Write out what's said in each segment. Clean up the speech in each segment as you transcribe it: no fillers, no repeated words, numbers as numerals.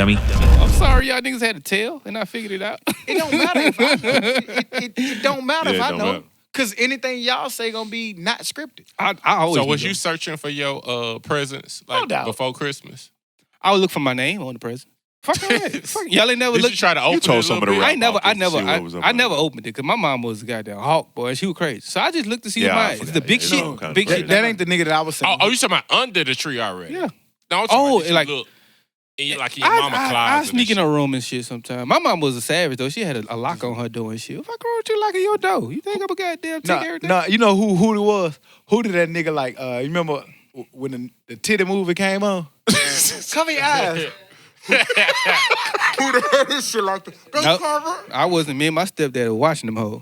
dummy. I'm sorry y'all niggas had to tell and I figured it out. It don't matter if I know. It don't matter if I don't know. matter. Because anything y'all say gonna be not scripted. I always So was do you that. searching for your presents like No doubt. before Christmas? I would look for my name on the present. Fuck all that. Fuck, y'all ain't never Did looked. you try to open told it a some of little the bit? I ain't never, I to never, see what was up I in never there. opened it because my mom was a goddamn hawk boy and she was crazy. So I just looked to see Yeah, I mine. It's forgot. the big Yeah, shit, it's kinda big crazy. shit. That ain't the nigga that I was saying. Oh, you talking about under the tree already? Yeah. No, I'm Oh, talking about like- look in like in your mama closet. I and sneak in shit. her room and shit sometimes. My mom was a savage though. She had a lock on her door and shit. If I go with you locking your door, you think I'm a goddamn take everything? No, you know who Hootie was? Hootie that nigga like, you remember when the titty movie came on? Cover your eyes. Hootie had this shit like that. Don't Nope. cover. I wasn't. Me and my stepdad were watching them hoes.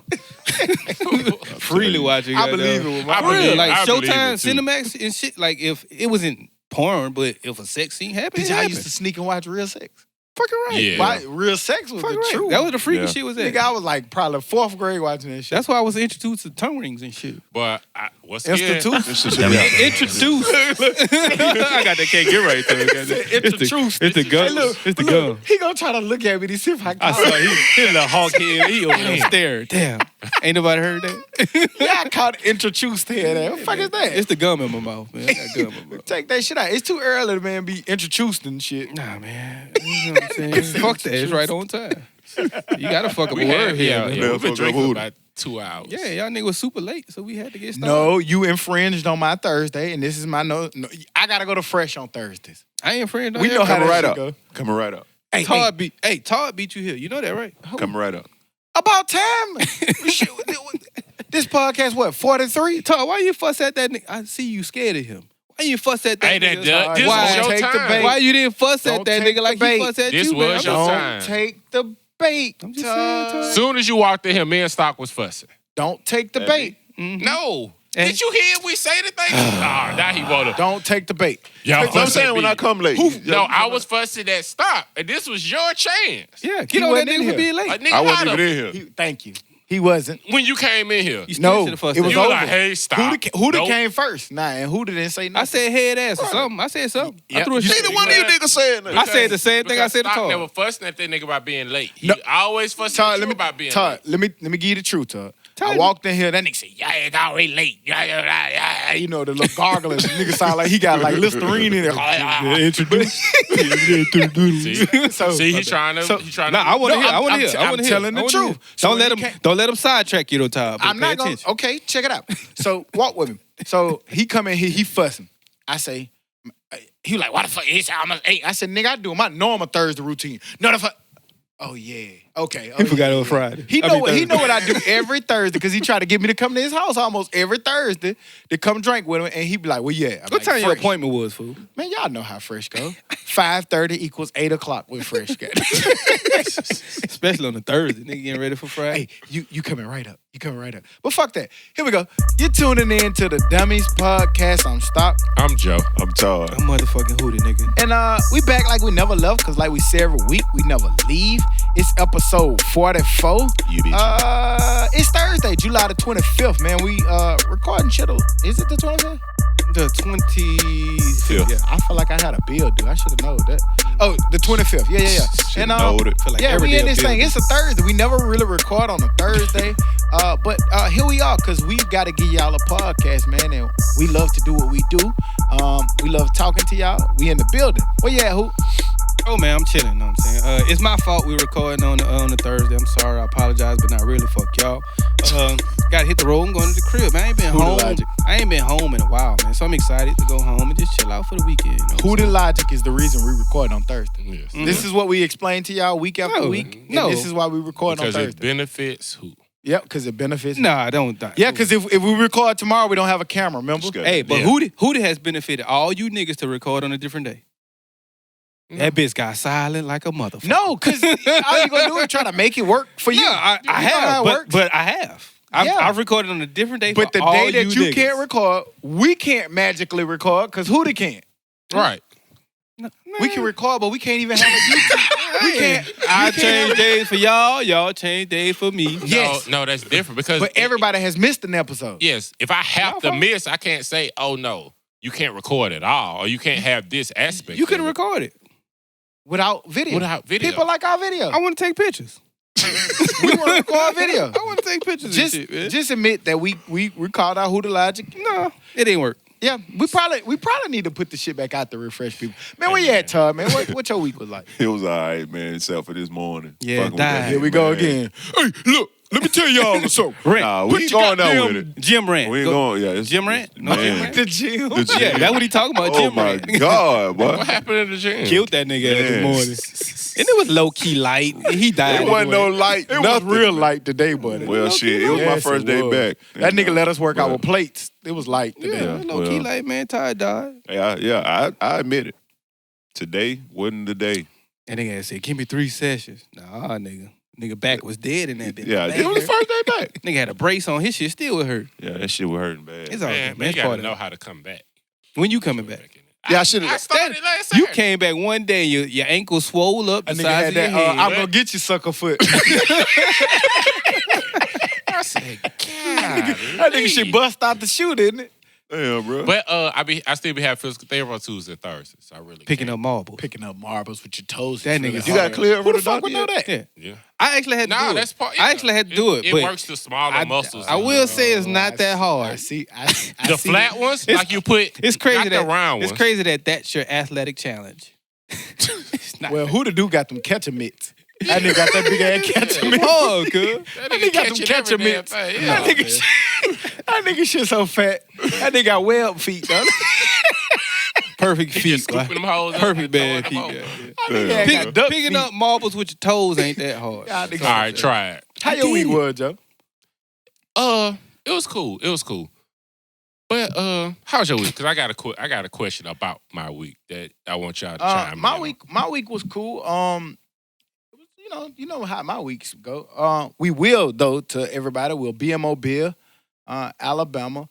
Freely watching. I goddamn. believe it with my For real, like I believe Showtime, it, too. Cinemax, and shit. Like if it wasn't porn, but if a sex scene happened, Did it y'all happened. used to sneak and watch real sex? Fucking right. Yeah. Why, real sex was Fucking the right. truth. That was the freaky Yeah. shit was that. Nigga, I was like probably 4th grade watching that shit. That's why I was introduced to tongue rings and shit. But what's again? Institute. Introduced. I got that can't get right though. Introduced. It's the Hey, gun. look, It's the look, gun. He gonna try to look at me to see if I I caught saw it. he a little hawk head. He over there staring. Damn. Ain't nobody heard that? Yeah, I caught introduced head. What the fuck is that? It's the gum in my mouth, man. I got gum in my mouth. Take that shit out. It's too early to man be introduced and shit. Nah, man. You know what I'm saying? Fuck that. It's right on time. You gotta fuck up a We word had, here, yeah, man. yeah, Man, we've been fuck drinking up about 2 hours. Yeah, y'all niggas was super late, so we had to get started. No, you infringed on my Thursday, and this is my no. I gotta go to Fresh on Thursdays. I ain't friend. We know how Coming that right shit up. go. Coming right up. Hey, Todd beat you here. You know that, right? Coming right up. about time. Shit, this podcast, what, 43? Todd, why you fuss at that nigga? I see you scared of him. Why you fuss at that Hey, nigga? that this Why? was your Take the time. bait. Why you didn't fuss at Don't that take nigga like the bait. he fuss at This you, man? was I'm your just- time. Don't take the bait. I'm just saying, Todd. Soon as you walked in here, me and Stock was fussing. Don't take the bait. No. And- Did you hear we say the thing? Now he wanna. Don't take the bait. Y'all That's what I'm fuss saying at when me. I come late. No, I was fussing at Stock, and this was your chance. Yeah, He get on that wasn't in nigga here. for being late. Like, nigga, I wasn't how even the- in here. Thank you. He wasn't. When you came in here, You still No, should've fussed it at was you him. were over. like, hey, Stock. Who Nope. came first? Nah, and who didn't say nothing? I said head ass or something. I said something. I Yeah. threw a shit. Neither one of you niggas saying that. I said the same thing I Because said to Stock Todd. never fussing at that nigga about being late. He No. always fussing Todd, at let you me about being Todd, late. let me give you the truth, Todd. Tell I me. walked in here, that nigga said, yeah, it's already late. Yeah. You know, the little gargling. Nigga sound like he got like Listerine in it. See, he's trying to. Nah, I want to No, hear. I want to I'm- hear. I I'm want to hear. telling the I wanna hear. truth. So when he Don't let him sidetrack you, though, Todd. I'm Pay not going attention. to. Okay, check it out. So walk with him. So he come in here, he fussing. I say, he was like, what the fuck? He said, I'm a 8. I said, nigga, I do my normal Thursday routine. No, the fuck. Oh, yeah. Okay. He forgot it was Friday. He I know mean, what he Thursday. know what I do every Thursday because he tried to get me to come to his house almost every Thursday to come drink with him, and he be like, "Well, yeah." I'm What like, time your Fresh. appointment was, fool? Man, y'all know how Fresh go. 5:30 equals 8 o'clock with Fresh. Especially on a Thursday. Nigga getting ready for Friday. Hey, you coming right up. You coming right up. But fuck that. Here we go. You're tuning in to the Dummies Podcast. I'm Stock. I'm Joe. I'm tired. I'm motherfucking Hootie, nigga. And we back like we never left, because like we say every week, we never leave. It's episode 44. You bitch. It's Thursday, July the 25th, man. We recording shit. Is it the 25th? The 25th. Yeah. I feel like I had a bill due. I should have known that. Oh, the 25th. Yeah. Should've knowed it. Feel like Yeah, every we day in a this bill. thing. It's a Thursday. We never really record on a Thursday. But here we are, because we got to give y'all a podcast, man. And we love to do what we do. We love talking to y'all. We in the building. Well, yeah, who? Oh, man, I'm chilling, know what I'm saying? It's my fault we recording on the Thursday. I'm sorry. I apologize, but not really. Fuck y'all. Gotta hit the road. I'm going to the crib. Man, I ain't been Who the home. logic? I ain't been home in a while, man. So I'm excited to go home and just chill out for the weekend. You know what I'm Hootie Logic is the reason we record on Thursday. Yes. This is what we explain to y'all week after No, week. And no. this is why we record Because on it Thursday. benefits who? Yep, because it benefits. saying? Nah, don't. Yeah, because if we record tomorrow, we don't have a camera, remember? Just got- Hey, but Yeah. Hootie has benefited all you niggas to record on a different day. That bitch got silent like a motherfucker. No, because all you going to do is try to make it work for you. Yeah, I You know how have, it works. but I have. Yeah. I've recorded on a different day. But for the all day that you niggas. can't record, we can't magically record because Hootie can't. Right. We can record, but we can't even have a YouTube. We can't. I change days for y'all. Y'all change days for me. Yes. No, that's different because. But everybody has missed an episode. Yes, if I have to miss, I can't say, oh no, you can't record at all, or you can't have this aspect. You could of it. record it. Without video. Without video. People like our video. I want to take pictures. We want to record video. I want to take pictures Just, and shit, man. just admit that we called out Hootie Logic. No, it didn't work. Yeah, we probably need to put the shit back out to refresh people. Man, where you at, Todd? Man, what your week was like? It was all right, man, except for this morning. Yeah, Fucking with died. that Here we nigga, go man. again. Hey, look, let me tell y'all something. Rant. Nah, we ain't going there with it. Gym rant. We ain't Go- going, yeah. It's, Gym rant? No man. gym rant? The gym. The gym. Yeah, that's what he talking about. Oh Gym my rant. God, boy. What happened in the gym? Killed that nigga Man. this morning. And it was low key light. He died. It wasn't no anyway. light, It was nothing. real light today, buddy. Well, shit, it was my Yes, first it day was. back. That nigga let us work Well, our plates. It was light today. Yeah, low key well. light, man. Ty died. I admit it. Today wasn't the day. And nigga had said, give me 3 sessions. Nah, nigga. Nigga back was dead in that bitch. Yeah, it was the first day back. Nigga had a brace on. His shit still would hurt. Yeah, that shit was hurting bad. It's all Man, good, man, man. you It's part gotta of know it. how to come back. When you coming back? Yeah, I should I have. started last You Saturday. came back one day, your ankle swole up A the nigga size had of your that, head. I'm gonna get you, sucker foot. I said, God. That nigga shit bust out the shoe, didn't it? Damn, bro. But I still be having physical therapy on Tuesday and Thursday, so I really Picking can't. up marbles. Picking up marbles with your toes. That is nigga- really you got hard. clear Who for the the fuck would know doctor that? Yeah. Yeah. I actually had to Nah, do that's it. part. I actually had to do it. It but works the smaller muscles. I will say it's not that I hard. see. I The see. flat ones, It's- like you put. It's crazy not that the round it's ones. crazy that that's your athletic challenge. It's not Well, who the dude got them catcher mitts? That nigga got that big ass catcher mitts. hard, cuz. That That nigga got them catching catcher every damn mitts. thing, That yeah. nigga shit so fat. That nigga got web feet, though. Perfect He feet. just scooping them hoes up Perfect and bad feet. throwing them Yeah, over. yeah. That nigga ain't got duck Picking feet. up marbles with your toes ain't that hard. Y'all niggas All right, try it. How your week was, Joe? It was cool. It was cool. But how was your week? Because I got a question about my week that I want y'all to chime in. My week was cool. You know how my weeks go. We will though to everybody. We'll be in Mobile, Alabama,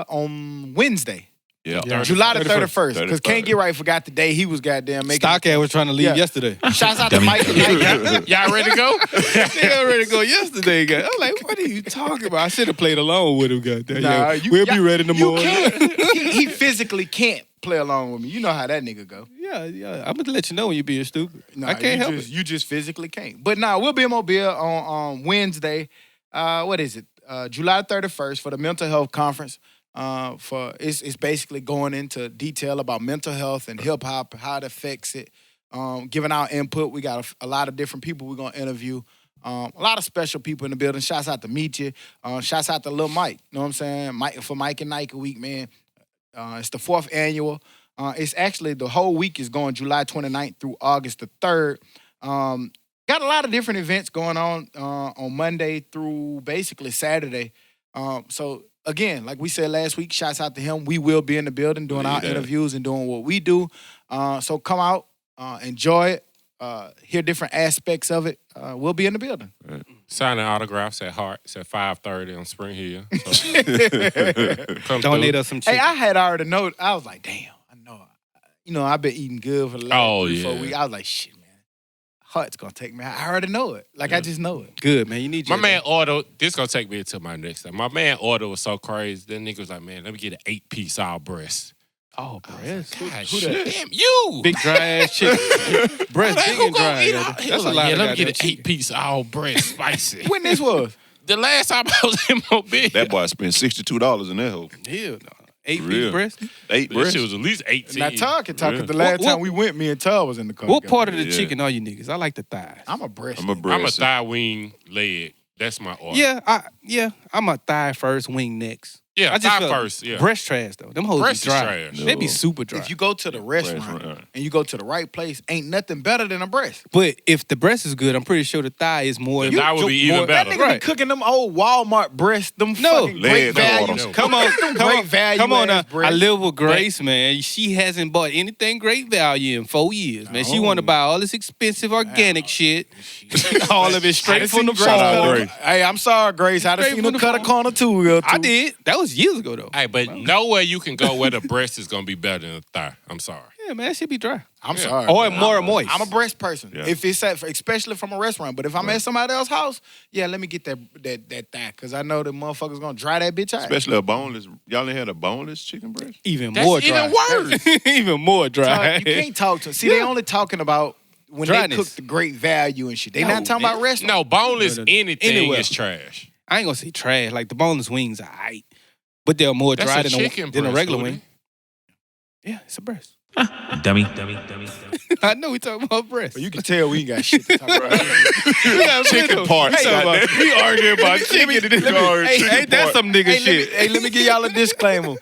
on Wednesday, Yeah. July the 31st. 31st. Because Can't Get Right forgot the day he was goddamn making. Stockhead was trying to leave Yeah. yesterday. Shouts out to Mike and Mike. Y'all ready to go? Nigga ready to go yesterday, guy. I'm like, what are you talking about? I should have played along with him, goddamn. Nah, Yeah, we'll be ready in the you morning. can't. he physically can't play along with me. You know how that nigga go. Yeah. I'm gonna let you know when you're being stupid. Nah, I can't you help just, it. You just physically can't. But nah, we'll be in Mobile on Wednesday. What is it? July 31st for the mental health conference. It's basically going into detail about mental health and hip hop, how it affects it. Giving our input. We got a lot of different people we're gonna interview. A lot of special people in the building. Shouts out to Meet You. Shouts out to Lil Mike. You know what I'm saying? Mike and Nike Week, man. It's the 4th annual. It's actually the whole week is going July 29th through August the 3rd. Got a lot of different events going on Monday through basically Saturday. So again, like we said last week, shouts out to him. We will be in the building doing our interviews and doing what we do. So come out, enjoy it, hear different aspects of it. We'll be in the building. Signing autographs at Hearts at 5:30 on Spring Hill. So, come Donate through. us some Hey, chicken. I had already know. I was like, damn, I know. I've been eating good for the last 3-4 weeks. I was like, shit, man. Heart's gonna take me. I already know it. I just know it. Good, man. You need My your- man order. This gonna take me until my next time. My man order was so crazy. That nigga was like, man, let me get an 8-piece all breast. Oh, breast. God, who that? damn you. Big dry ass chicken. Breast Like, big who and gonna dry. eat goddamn. all- He That's was a like, lot yeah, of let me get an goddamn chicken. 8-piece all breast spicy. When this was? The last time I was in Mobile, That boy spent $62 in that hoe. Hell no. 8-piece Real. breast? 8 this breasts. shit was at least 18. Now Todd can talk. Yeah. Cause the last What- time we went, me and Todd was in the car. What together. part of the Yeah. chicken are you niggas? I like the thighs. I'm a breast. I'm a I'm a breast. thigh wing leg. That's my order. Yeah, I'm a thigh first, wing next. Yeah, I just thigh felt first. Yeah. breast trash though. Them hoes Breast be is dry. trash. They be No. super dry. If you go to the restaurant Restaurant. and you go to the right place, ain't nothing better than a breast. But if the breast is good, I'm pretty sure the thigh is more. The thigh would be even more- better. That nigga Right. be cooking them old Walmart breasts, them No. fucking great Leg quarter. value. No. Come on, Them come great on, value come on now. ass breasts. I live with Grace, man. She hasn't bought anything great value in 4 years, man. She Oh. want to buy all this expensive organic shit, all of it I straight done from seen the Grace Shout out farm. cut a- Grace. Hey, I'm sorry, Grace. I done Straight seen from her the cut a farm. corner too. I did. That was was years ago though. Hey, but nowhere you can go where the breast is gonna be better than the thigh. I'm sorry. Yeah, man, that shit be dry. I'm sorry. Or more moist. I'm a breast person. Yeah. If it's especially from a restaurant. But if I'm at somebody else's house, yeah, let me get that thigh. Because I know the motherfucker's going to dry that bitch out. Especially a boneless. Y'all ain't had a boneless chicken breast? Even That's more dry. even worse. Even more dry. You can't talk to them. See, they only talking about when Dryness. they cook the great value and shit. They not talking about restaurant. No, boneless anything Anywhere. is trash. I ain't gonna say trash. Like the boneless wings are aight. But they're more That's dry a chicken than a breast, regular Hootie. wing. Yeah, it's a breast. Dummy. I know we talking about breast. But you can tell we ain't got shit to talk about. Chicken parts. We arguing about chicken. Ain't that some nigga shit? Let me give y'all a disclaimer.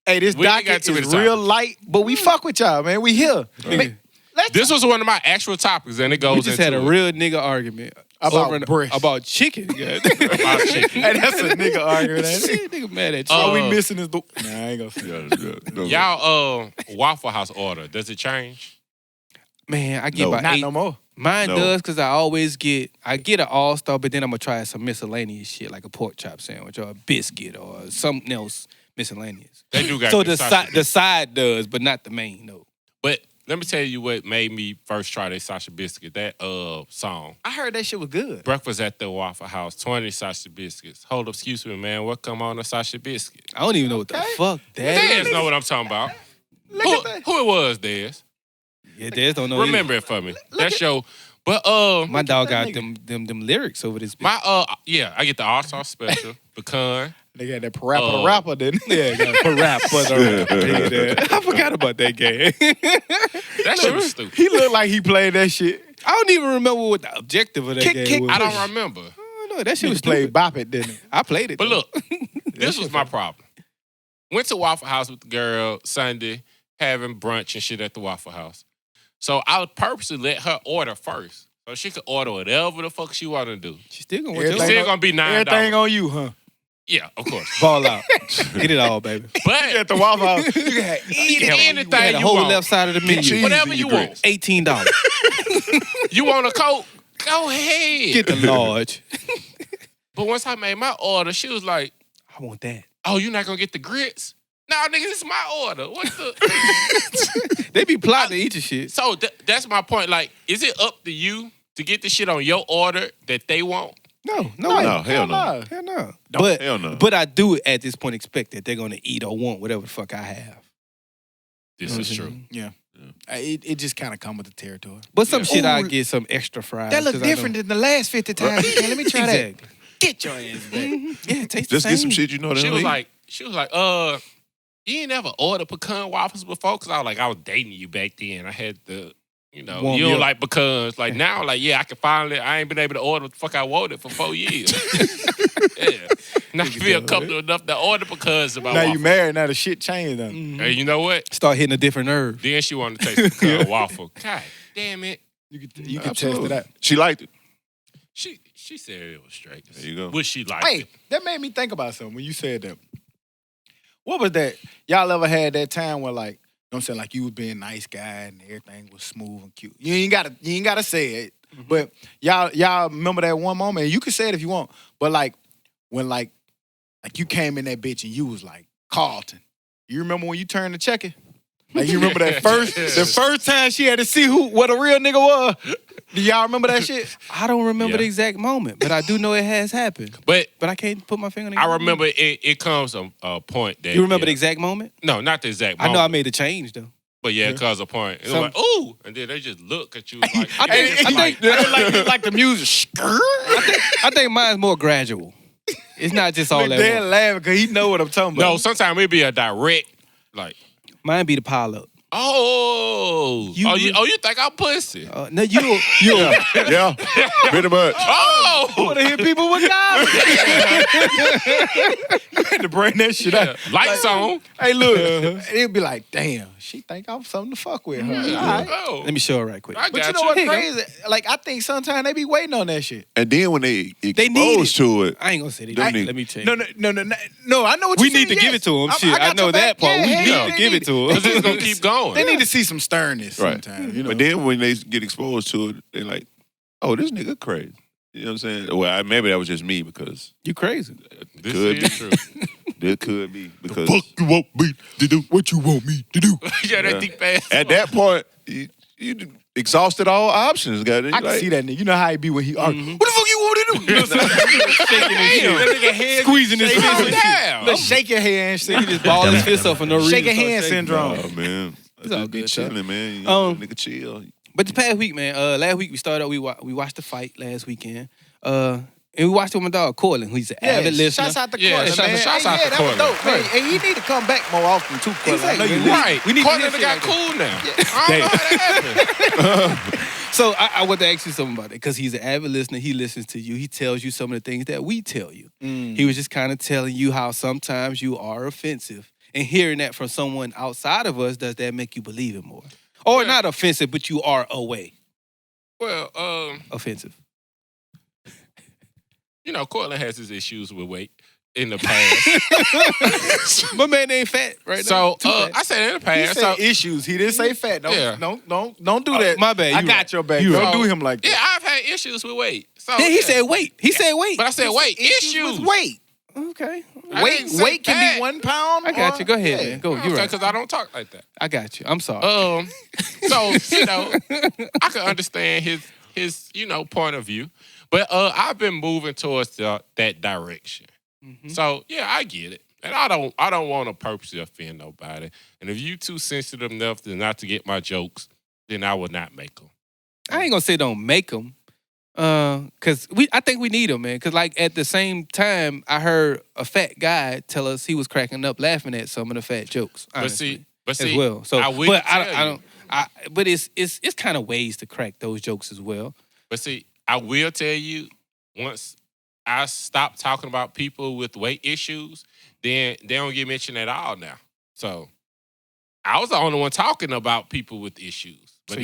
Hey, this We ain't got docket too many is real topics. light, but we fuck with y'all, man. We here. Nigga, This was one of my actual topics, and it goes we just had a into it. real nigga argument About breast. about chicken. Yeah. About chicken. Hey, that's a nigga argument, ain't it? Shit, nigga mad at you. All we missing is the... Nah, I ain't gonna say that. Y'all Waffle House order, does it change? Man, I get No. about Not 8. no more. Mine No. does because I get an all-star, but then I'm gonna try some miscellaneous shit like a pork chop sandwich or a biscuit or something else miscellaneous. They do got So the the side does, but not the main. No. But let me tell you what made me first try that sausage biscuit. That song. I heard that shit was good. Breakfast at the Waffle House, 20 sausage biscuits. Hold up, excuse me, man. What come on a sausage biscuit? I don't even know what the fuck that Dez is. know what I'm talking about. Look at that. Who it was, Dez? Yeah, Dez don't know. Remember it for me. That's your. But My dog that got them lyrics over this bitch. my yeah, I get the all-star special, pecan. They got that parappa the rapper, didn't they? Yeah, for rap, I forgot about that game. That shit was stupid. He looked like he played that shit. I don't even remember what the objective of that Kick, game kick. was. I don't remember. I don't know. That shit He was played stupid. Bop It, didn't he? I played it. But though. look, this was my problem. Went to Waffle House with the girl Sunday, having brunch and shit at the Waffle House. So I would purposely let her order first. So she could order whatever the fuck she want to do. She still gonna want It's your Everything still gonna be $9. Everything on you, huh? Yeah, of course. ball out. Get it all, baby. But At the Waffle House, you can have anything You had the you whole want. left side of the menu. cheese Whatever in you your want. grits. $18. You want a Coke? Go ahead. Get the large. But once I made my order, she was like, I want that. "Oh, you're not gonna get the grits?" Nah, nigga, this is my order. What the? They be plotting to eat your shit. So that's my point. Like, is it up to you to get the shit on your order that they want? No, way. No, hell no. Hell no. But Hell no. but I do at this point expect that they're gonna eat or want whatever the fuck I have. This You know is what I'm true. saying? Yeah. It just kind of come with the territory. But some shit I Ooh. get some extra fries. That look 'cause I know- different than the last 50 times. Okay, let me try that. Exactly. Get your ass back. Yeah, it tastes Just the get same. some shit you know they She don't was eat. like, you ain't never ordered pecan waffles before? Cause I was dating you back then. I had the, Warm you me don't up. like pecans. Like now, like, yeah, I ain't been able to order what the fuck I wanted for 4 years. Yeah. Now I feel comfortable enough to order pecans about Now you waffles. married, now the shit changed. Then. Mhm. And you know what? Start hitting a different nerve. Then she wanted to taste the pecan waffle. God damn it. You can test Absolutely. it out. She liked it. She said it was straight. There you go. Would she like Hey, it? that made me think about something when you said that. What was that? Y'all ever had that time where like, you know what I'm saying, like you was being a nice guy and everything was smooth and cute. You ain't gotta say it. But y'all remember that one moment, and you can say it if you want, but like when like you came in that bitch and you was like, Carlton. You remember when you turned the checker? Like you remember that the first time she had to see what a real nigga was? Do y'all remember that shit? I don't remember Yeah. the exact moment, but I do know it has happened. But But I can't put my finger on it. I remember it comes a point that You remember the yeah. exact moment? No, not the exact I moment. know I made a change though. But yeah, it comes a point. It was Some- like, ooh, and then they just look at you like, I think like the music. I think mine's more gradual. It's not just all Look, that. Dan once. laughing because he know what I'm talking about. no, sometimes it be a direct, like, Mine be the pile up. you think I'm pussy? No, you. Yeah, pretty much. Oh, I want to hear people with guys. You had to bring that shit yeah. out. Lights on. Hey, look, it'd be like, damn, she think I'm something to fuck with her. All right. Oh. Let me show her right quick. I But you got know what's Here you go. crazy? Like, I think sometimes they be waiting on that shit. And then when they need exposed to it, I ain't gonna say that. Them niggas. Let me tell you. No, I know what We you're saying. need to give it to 'em. I Shit, I got know your that back. part. We Yeah, need yeah, to they give it to 'em. Because it's going to keep going. They need to see some sternness Right. sometimes. You know? but then when they get exposed to it, they're like, "Oh, this nigga crazy." You know what I'm saying? Well, maybe that was just me because You crazy. This Could is true. That could be because Fuck you want me to do what you want me to do. Yeah, that deep ass. at that point, you exhausted all options. Goddamn. I can see that nigga. You know how he be when he argue. What the fuck you want to do? Shaking his shit. That nigga head Squeezing his shaking fist. his shit. Damn. Look, shake your hand, shit. He just ball his fist up for no reason. Shaking Start hand shaking. syndrome. Oh man, It's all just be good, so. chilling, man. Nigga chill. But the past week, man, last week we started up, we watched the fight last weekend. And we watched it with my dog, Corlin, who's an avid listener. Shouts out to Yeah, Corlin, man. shouts out to that was Corlin. dope, man. And he need to come back more often, too, Corlin. I know you Exactly. will. Right. We need to Courtney hear got shit like cool now. I don't know how that happened. So I want to ask you something about it, because he's an avid listener. He listens to you. He tells you some of the things that we tell you. He was just kind of telling you how sometimes you are offensive. And hearing that from someone outside of us, does that make you believe it more? Or not offensive, but you are away. Well, Offensive. you know, Cortland has his issues with weight in the past. My man ain't fat right So now. Too fat. I said in the He past. said So, issues. He didn't say fat. Don't do Oh, that. my bad. I You got right. your back. You Don't right. do him like that. yeah, I've had issues with weight. So Yeah, he said wait. He said wait. But I said weight issues. with weight. Okay. I didn't say Weight can fat. be 1 pound. I got or- you. Go ahead, yeah. man. Go. Okay, You're right. because I don't talk like that. I got you. I'm sorry. So you know, I can understand his point of view, but I've been moving towards that direction. Mm-hmm. So yeah, I get it, and I don't want to purposely offend nobody. And if you too sensitive enough to not to get my jokes, then I will not make them. I ain't gonna say don't make them, cause I think we need them, man. Cause like at the same time, I heard a fat guy tell us he was cracking up laughing at some of the fat jokes. Honestly, But see, as well. So, I will but tell I you. don't. But it's kind of ways to crack those jokes as well. But see, I will tell you, once I stop talking about people with weight issues, then they don't get mentioned at all now. So I was the only one talking about people with issues. But So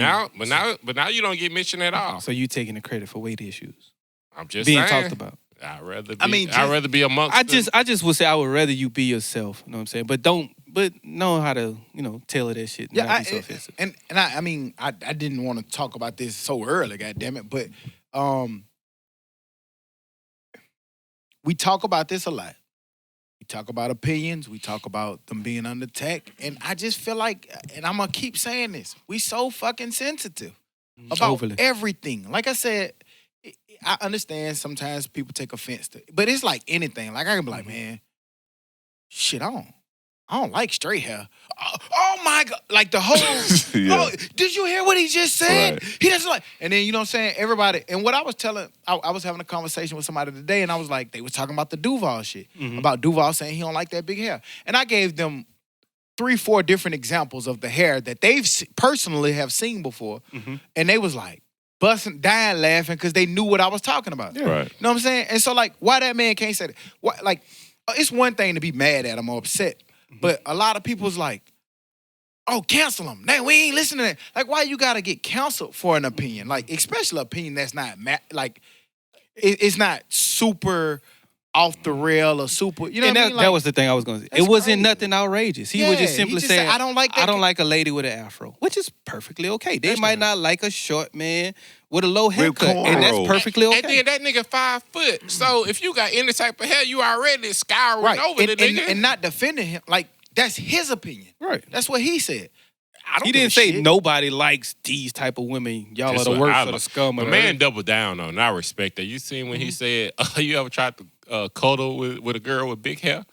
now you don't get mentioned at all. So you taking the credit for weight issues I'm just being saying. talked about. I'd rather be, I I'd rather be amongst I just would say I would rather you be yourself. You know what I'm saying? But know how to tailor that shit. And Yeah, not be so offensive. I mean, I didn't want to talk about this so early, goddammit, but we talk about this a lot. We talk about opinions. We talk about them being under attack. And I just feel like, and I'm going to keep saying this, we so fucking sensitive about Overly. everything. Like I said, I understand sometimes people take offense to it, but it's like anything. Like I can be like, man, shit, I don't like straight hair. Oh my God. Like the whole, Yeah. oh, did you hear what he just said? Right. He doesn't like, and then you know what I'm saying? Everybody, and what I was telling, I was having a conversation with somebody today, and I was like, they was talking about the Duval shit, about Duval saying he don't like that big hair. And I gave them 3-4 different examples of the hair that they've personally have seen before. And they was like, busting, dying laughing because they knew what I was talking about. Yeah. Right. You know what I'm saying? And so like, why that man can't say that? Why, like, it's one thing to be mad at him or upset, but a lot of people's like, oh, cancel him. Nah, we ain't listening to that. Like, why you gotta get canceled for an opinion? Like, especially an opinion that's not, it's not super off the rail or super, you know And what I that, mean? Like, that was the thing I was going to say. It that's wasn't crazy. nothing outrageous. He was Yeah, just he simply just saying, said, I don't like that I don't like a lady with an afro, which is perfectly okay. They might not like a short man with a low haircut, and that's cornrows. perfectly okay. And then that nigga 5 foot. So if you got any type of hair, you already scouring right. over and, the nigga. and not defending him. Like, that's his opinion. Right. That's what he said. I don't He give didn't a say shit. nobody likes these type of women. Y'all That's are the what worst I of the like. scum. The man doubled down on, and I respect that. You seen when he said, you ever tried to cuddle with a girl with big hair?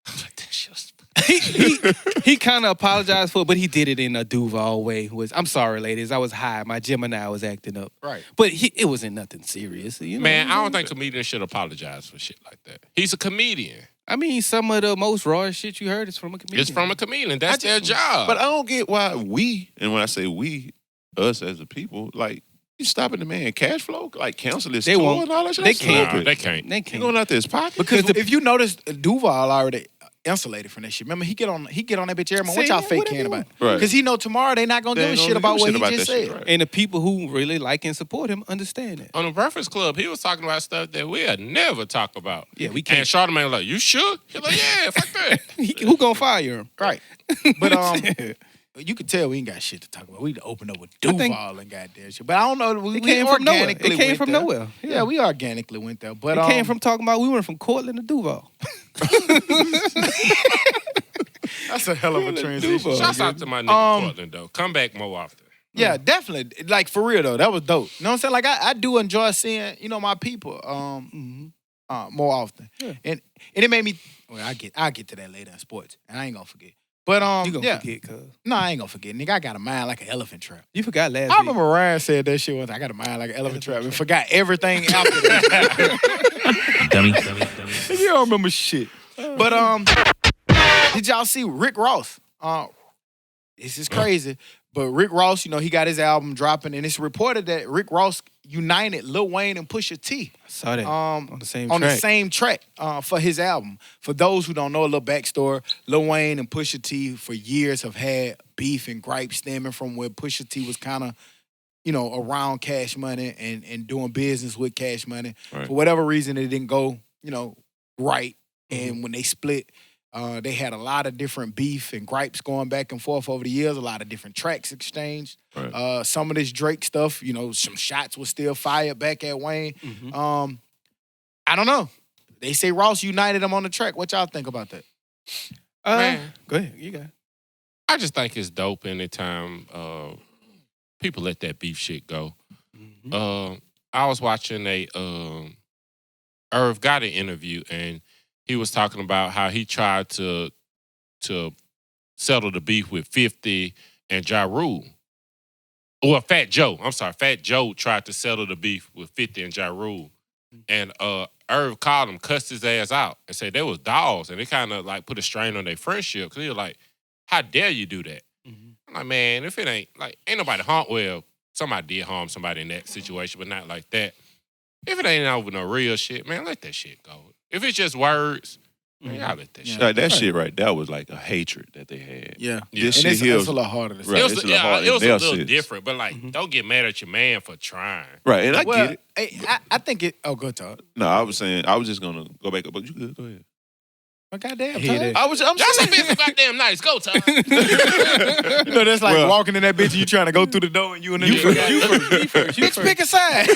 I'm like, that shit was he kind of apologized for it, but he did it in a Duval way. I'm sorry, ladies. I was high. My Gemini was acting up. Right. But it wasn't nothing serious. You know? Man, I don't think comedians should apologize for shit like that. He's a comedian. I mean, some of the most raw shit you heard is from a comedian. It's from a comedian. That's their job. But I don't get why we, and when I say we, us as a people, like, you stopping the man cash flow? Like, cancel his They Oh, store won't. and all that shit? They That's can't. stupid. They can't. They He can't. going out there his pocket? Because if you notice, Duval already insulated from that shit. Remember, he get on that bitch every month. What Say y'all that, fake whatever caring you about? Right. Because he know tomorrow they not gonna They give a ain't shit gonna about give a what shit he about just that shit, said. right. And the people who really like and support him understand that. On the Breakfast Club, he was talking about stuff that we'll never talk about. Yeah, we And can't. Charlamagne was like, you shook? He's like, yeah, fuck that. Who gonna fire him? Right. But you could tell we ain't got shit to talk about. We opened up with I think- Duval and goddamn shit. But I don't know. We It came from nowhere. organically It came went from there. nowhere. Yeah, we organically went there. But It came from talking about we went from Cortland to Duval. that's a hell of a transition. Duval. Shouts out to my nigga Portland, though. Come back more often. Yeah, definitely. Like for real though, that was dope. You know what I'm saying? Like I do enjoy seeing, my people more often. Yeah. And it made me I'll get to that later in sports. And I ain't gonna forget. But You gonna yeah. forget, cuz. No, I ain't gonna forget. Nigga, I got a mind like an elephant trap. You forgot last I week. remember Ryan said that shit once. I got a mind like an elephant trap and forgot everything after that. Dummy. You don't remember shit. But did y'all see Rick Ross? This is crazy. But Rick Ross, he got his album dropping, and it's reported that Rick Ross united Lil Wayne and Pusha T I saw that on the same on track. the same track for his album. For those who don't know a little backstory, Lil Wayne and Pusha T for years have had beef and gripes stemming from where Pusha T was kind of, around Cash Money and doing business with Cash Money. Right. For whatever reason, it didn't go, right. And when they split, they had a lot of different beef and gripes going back and forth over the years, a lot of different tracks exchanged. Right. Some of this Drake stuff, some shots were still fired back at Wayne. Mhm. I don't know. They say Ross united them on the track. What y'all think about that? Man. Go ahead. You got it. I just think it's dope anytime people let that beef shit go. I was watching a Irv Gotti interview, and he was talking about how he tried to settle the beef with 50 and Ja Rule. Well, Fat Joe. I'm sorry. Fat Joe tried to settle the beef with 50 and Ja Rule. And Irv called him, cussed his ass out, and said they was dogs. And it kind of like put a strain on their friendship. Because he was like, how dare you do that? I'm like, man, if it ain't nobody harm. Well, somebody did harm somebody in that situation, but not like that. If it ain't over no real shit, man, let that shit go. If it's just words, man, y'all let that shit go. Like, that shit right there was like a hatred that they had. Yeah. This And shit it's here a lot harder to say. Right. It was, it's a little hard. it was a They'll little sit. different, but like, don't get mad at your man for trying. Right, and I Well, get it. I think it. Oh, good talk. No, I was just gonna go back up, but you good, go ahead. But goddamn, Hear Todd. that. I'm Johnson been so goddamn nice. Go, Todd. That's like Well- walking in that bitch and you trying to go through the door and you in the bitch, pick a side.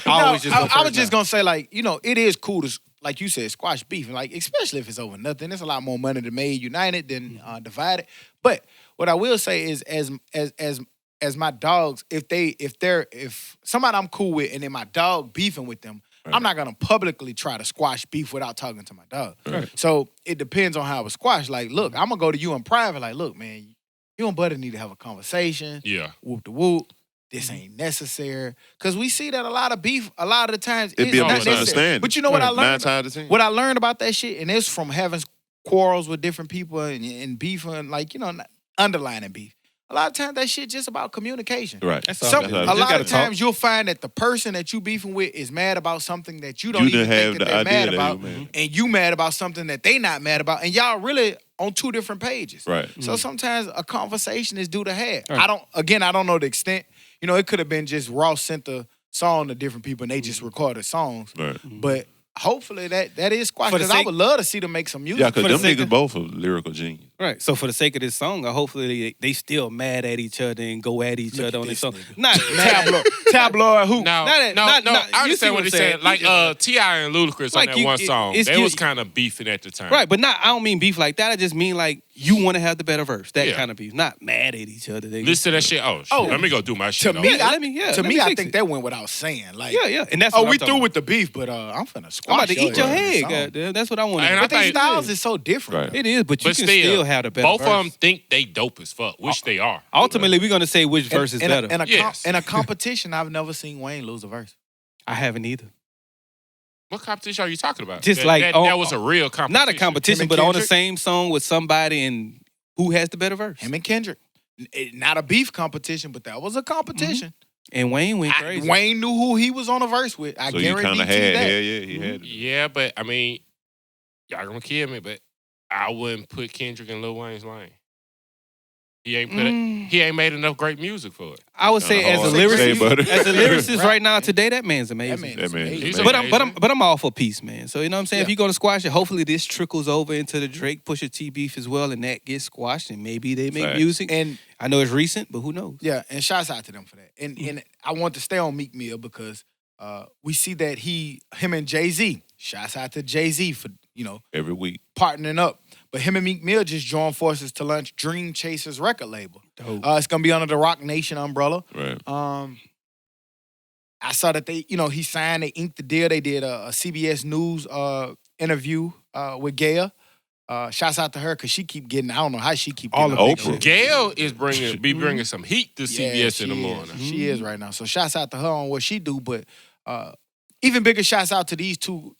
I always just go I was first just now. gonna say, like, it is cool to, like you said, squash beef, and like, especially if it's over nothing. There's a lot more money to made united than divided. But what I will say is, as my dogs, if somebody I'm cool with and then my dog beefing with them, I'm not gonna publicly try to squash beef without talking to my dog. Right. So it depends on how it was squashed. Like, look, I'm gonna go to you in private. Like, look, man, you and Buddy need to have a conversation. Yeah. Whoop the whoop. This ain't necessary. Because we see that a lot of beef, a lot of the times, It'd be a not necessary. misunderstanding. But you know what I Right. learned? 9 times out of 10. What I learned about that shit, and it's from having quarrels with different people and beef and like, underlining beef. A lot of times that shit just about communication. Right. That's all. Some, That's a all. Just lot gotta of talk. times you'll find that the person that you beefing with is mad about something that you don't You even didn't have think that the they're idea mad that about, you mad. and you mad about something that they not mad about, and y'all really on two different pages. Right. So sometimes a conversation is due to have. Right. I don't know the extent. It could have been just Ross sent the song to different people and they just recorded songs. Right. But hopefully that is squashed. For the Because I sake- would love to see them make some music. Yeah, because For the them sake niggas of- both are lyrical genius. Right. So for the sake of this song, hopefully they still mad at each other and go at each Look other at on this this song. nigga. Not Tabloid hoop. No, Not- no, not- no. not- I you understand see what what he I'm said. saying. Like T.I. and Ludacris Like on that you- one song. it's- They you- was kind of beefing at the time. right, but not. I don't mean beef like that. I just mean like you want to have the better verse. That Yeah. kind of beef. Not mad at each other. They- Listen to that shit. Oh, shit. Oh. Let me go do my To shit. me, Yeah, I, let me- yeah, to let me, me I fix think it. that went without saying. Like, Yeah, and that's oh, what we I'm talking through about. with the beef, but I'm finna squash I'm about to eat your ass in this head. song. Goddamn. That's what I want. And I But their think- styles is so different. Right. It is, but you But can still have the better both verse. of them think they dope as fuck, which they are. Ultimately, we're gonna say which verse is in better. In a competition, I've never seen Wayne lose a verse. I haven't either. What competition are you talking about? Just that, like that, on- that was a real competition. Not a competition, and but on the Kendrick? same song with somebody and who has the better verse. Him and Kendrick. Not a beef competition, but that was a competition. And Wayne went crazy. Wayne knew who he was on a verse with. I So you guarantee kind of you had, that. he had it. Yeah, but I mean, y'all gonna kill me, but I wouldn't put Kendrick in Lil Wayne's lane. He ain't he ain't made enough great music for it. I would say as a hard. lyricist, Shea butter. as a lyricist right now today, that man's amazing. That man is He's amazing. But I'm all for peace, man. So you know what I'm saying? Yeah. If you're gonna squash it, hopefully this trickles over into the Drake Pusha T beef as well, and that gets squashed, and maybe they make Facts. music. And I know it's recent, but who knows? yeah, and shouts out to them for that. And I want to stay on Meek Mill because we see that him and Jay-Z, shouts out to Jay-Z for, Every week. partnering up. But him and Meek Mill just joined forces to launch Dream Chasers record label. Dope. It's gonna be under the Rock Nation umbrella. Right. I saw that he signed, they inked the deal. They did a CBS News interview with Gayle. Shouts out to her because she keep getting, I don't know how she keep All getting the up big there. shit. Gail is bringing some heat to CBS in the morning. She is right now. So shouts out to her on what she do. But even bigger shouts out to these two,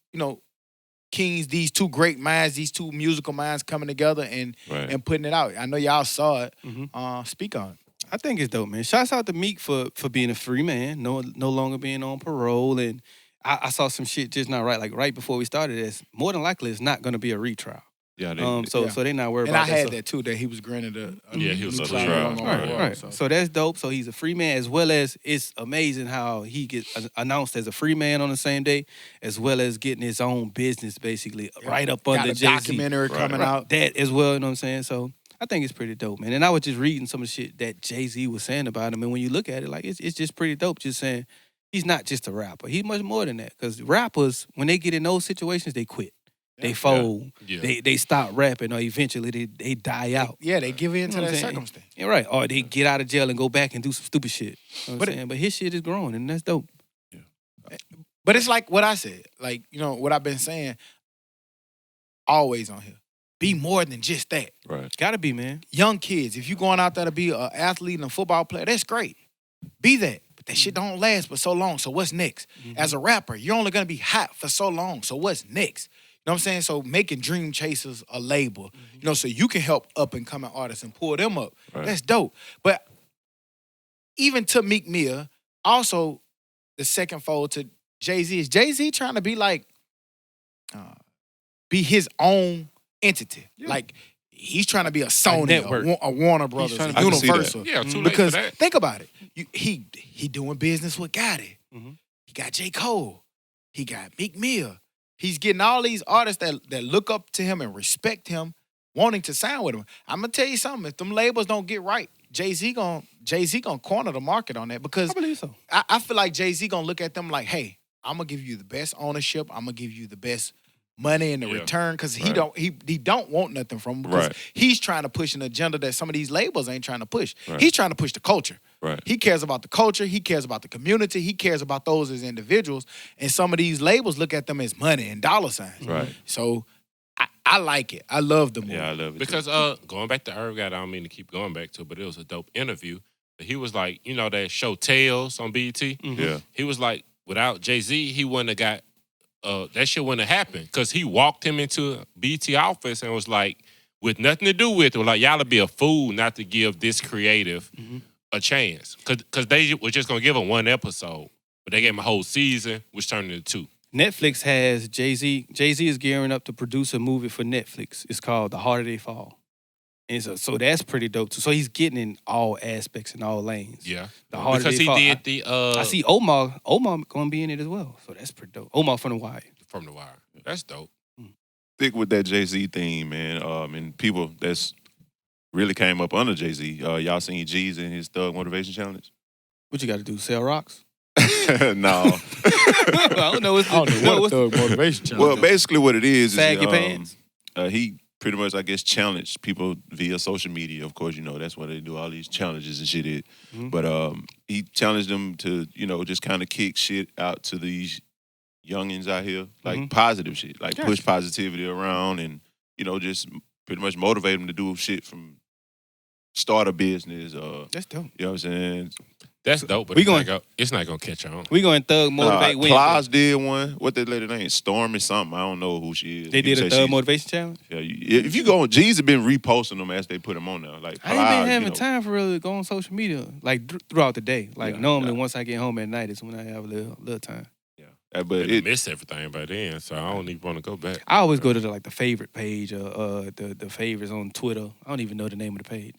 kings, these two great minds, these two musical minds coming together and putting it out. I know y'all saw it. Speak on it. I think it's dope, man. Shouts out to Meek for being a free man, no longer being on parole. And I saw some shit just not right. Like right before we started this, more than likely it's not gonna be a retrial. Yeah, So they not worried And about I that. had So- that too, that he was granted a he was new a trial. trial. Right. So. So that's dope. So he's a free man, as well as it's amazing how he gets announced as a free man on the same day, as well as getting his own business basically right up Got under a Jay-Z. documentary coming out. That as well, you know what I'm saying? So I think it's pretty dope, man. And I was just reading some of the shit that Jay-Z was saying about him, and when you look at it, like it's just pretty dope. Just saying he's not just a rapper. He's much more than that. Because rappers, when they get in those situations, they quit. They fold. Yeah. They stop rapping, or eventually they die out. Yeah, they give in You to know what that I'm saying? circumstance. Yeah, right. Or they get out of jail and go back and do some stupid shit. You know what I'm saying? But his shit is growing, and that's dope. But it's like what I said, like, what I've been saying always on here. Be more than just that. Right. Gotta be, man. Young kids, if you going out there to be an athlete and a football player, that's great. Be that. But that shit don't last for so long. So what's next? As a rapper, you're only gonna be hot for so long. So what's next? You know what I'm saying? So making Dream Chasers a label, so you can help up and coming artists and pull them up. Right. That's dope. But even to Meek Mill, also the second fold to Jay-Z is Jay-Z trying to be like, be his own entity. Yeah. Like he's trying to be a Sony, network. a Warner Brothers, trying a to- I can see that. Universal. Yeah, too late Because for that. think about it, he doing business with Gotti. Mhm. He got J. Cole. He got Meek Mill. He's getting all these artists that look up to him and respect him, wanting to sign with him. I'm gonna tell you something. If them labels don't get right, Jay-Z gonna corner the market on that because I believe so. I feel like Jay-Z gonna look at them like, hey, I'm gonna give you the best ownership. I'm gonna give you the best money in the Yeah. return because he Right. don't want nothing from him because Right. he's trying to push an agenda that some of these labels ain't trying to push. Right. He's trying to push the culture. Right. He cares about the culture. He cares about the community. He cares about those as individuals. And some of these labels look at them as money and dollar signs. Right. So I like it. I love the movie. Yeah, I love it. Because going back to Irv, I don't mean to keep going back to it, but it was a dope interview. But he was like, that show Tales on BET. Yeah. He was like, without Jay-Z, he wouldn't have got that shit wouldn't have happened because he walked him into a BET office and was like, with nothing to do with it, was like, y'all would be a fool not to give this creative a chance. Because they were just going to give him one episode, but they gave him a whole season, which turned into 2. Netflix has Jay-Z. Jay-Z is gearing up to produce a movie for Netflix. It's called The Harder They Fall. And so that's pretty dope too. So he's getting in all aspects and all lanes. Yeah. The Harder Because They he Fall. did the... I see Omar gonna be in it as well. So that's pretty dope. Omar from The Wire. From The Wire. That's dope. Stick with that Jay-Z theme, man. And people that's really came up under Jay-Z. Y'all seen G's in his Thug Motivation Challenge? What you got to do? Sell rocks? No. I don't know. What's I don't know what the, Thug Motivation Challenge Well, is. basically what it is Sag your pants? He pretty much, I guess, challenged people via social media. Of course, that's why they do all these challenges and shit. Mhm. But he challenged them to, just kind of kick shit out to these youngins out here, like Mhm. positive shit, like Gotcha. push positivity around and, just pretty much motivate them to do shit from start a business. That's dope. You know what I'm saying? That's dope, but We it's not going to catch on. We going Thug Motivate Wednesday. Plies did one. What that lady name? Stormy something. I don't know who she is. They You did say a Thug she's- Motivation Challenge? Yeah, if you go, G's have been reposting them as they put them on there. Like I ain't been Plies, having time for really to go on social media, like throughout the day. Like Yeah, normally yeah. once I get home at night is when I have a little time. But I missed everything by then, so I don't even want to go back. I always go to the favorite page or the favorites on Twitter. I don't even know the name of the page.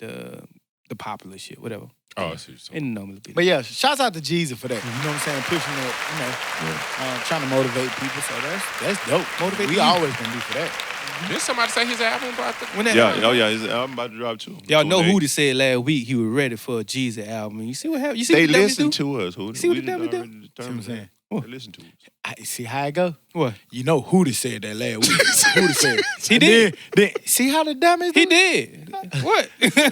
the popular shit, whatever. Oh, I see what you're saying. And normally be. But yeah, shouts out to Jeezy for that. You know what I'm saying? Pushing that, trying to motivate people. So that's dope. Motivate. We always gonna be for that. Did somebody say his album about the... When that His album about to drop too. Y'all know They- Hootie said last week he was ready for a Jeezy album. You see what happened? You see They what the dummies listen do? to us. Hootie. See what We the dummies do? already determined See what I'm saying? that. They listen to us. See how it go? What? You know Hootie said that last week. Hootie said it. He did. Then, see how the dummies do? He did. What?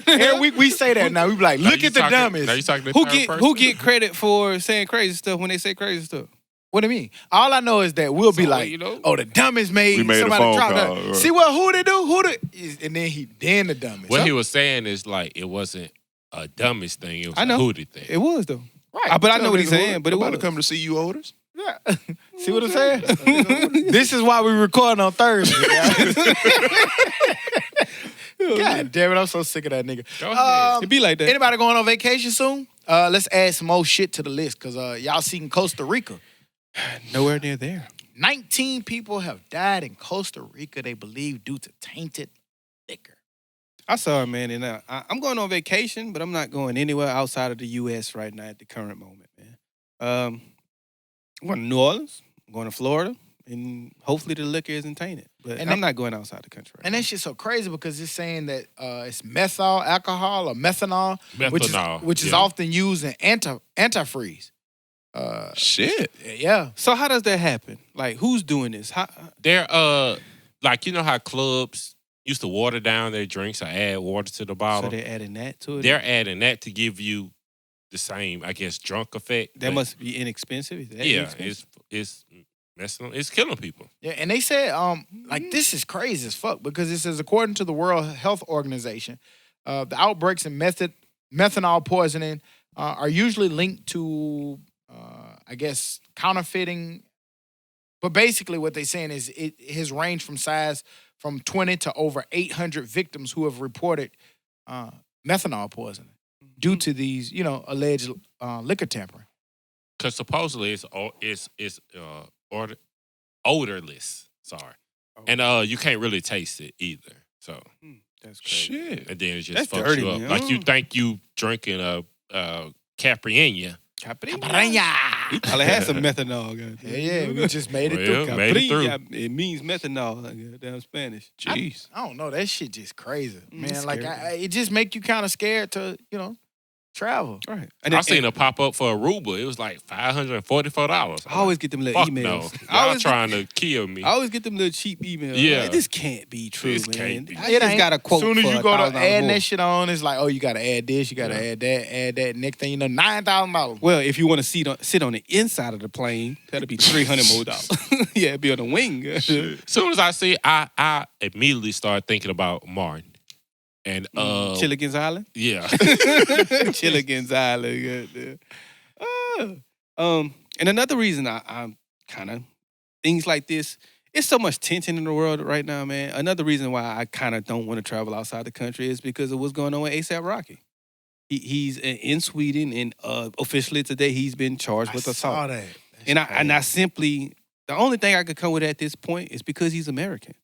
Every week we say that now. We be like, Now look you at the talking- dummies. Now you talking to who third get person? who get credit for saying crazy stuff when they say crazy stuff? What do you mean? All I know is that we'll be So, like, you know? oh, the dummies made, We made a somebody phone drop call, that. right. See what Hootie do? And then the dummies. What he was saying is like it wasn't a dumbest thing. It was I know. a Hootie thing. It was though. Right. But I know what he's Tell niggas saying. But it about was. to come to see you, Otis. Yeah. See what I'm saying? This is why we record on Thursday, guys. God damn it, I'm so sick of that nigga. Go ahead. It be like that. Anybody going on vacation soon? Let's add some more shit to the list because y'all seen Costa Rica. Nowhere near there. 19 people have died in Costa Rica, they believe, due to tainted liquor. I saw it, man, and I'm going on vacation, but I'm not going anywhere outside of the U.S. right now at the current moment, man. I'm going to New Orleans. I'm going to Florida, and hopefully the liquor isn't tainted. But And I'm not going outside the country right And now. that shit's so crazy because it's saying that it's methyl alcohol or methanol, Methanol, which is yeah. often used in antifreeze. Shit. Yeah. So how does that happen? Like, who's doing this? How, They're like you know how clubs used to water down their drinks or add water to the so bottle. they're adding that to it? They're adding that to give you the same, I guess, drunk effect. That but must be inexpensive. Is that yeah, inexpensive? it's messing, it's killing people. Yeah, and they said, like, this is crazy as fuck because it says, according to the World Health Organization, the outbreaks in methanol poisoning are usually linked to, I guess, counterfeiting. But basically what they're saying is it has ranged from size from 20 to over 800 victims who have reported methanol poisoning due to these, alleged liquor tampering. Because supposedly it's odorless. Sorry, and you can't really taste it either. So That's crazy. Shit. and then it just That's fucks dirty, you up. man. Like you think you drinking a Capriña. He probably had some methanol. Goddamn. Yeah, we just made it Well, through. made it through. It means methanol. Goddamn Spanish. Jeez. I don't know. That shit just crazy, man. it's Like, scary. it just make you kind of scared to, travel. All right. I seen a pop up for Aruba. It was like $544. I always get them little Fuck emails. no. I Y'all always trying to kill me. I always get them little cheap emails. Yeah. Like, this can't be true, This man. can't be. I just got a quote As soon as for you go to $1,000 add more. that shit on, it's like, oh, you got to add this, you got to add that. Next thing you know, $9,000. Well, if you want to sit on the inside of the plane, that'll be $300 more dollars. Yeah, it'd be on the wing. As soon as I see it, I immediately start thinking about Martin. And Chilligan's Island. yeah. Chilligan's Island. Goddamn. And another reason I'm kind of things like this. It's so much tension in the world right now, man. Another reason why I kind of don't want to travel outside the country is because of what's going on with A$AP Rocky. He's in Sweden, and officially today he's been charged with assault. saw that. And I simply, the only thing I could come with at this point is because he's American.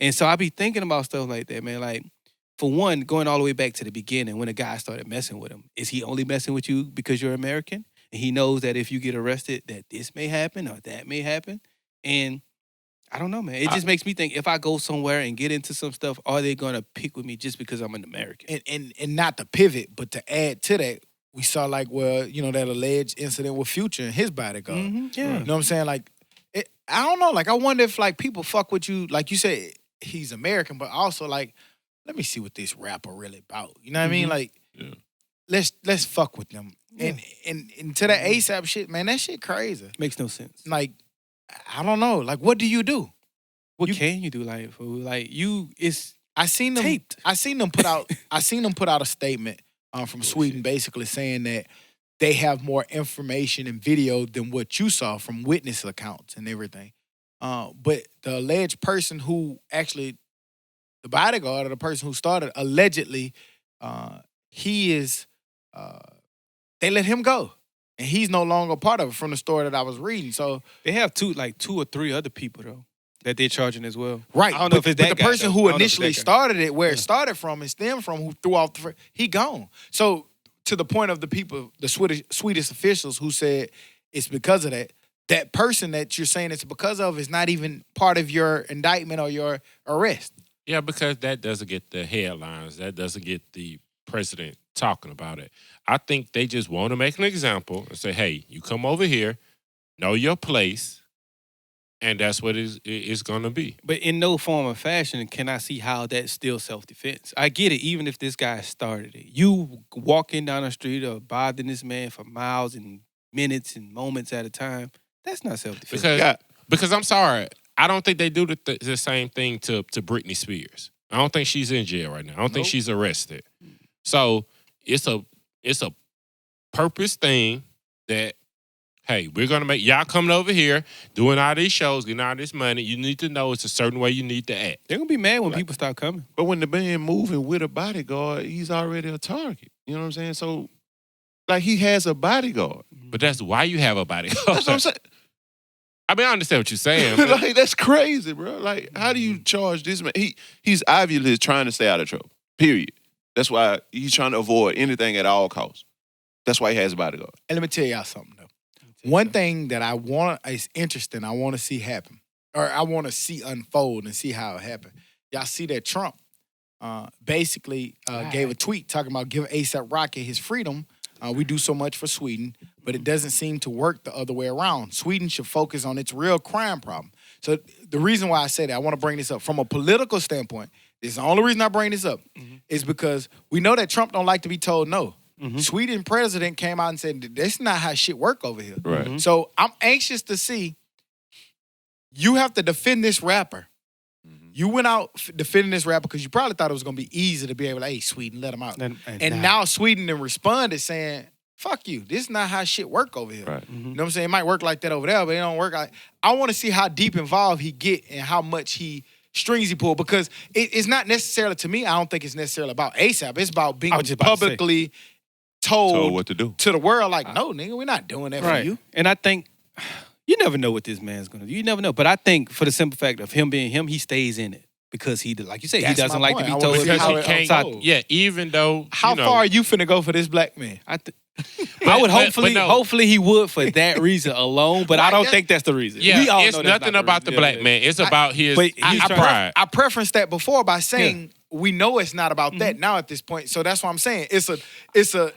And so I be thinking about stuff like that, man. Like, for one, going all the way back to the beginning when a guy started messing with him, is he only messing with you because you're American? And he knows that if you get arrested, that this may happen or that may happen. And I don't know, man. It just makes me think, if I go somewhere and get into some stuff, are they going to pick with me just because I'm an American? And not to pivot, but to add to that, we saw that alleged incident with Future and his bodyguard. Yeah. You know what I'm saying? Like, I don't know. Like, I wonder if, like, people fuck with you. Like you said, he's American, but also, like, let me see what this rapper really about. You know what I mean? Like, let's fuck with them. Yeah. And to that A$AP shit, man, that shit crazy. Makes no sense. Like, I don't know. Like, what do you do? What can you do, like, fool? Like, it's I seen them taped. I seen them put out a statement from Sweden basically saying that they have more information and video than what you saw from witness accounts and everything. But the alleged person who actually, the bodyguard or the person who started, allegedly, they let him go. And he's no longer part of it from the story that I was reading. So They have two or three other people, though. that they're charging as well. Right. I don't know if it's that but the guy, person though. I who don't know if it's initially that guy. started it, where it started from and stemmed from, who threw off he gone. So to the point of the people, the Swedish officials who said it's because of that person that you're saying it's because of is not even part of your indictment or your arrest. Yeah, because that doesn't get the headlines. That doesn't get the president talking about it. I think they just want to make an example and say, hey, you come over here, know your place, and that's what it's going to be. But in no form or fashion can I see how that's still self-defense. I get it, even if this guy started it. You walking down the street or bothering this man for miles and minutes and moments at a time, that's not self-defense. Because I'm sorry, I don't think they do the same thing to Britney Spears. I don't think she's in jail right now. I don't think she's arrested. So it's a purpose thing that, hey, we're gonna make y'all coming over here, doing all these shows, getting all this money. You need to know it's a certain way you need to act. They're gonna be mad when people start coming. But when the man moving with a bodyguard, he's already a target. You know what I'm saying? So, like, he has a bodyguard. But that's why you have a bodyguard. That's what I'm saying. I mean, I understand what you're saying. But Like, that's crazy, bro. Like, how do you charge this man? He's obviously trying to stay out of trouble. Period. That's why he's trying to avoid anything at all costs. That's why he has a bodyguard. And let me tell y'all something, though. One thing that I want is interesting, I want to see happen, or I want to see unfold and see how it happened. Y'all see that Trump basically gave a tweet talking about giving A$AP Rocky his freedom. We do so much for Sweden, but it doesn't seem to work the other way around. Sweden should focus on its real crime problem. So the reason why I say that, I want to bring this up from a political standpoint. This is the only reason I bring this up, is because we know that Trump don't like to be told no. Sweden president came out and said, that's not how shit work over here. Right. So I'm anxious to see, you have to defend this rapper. You went out defending this rapper because you probably thought it was going to be easy to be able to, hey, Sweden, let him out. And now Sweden then responded saying, fuck you. This is not how shit work over here. Right. You know what I'm saying? It might work like that over there, but it don't work like. I want to see how deep involved he get and how much strings he pull, because it's not necessarily, to me, I don't think it's necessarily about A$AP. It's about being publicly told what to do to the world, like, no, nigga, we're not doing that for you. And I think you never know what this man's gonna do. You never know. But I think for the simple fact of him being him, he stays in it because he, like you said, That's he doesn't my like to point. be I wanna told. see how Because he it can't. unfolds. Yeah, even though How far are you finna go for this black man? I But would no. hopefully he would for that reason alone, but I don't think that's the reason. Yeah, We all it's know that's nothing not about the reason. black man. It's about his But he's trying- pride. I preferenced that before by saying we know it's not about that now at this point. So that's what I'm saying. It's a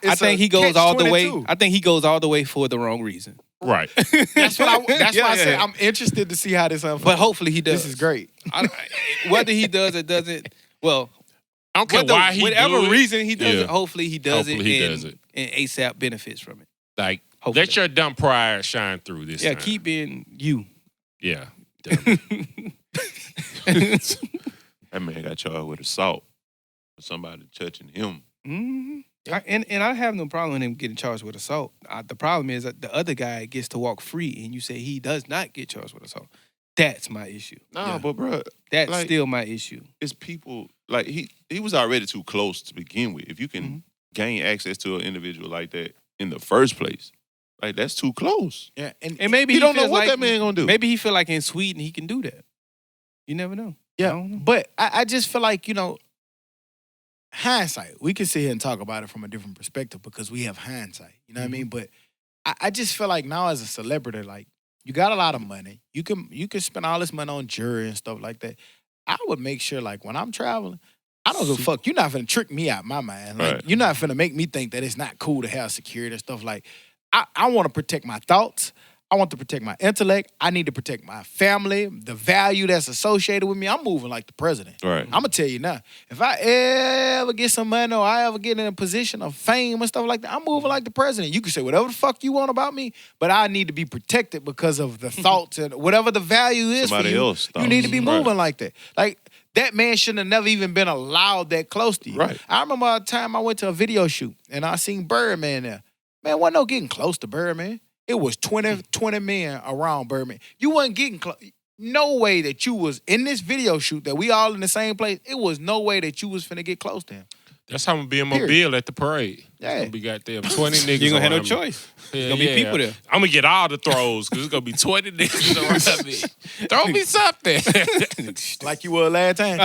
I think he goes all the way. catch-22. I think he goes all the way for the wrong reason. Right. That's why I said yeah. I'm interested to see how this unfolds. But hopefully he does. This is great. Whether he does or doesn't, well, I don't care why he whatever do it. reason he does Yeah. it, hopefully he does Hopefully he it, does it. and A$AP benefits from it. Like, Hopefully. let your dumb pride shine through this Yeah, time. keep being you. Yeah. That man got charged with assault for somebody touching him. Mm-hmm. And I have no problem with him getting charged with assault. The problem is that the other guy gets to walk free, and you say he does not get charged with assault. That's my issue. Nah, but bro, That's like, still my issue. it's people like he was already too close to begin with. If you can gain access to an individual like that in the first place, like that's too close. Yeah, And maybe You he don't know feels what like, that man gonna do. Maybe he feel like in Sweden he can do that. You never know. I yeah. don't know. But I just feel like, hindsight. We can sit here and talk about it from a different perspective because we have hindsight. You know what I mean? But I just feel like now as a celebrity, like, you got a lot of money. You can spend all this money on jury and stuff like that. I would make sure, like, when I'm traveling, I don't give a fuck. You're not finna trick me out my mind. Like, Right. you're not finna make me think that it's not cool to have security and stuff. Like, I want to protect my thoughts. I want to protect my intellect. I need to protect my family, the value that's associated with me. I'm moving like the president. Right. I'm gonna tell you now. If I ever get some money or I ever get in a position of fame and stuff like that, I'm moving like the president. You can say whatever the fuck you want about me, but I need to be protected because of the thoughts and whatever the value is Somebody for you. else You need to be thoughts. moving Right. like that. Like, that man shouldn't have never even been allowed that close to you. Right. I remember a time I went to a video shoot and I seen Birdman there. Man, wasn't no getting close to Birdman. It was 20 men around Birdman. You wasn't getting close. No way that you was in this video shoot that we all in the same place. It was no way that you was finna get close to him. That's how I'm gonna be in Period. Mobile at the parade. Yeah. It's gonna be goddamn 20 niggas. You ain't gonna have no around me. choice. Hell Gonna be people there. I'm gonna get all the throws because it's gonna be 20 niggas around me. Throw me something. Like you were last time.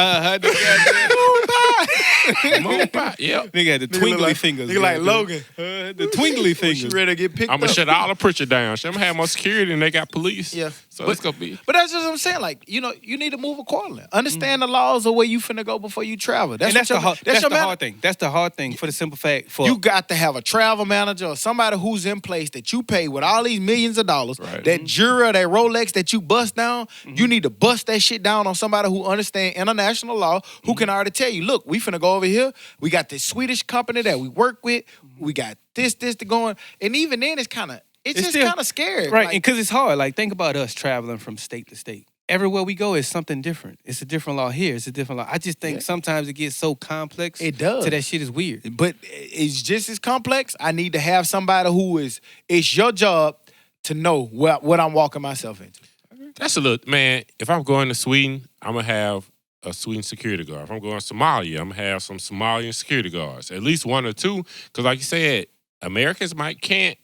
Move by. Yep. Nigga had the Nigga twinkly look like- fingers. nigga like goddamn. Logan. The twinkly You fingers. ready to get picked I'm gonna up? shut all the preacher down. I'm gonna have more security and they got police. Yeah. So it's gonna be. But that's just what I'm saying. Like, you know, you need to move accordingly. Understand the laws of where you finna go before you travel. And that's the hard. That's your the hard thing. That's the hard thing for the simple fact. For You got to have a travel manager or somebody who's in place that you pay with all these millions of dollars. Right. That Jura, that Rolex that you bust down, you need to bust that shit down on somebody who understand international law, who can already tell you, look, we finna go over here. We got this Swedish company that we work with. We got this to going. And even then, it's just still- kind of scary. right, Like, and because it's hard. Like think about us traveling from state to state. Everywhere we go is something different. It's a different law here. It's a different law. I just think sometimes it gets so complex. It does. So that shit is weird. But it's just as complex. I need to have somebody who it's your job to know what I'm walking myself into. That's a little man. If I'm going to Sweden, I'm gonna have a Sweden security guard. If I'm going to Somalia, I'm gonna have some Somalian security guards, at least one or two. Because like you said, Americans can't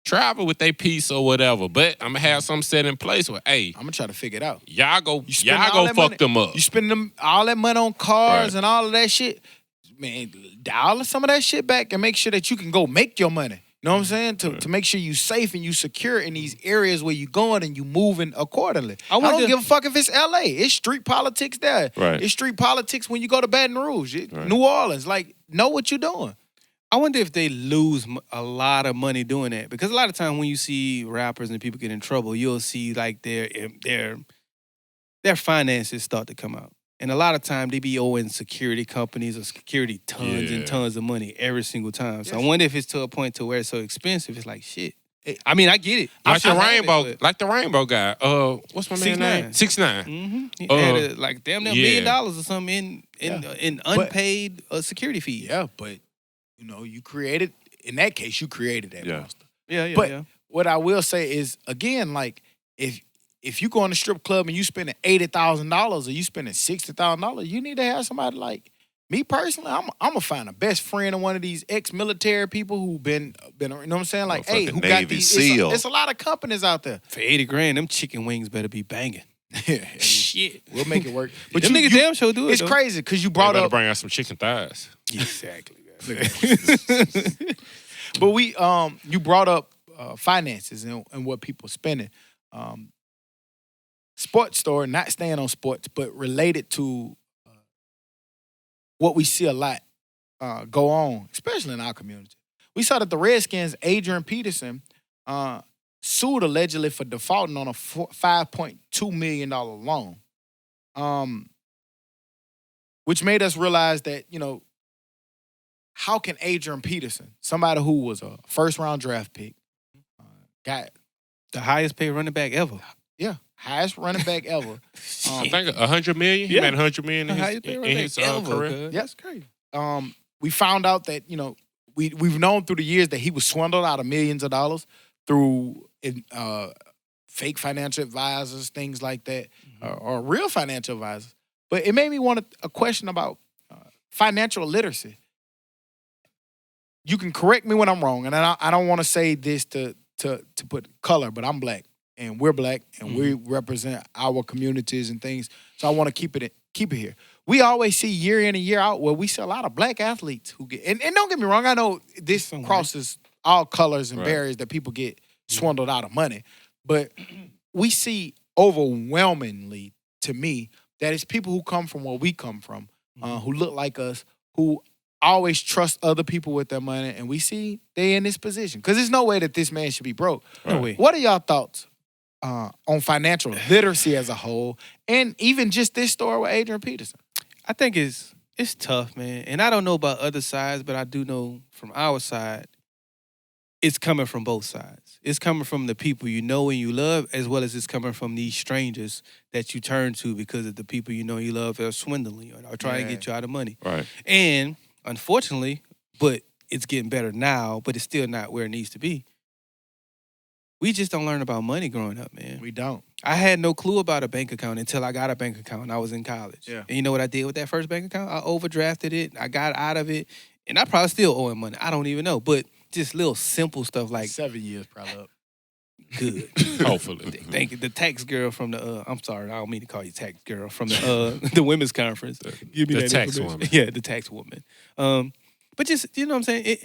travel with their piece or whatever. But I'm gonna have some set in place where, hey, I'm gonna try to figure it out. y'all go spend all that fuck money- them up. You spend all that money on cars Right. and all of that shit. Man, dial some of that shit back and make sure that you can go make your money. You know what I'm saying? To make sure you safe and you secure in these areas where you going and you moving accordingly. I wonder- don't give a fuck if it's LA. It's street politics there. Right. It's street politics when you go to Baton Rouge, Right. New Orleans. Like, know what you're doing. I wonder if they lose a lot of money doing that, because a lot of times when you see rappers and people get in trouble, you'll see like their finances start to come out, and a lot of time they be owing security companies or security tons and tons of money every single time. So I wonder if it's to a point to where it's so expensive. It's like shit. I mean, I get it. Like the I have it, rainbow, but- like the rainbow guy. What's my man's 6ix9ine. name? 6ix9ine. Mm-hmm. He Uh, had like damn near $1 yeah. million or something in unpaid security fees. Yeah, but you know, you created that Yeah. monster. Yeah. But what I will say is, again, like if you go in a strip club and you spending $80,000 or you spending $60,000, you need to have somebody like me personally. I'm gonna find a best friend of one of these ex-military people who been you know what I'm saying? Like, hey, who Motherfucking got Navy these? SEAL. It's a lot of companies out there. For $80,000, them chicken wings better be banging. Shit. We'll make it work. But them niggas damn sure do it. It's though. crazy because you They brought better up. bring out some chicken thighs. Exactly. But you brought up finances and what people spending. Sports store, not staying on sports, but related to what we see a lot go on, especially in our community. We saw that the Redskins, Adrian Peterson, sued allegedly for defaulting on a $5.2 million loan, which made us realize that, you know, how can Adrian Peterson, somebody who was a first-round draft pick, got The highest paid running back ever. highest running back ever. I think $100 million. He Yeah. made $100 million in Highest paid his, running in back his ever. career. cuz. That's crazy. We found out that, you know, we've known through the years that he was swindled out of millions of dollars through fake financial advisors, things like that, or real financial advisors. But it made me want a question about financial literacy. You can correct me when I'm wrong, and I don't want to say this to put color, but I'm black, and we're black, and we represent our communities and things. So I want to keep it here. We always see year in and year out where we see a lot of black athletes who get, and don't get me wrong, I know this crosses all colors and barriers that people get swindled out of money, but we see overwhelmingly, to me, that it's people who come from where we come from, who look like us, who always trust other people with their money, and we see they in this position. Because there's no way that this man should be broke. No way. What are y'all thoughts on financial literacy as a whole, and even just this story with Adrian Peterson? I think it's tough, man. And I don't know about other sides, but I do know from our side, it's coming from both sides. It's coming from the people you know and you love, as well as it's coming from these strangers that you turn to because of the people you know and you love are swindling you or trying to get you out of money. Right. And unfortunately, but it's getting better now, but it's still not where it needs to be. We just don't learn about money growing up, man. We don't. I had no clue about a bank account until I got a bank account and I was in college. Yeah. And you know what I did with that first bank account? I overdrafted it. I got out of it. And I probably still owe him money. I don't even know. But just little simple stuff like 7 years probably up. good. Hopefully. Thank you. The tax girl from the I'm sorry, I don't mean to call you tax girl from the the women's conference. Give me The that tax information. woman. Yeah, the tax woman. But just you know what I'm saying?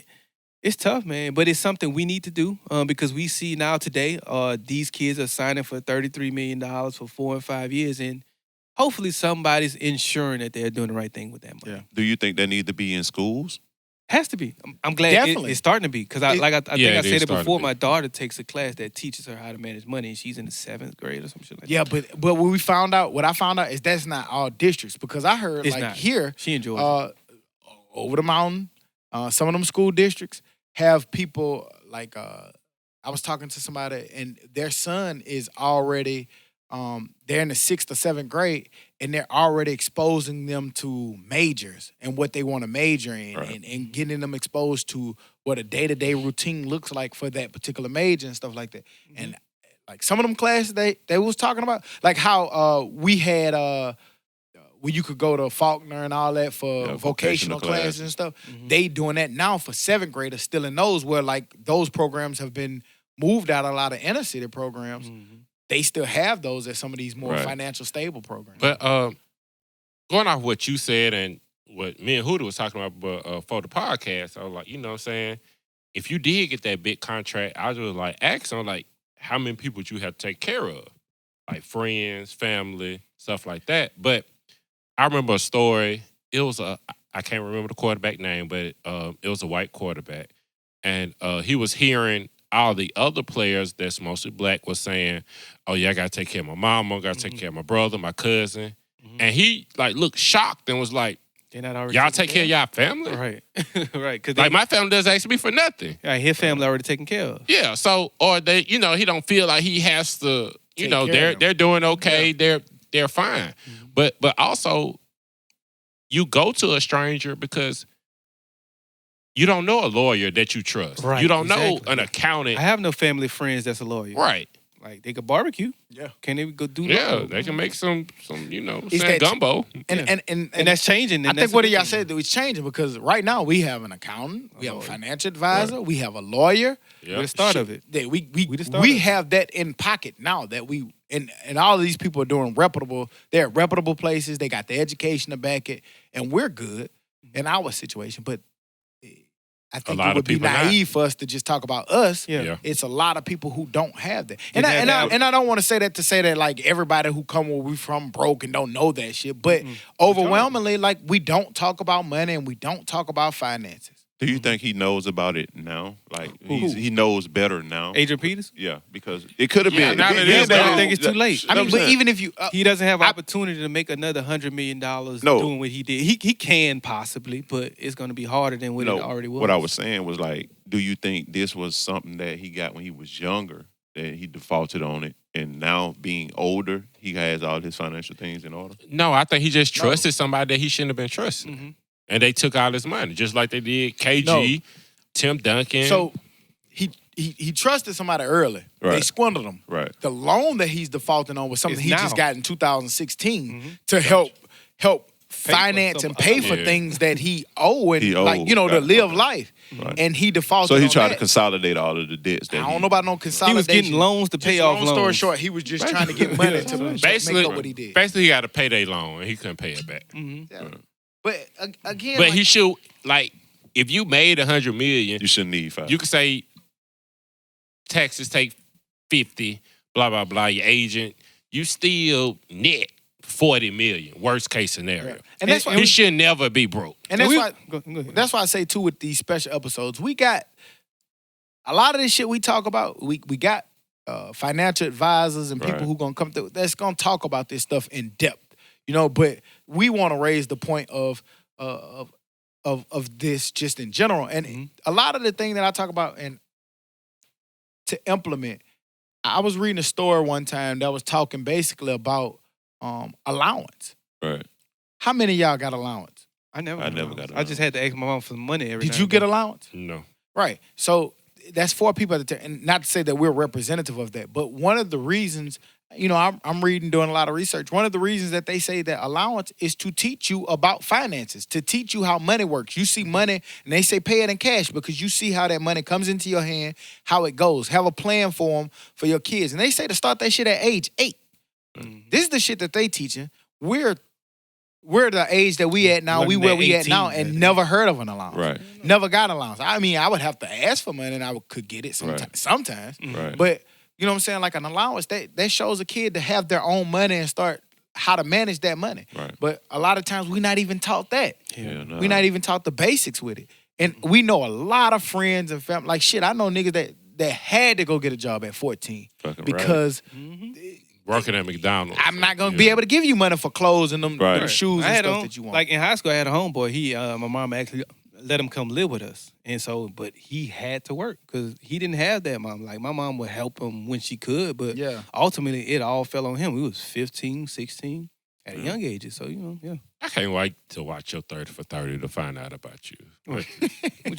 It's tough, man. But it's something we need to do because we see now today these kids are signing for $33 million for 4 and 5 years, and hopefully somebody's ensuring that they're doing the right thing with that money. Yeah. Do you think that need to be in schools? Has to be. I'm glad Definitely. it's starting to be because I think I it said is it starting to before. be. My daughter takes a class that teaches her how to manage money, and she's in the 7th grade or some shit like Yeah, that. but what I found out is that's not all districts because I heard It's like not. here, She enjoys it. over the mountain, some of them school districts have people like I was talking to somebody and their son is already they're in the 6th or 7th grade and they're already exposing them to majors and what they want to major in Right. and getting them exposed to what a day-to-day routine looks like for that particular major and stuff like that. And like some of them classes they was talking about, like how we had where you could go to Faulkner and all that for Yeah, vocational vocational classes and classes. stuff. They doing that now for 7th graders still in those where like those programs have been moved out of a lot of inner city programs. They still have those at some of these more Right. financial stable programs. But going off what you said and what me and Hootie was talking about for the podcast, I was like, you know what I'm saying? If you did get that big contract, I was just like asking, like, how many people you have to take care of? Like friends, family, stuff like that. But I remember a story. It was I can't remember the quarterback name, but it was a white quarterback. And he was hearing all the other players that's mostly black was saying, oh, yeah, I got to take care of my mama, got to take care of my brother, my cousin. And he, like, looked shocked and was like, They're not already y'all taken take care of y'all family? Right. Right. Because Like, my family doesn't ask me for nothing. his family already taken care of. Yeah, so, or they, you know, he don't feel like he has to, you Take know, care of they're doing okay, they're fine. But also, you go to a stranger because you don't know a lawyer that you trust. Right, You don't know exactly. an accountant. I have no family friends that's a lawyer. Right. Like they could barbecue. Yeah. Can they go do Yeah, law? they can make some you know, Is saying that- gumbo. And that's changing. I And think that's what a good y'all thing. said that it's changing because right now we have an accountant, we have a lawyer. financial advisor, we have a lawyer. Yeah. We're the start of it. That we the start we of it. have that in pocket now that we and all of these people are doing reputable. They're at reputable places. They got the education to back it, and we're good in our situation. But I think lot it of would be people not. naive for us to just talk about us. Yeah. Yeah. It's a lot of people who don't have that, and Didn't have that. I don't want to say that to say that like everybody who come where we from broke and don't know that shit. But overwhelmingly, like we don't talk about money and we don't talk about finances. Do you think he knows about it now? Like Who? he knows better now? Adrian Peters? Yeah, because it could have Yeah, been. now that it is I gone. think it's too late. I mean, but even if you He doesn't have opportunity to make another $100 million No. doing what he did. He can possibly, but it's going to be harder than what it already was. What I was saying was like, do you think this was something that he got when he was younger, that he defaulted on it, and now being older, he has all his financial things in order? No, I think he just trusted somebody that he shouldn't have been trusting. Mhm. And they took all his money, just like they did KG, No. Tim Duncan. So he trusted somebody early. They Right. squandered him. Right. The loan that he's defaulting on was something It's he just now. got in 2016 to help finance and pay for Yeah. things that he owed, He like owed, to right. live life. Right. And he defaulted. So he on tried to that. consolidate all of the debts. That I don't know about no He consolidation. was getting loans to pay Just off long loans. story short, he was just trying to get money to basically, make up what he did. basically, he got a payday loan and he couldn't pay it back. Yeah. But again, But like, he should, like, if you made $100 million, you shouldn't need $5. you could say taxes take 50, blah, blah, blah, your agent, you still net 40 million, worst case scenario. and that's why He should never be broke. and that's why Go ahead. that's why I say too with these special episodes, we got a lot of this shit we talk about. We got financial advisors and people Right. who gonna come through that's gonna talk about this stuff in depth, But we want to raise the point of this just in general, and a lot of the thing that I talk about and to implement. I was reading a story one time that was talking basically about allowance. Right. How many of y'all got allowance? I never got I just had to ask my mom for some money every Did now you and get then. allowance? No. Right. So that's 4 people at the time. And not to say that we're representative of that, but one of the reasons I'm reading, doing a lot of research. One of the reasons that they say that allowance is to teach you about finances, to teach you how money works. You see money, and they say pay it in cash because you see how that money comes into your hand, how it goes. Have a plan for them, for your kids. And they say to start that shit at age 8. This is the shit that they teaching. We're the age that we at now, we where we at now, and never heard of an allowance. Right. Never got an allowance. I mean, I would have to ask for money and I could get it sometimes. Right. But you know what I'm saying? Like an allowance, that shows a kid to have their own money and start how to manage that money. Right. But a lot of times we're not even taught that. Yeah, no. We're not even taught the basics with it. And we know a lot of friends and family. Like shit, I know niggas that had to go get a job at 14 Fucking because Working at McDonald's. I'm not gonna be able to give you money for clothes and them shoes and stuff that you want. Like in high school, I had a homeboy. My mom actually let him come live with us. And so, but he had to work because he didn't have that mom. Like my mom would help him when she could, but ultimately it all fell on him. He was 15, 16 at a young age. So, I can't wait to watch your 30 for 30 to find out about you. What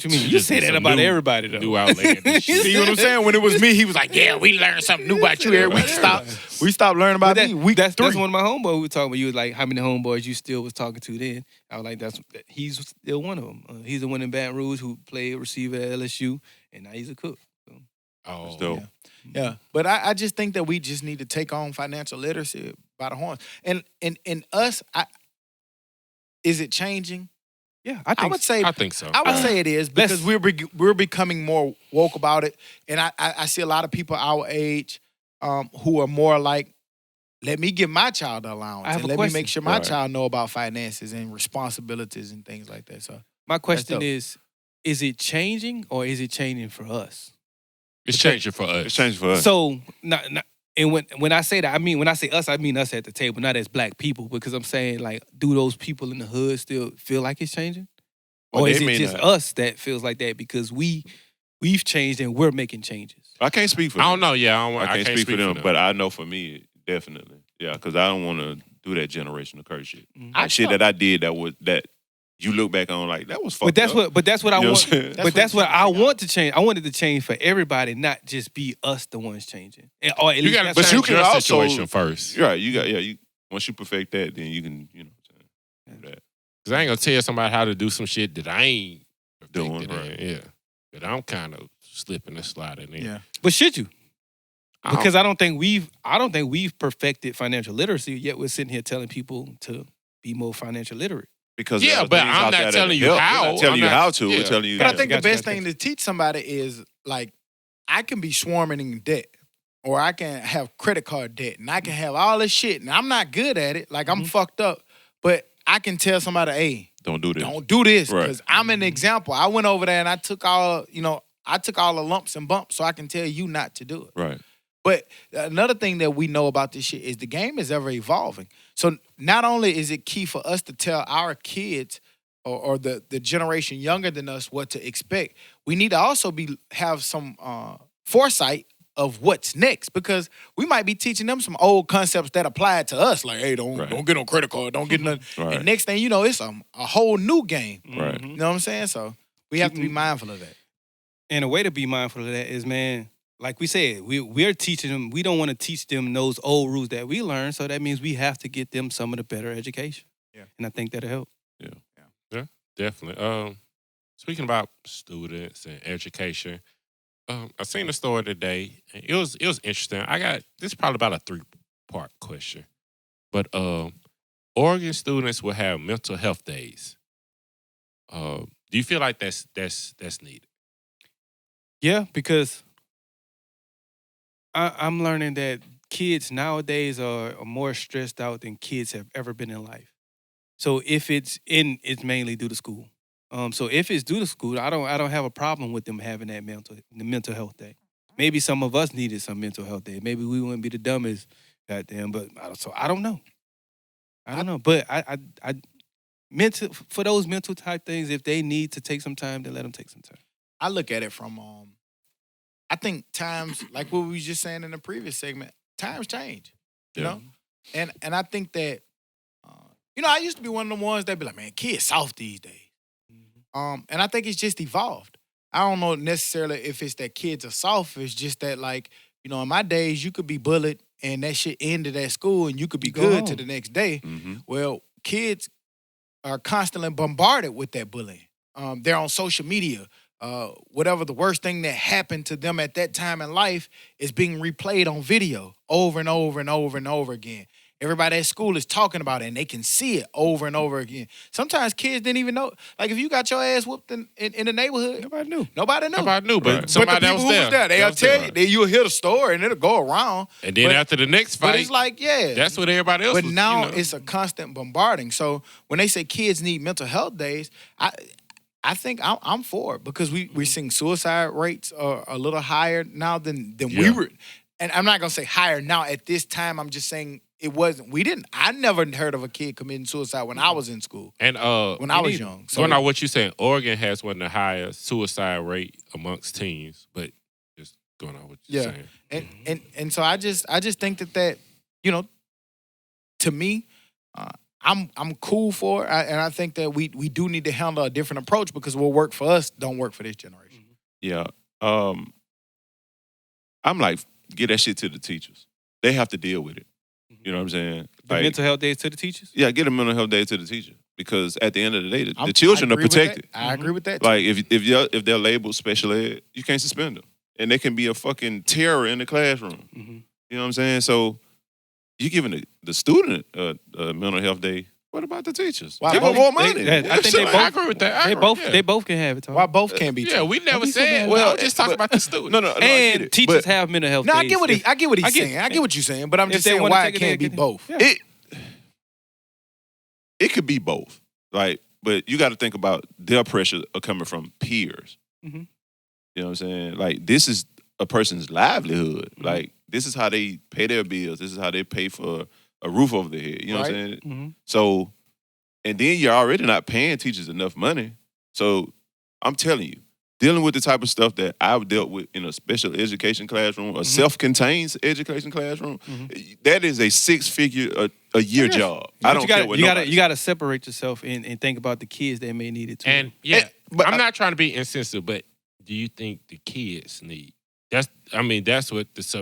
you mean? You say that about everybody, though. New outlandish shit. See what I'm saying? When it was me, he was like, yeah, we learned something new about you every week. We stopped learning about me. That's one of my homeboys we were talking about. You was like, how many homeboys you still was talking to then? I was like, he's still one of them. He's the one in Baton Rouge who played receiver at LSU, and now he's a cook. So. Oh, dope. Yeah. But I just think that we just need to take on financial literacy by the horns. And us, is it changing? Yeah, I would say so. I would say it is because we're becoming more woke about it, and I see a lot of people our age who are more like, let me give my child the allowance and let me make sure my child know about finances and responsibilities and things like that. So my question is it changing or is it changing for us? It's changing for us. It's changing for us. So and when I say that, when I say us, I mean us at the table, not as black people, because I'm saying, like, do those people in the hood still feel like it's changing? Or is it just us that feels like that because we've changed and we're making changes? I can't speak for them. I don't know. Yeah, I can't speak for them, but I know for me, definitely. Yeah, because I don't want to do that generational curse shit. That shit that I did that you look back on like, that was fucked up. But that's what I want. But that's what I want to change. I wanted to change for everybody, not just be us the ones changing. Or at least got to change your situation first. Right. Once you perfect that, then you can, do that. Because I ain't going to tell somebody how to do some shit that I ain't Doing, right. Yeah. That I'm kind of slipping and sliding in. Yeah. But should you? Because I don't think we've perfected financial literacy, yet we're sitting here telling people to be more financial literate. Because but I'm not telling you how. We're not telling you how to. Yeah. We're telling you. But I think the best thing to teach somebody is, like, I can be swarming in debt, or I can have credit card debt, and I can have all this shit, and I'm not good at it. Like, I'm fucked up. But I can tell somebody, hey, don't do this. Don't do this, Right. because I'm an example. I went over there and I took all the lumps and bumps, so I can tell you not to do it. Right. But another thing that we know about this shit is the game is ever evolving. So not only is it key for us to tell our kids or the generation younger than us what to expect, we need to also have some foresight of what's next, because we might be teaching them some old concepts that apply to us. Like, hey, don't get no credit card, don't get nothing. Right. And next thing you know, it's a whole new game. Right. You know what I'm saying? So we have to be mindful of that. And a way to be mindful of that is, man, like we said, we're teaching them. We don't want to teach them those old rules that we learned. So that means we have to get them some of the better education. Yeah. And I think that'll help. Yeah, definitely. Speaking about students and education, I seen a story today. And it was interesting. This is probably about a 3-part question. But Oregon students will have mental health days. Do you feel like that's needed? Yeah, because I'm learning that kids nowadays are more stressed out than kids have ever been in life. So if it's mainly due to school. So if it's due to school, I don't have a problem with them having that mental health day. Maybe some of us needed some mental health day. Maybe we wouldn't be the dumbest goddamn. But I don't know. I don't know. But I for those mental type things, if they need to take some time, then let them take some time. I look at it from I think times, like what we was just saying in the previous segment, times change, you know? And I think that, I used to be one of the ones that be like, man, kids soft these days. And I think it's just evolved. I don't know necessarily if it's that kids are soft. It's just that, like, in my days, you could be bullied and that shit ended at school and you could be Go good home. to the next day. Mm-hmm. Well, kids are constantly bombarded with that bullying. They're on social media. Whatever the worst thing that happened to them at that time in life is being replayed on video over and over and over and over again. Everybody at school is talking about it, and they can see it over and over again. Sometimes kids didn't even know. Like, if you got your ass whooped in the neighborhood, Nobody knew. nobody knew. Nobody knew, but Right. somebody but the that people was who there. was there, they'll tell you. You'll hear the story, and it'll go around. And then But- after the next But fight, it's like, yeah. that's what everybody else But was, now you know. it's a constant bombarding. So when they say kids need mental health days, I think I'm for it because we're seeing suicide rates are a little higher now than we Yeah. were. And I'm not gonna say higher now at this time. I'm just saying it wasn't. I never heard of a kid committing suicide when I was in school. And When I was young. So now what you saying? Oregon has one of the highest suicide rate amongst teens, but just going on what you're Yeah. saying. And so I just think that to me, I'm cool for it, and I think that we do need to handle a different approach because what work for us don't work for this generation. Yeah. I'm like, get that shit to the teachers. They have to deal with it. You know what I'm saying? The Like, mental health days to the teachers? yeah, get a mental health day to the teacher because at the end of the day, I the children are agree with that. protected. I agree with that. too. Like if they're labeled special ed, you can't suspend them, and they can be a fucking terror in the classroom. Mm-hmm. You know what I'm saying? So you giving the student a mental health day. What about the teachers? Why Give them both? more money. I think they I both. agree with that. They both can have it. Tom. Why both can't be true? Yeah, we never be so said. bad. Well, I Well, was just talking but- about the student. No, I get And it. teachers But have mental health No, days. I get what If- I get what he's I get- saying. I get what you're saying, but I'm if just they saying wanna why take it it, they can't be can- both. Yeah. it could be both. Like, but you got to think about their pressure are coming from peers. Mhm. You know what I'm saying? Like, this is a person's livelihood. Mhm. Like, this is how they pay their bills. This is how they pay for a roof over their head. You know what I'm Right. saying? Mm-hmm. So, and then you're already not paying teachers enough money. So, I'm telling you, dealing with the type of stuff that I've dealt with in a special education classroom, a self-contained education classroom, that is a six-figure a year It is. job. But I don't care what nobody you gotta separate yourself and think about the kids that may need it too. And yeah, but I'm not trying to be insensitive, but do you think the kids need? That's what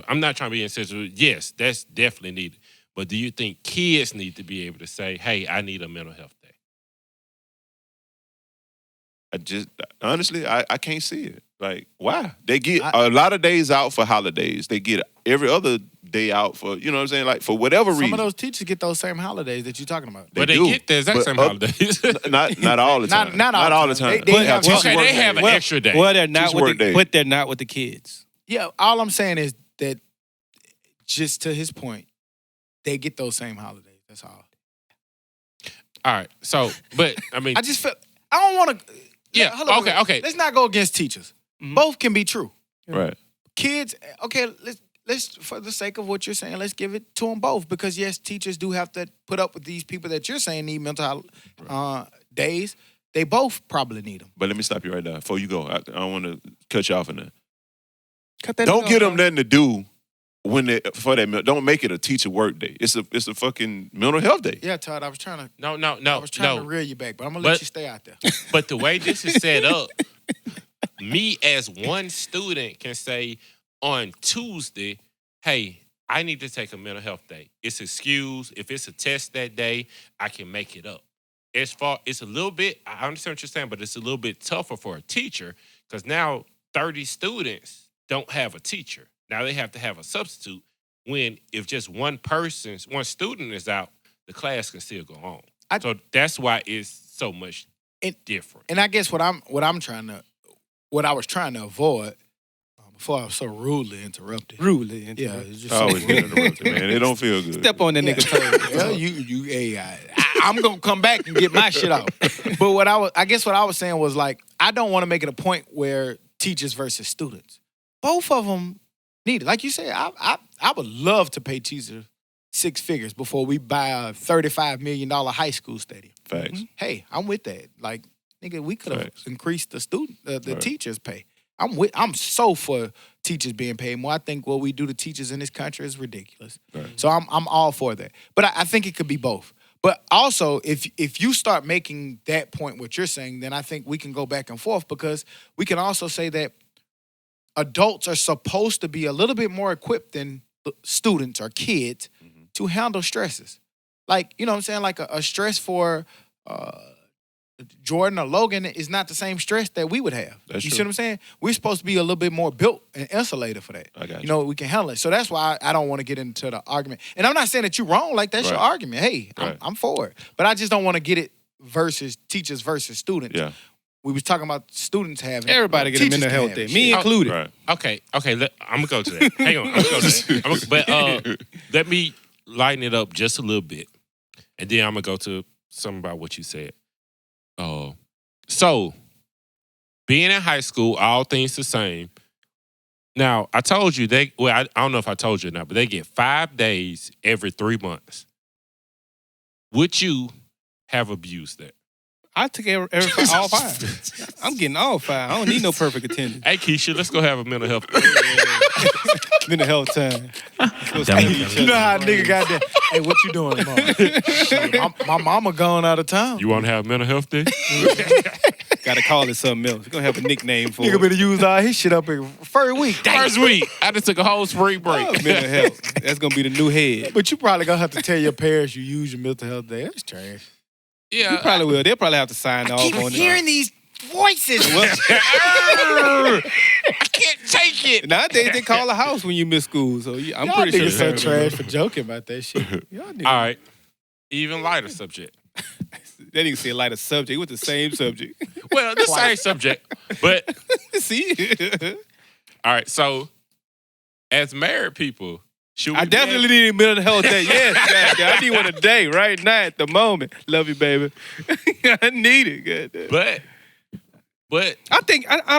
I'm not trying to be insensitive. Yes, that's definitely needed. But do you think kids need to be able to say, "Hey, I need a mental health day"? honestly, I can't see it. Like, why? They get a lot of days out for holidays. They get every other day out for, you know what I'm saying? Like, for whatever reason. Some of those teachers get those same holidays that you're talking about. But they do. get the exact But same oth- holidays. not all the time. Not all the time. They But- have well, teacher Okay, work they have days. an extra day. well, they're not Teacher with work the, day. but they're not with the kids. Yeah, all I'm saying is that just to his point, they get those same holidays. That's all. All right. So, but I mean, I just feel I don't want to. Yeah, okay. Let's not go against teachers. Mhm. Both can be true. Right. Kids, okay. Let's for the sake of what you're saying, let's give it to them both because yes, teachers do have to put up with these people that you're saying need mental days. They both probably need them. But let me stop you right there. Before you go, I don't want to cut you off in there. Cut that Don't nigga get off, them nothing to do for that. Don't make it a teacher work day. It's a fucking mental health day. Yeah, Todd, I was trying to no. reel you back, but I'm gonna let But- you stay out there. But the way this is set up, me as one student can say on Tuesday, hey, I need to take a mental health day. It's excused. If it's a test that day, I can make it up. It's a little bit, I understand what you're saying, but it's a little bit tougher for a teacher because now 30 students don't have a teacher. Now they have to have a substitute when if just one student is out, the class can still go on. So that's why it's so much different. And I guess what I was trying to avoid before I was so rudely interrupted. Rudely. Yeah, it's just I always get interrupted, man. It don't feel good. Step on that nigga toes. Well, I'm gonna come back and get my shit out. But what I guess what I was saying was like, I don't want to make it a point where teachers versus students. Both of them need it. Like you said, I would love to pay teachers six figures before we buy a $35 million high school stadium. Facts. Hey, I'm with that. Like, nigga, we could have Facts. increased the Right. teachers' pay. I'm so for teachers being paid more. I think what we do to teachers in this country is ridiculous. Right. So I'm all for that. But I think it could be both. But also, if you start making that point, what you're saying, then I think we can go back and forth because we can also say that adults are supposed to be a little bit more equipped than students or kids to handle stresses. Like, you know what I'm saying? Like a stress for Jordan or Logan is not the same stress that we would have. That's you true. see what I'm saying? We're supposed to be a little bit more built and insulated for that. I got You know, we can handle it. So that's why I don't want to get into the argument. And I'm not saying that you're wrong. Like, that's your Right. argument. Hey, Right. I'm for it. But I just don't want to get it versus teachers versus students. Yeah. We was talking about students having it. Everybody get a Teachers mental can health have day, it. me Shit. included. Right. Okay. I'm gonna go to that. Hang on. I'm gonna go to that. But let me lighten it up just a little bit, and then I'm gonna go to something about what you said. So being in high school, all things the same. Now I told you I don't know if I told you or not, but they get 5 days every 3 months. Would you have abused that? I took all 5. I'm getting all 5. I don't need no perfect attendance. Hey Keisha, let's go have a mental health. Mental health time. You know how a nigga got that? Hey, what you doing tomorrow? Shit, my mama gone out of town. You want to have a mental health day? Gotta call it something else. We're gonna have a nickname for Nigga it. better use all his shit up in first week. First week, I just took a whole spring break. Mental health. That's gonna be the new head. But you probably gonna have to tell your parents you use your mental health day. That's trash. You Yeah, probably will. They'll probably have to sign off on it. these voices. I can't take it. Nowadays they call a house when you miss school, so I'm Y'all pretty sure. niggas so parents- trash for joking about that shit. Y'all niggas. All right, even lighter subject. That nigga said lighter subject with the same subject. Well, the same subject, but See, all right. So, as married people, should we I definitely need a mental health day. Yes, goddamn. I need one a day right now at the moment. Love you, baby. I need it. Goddamn. But I think I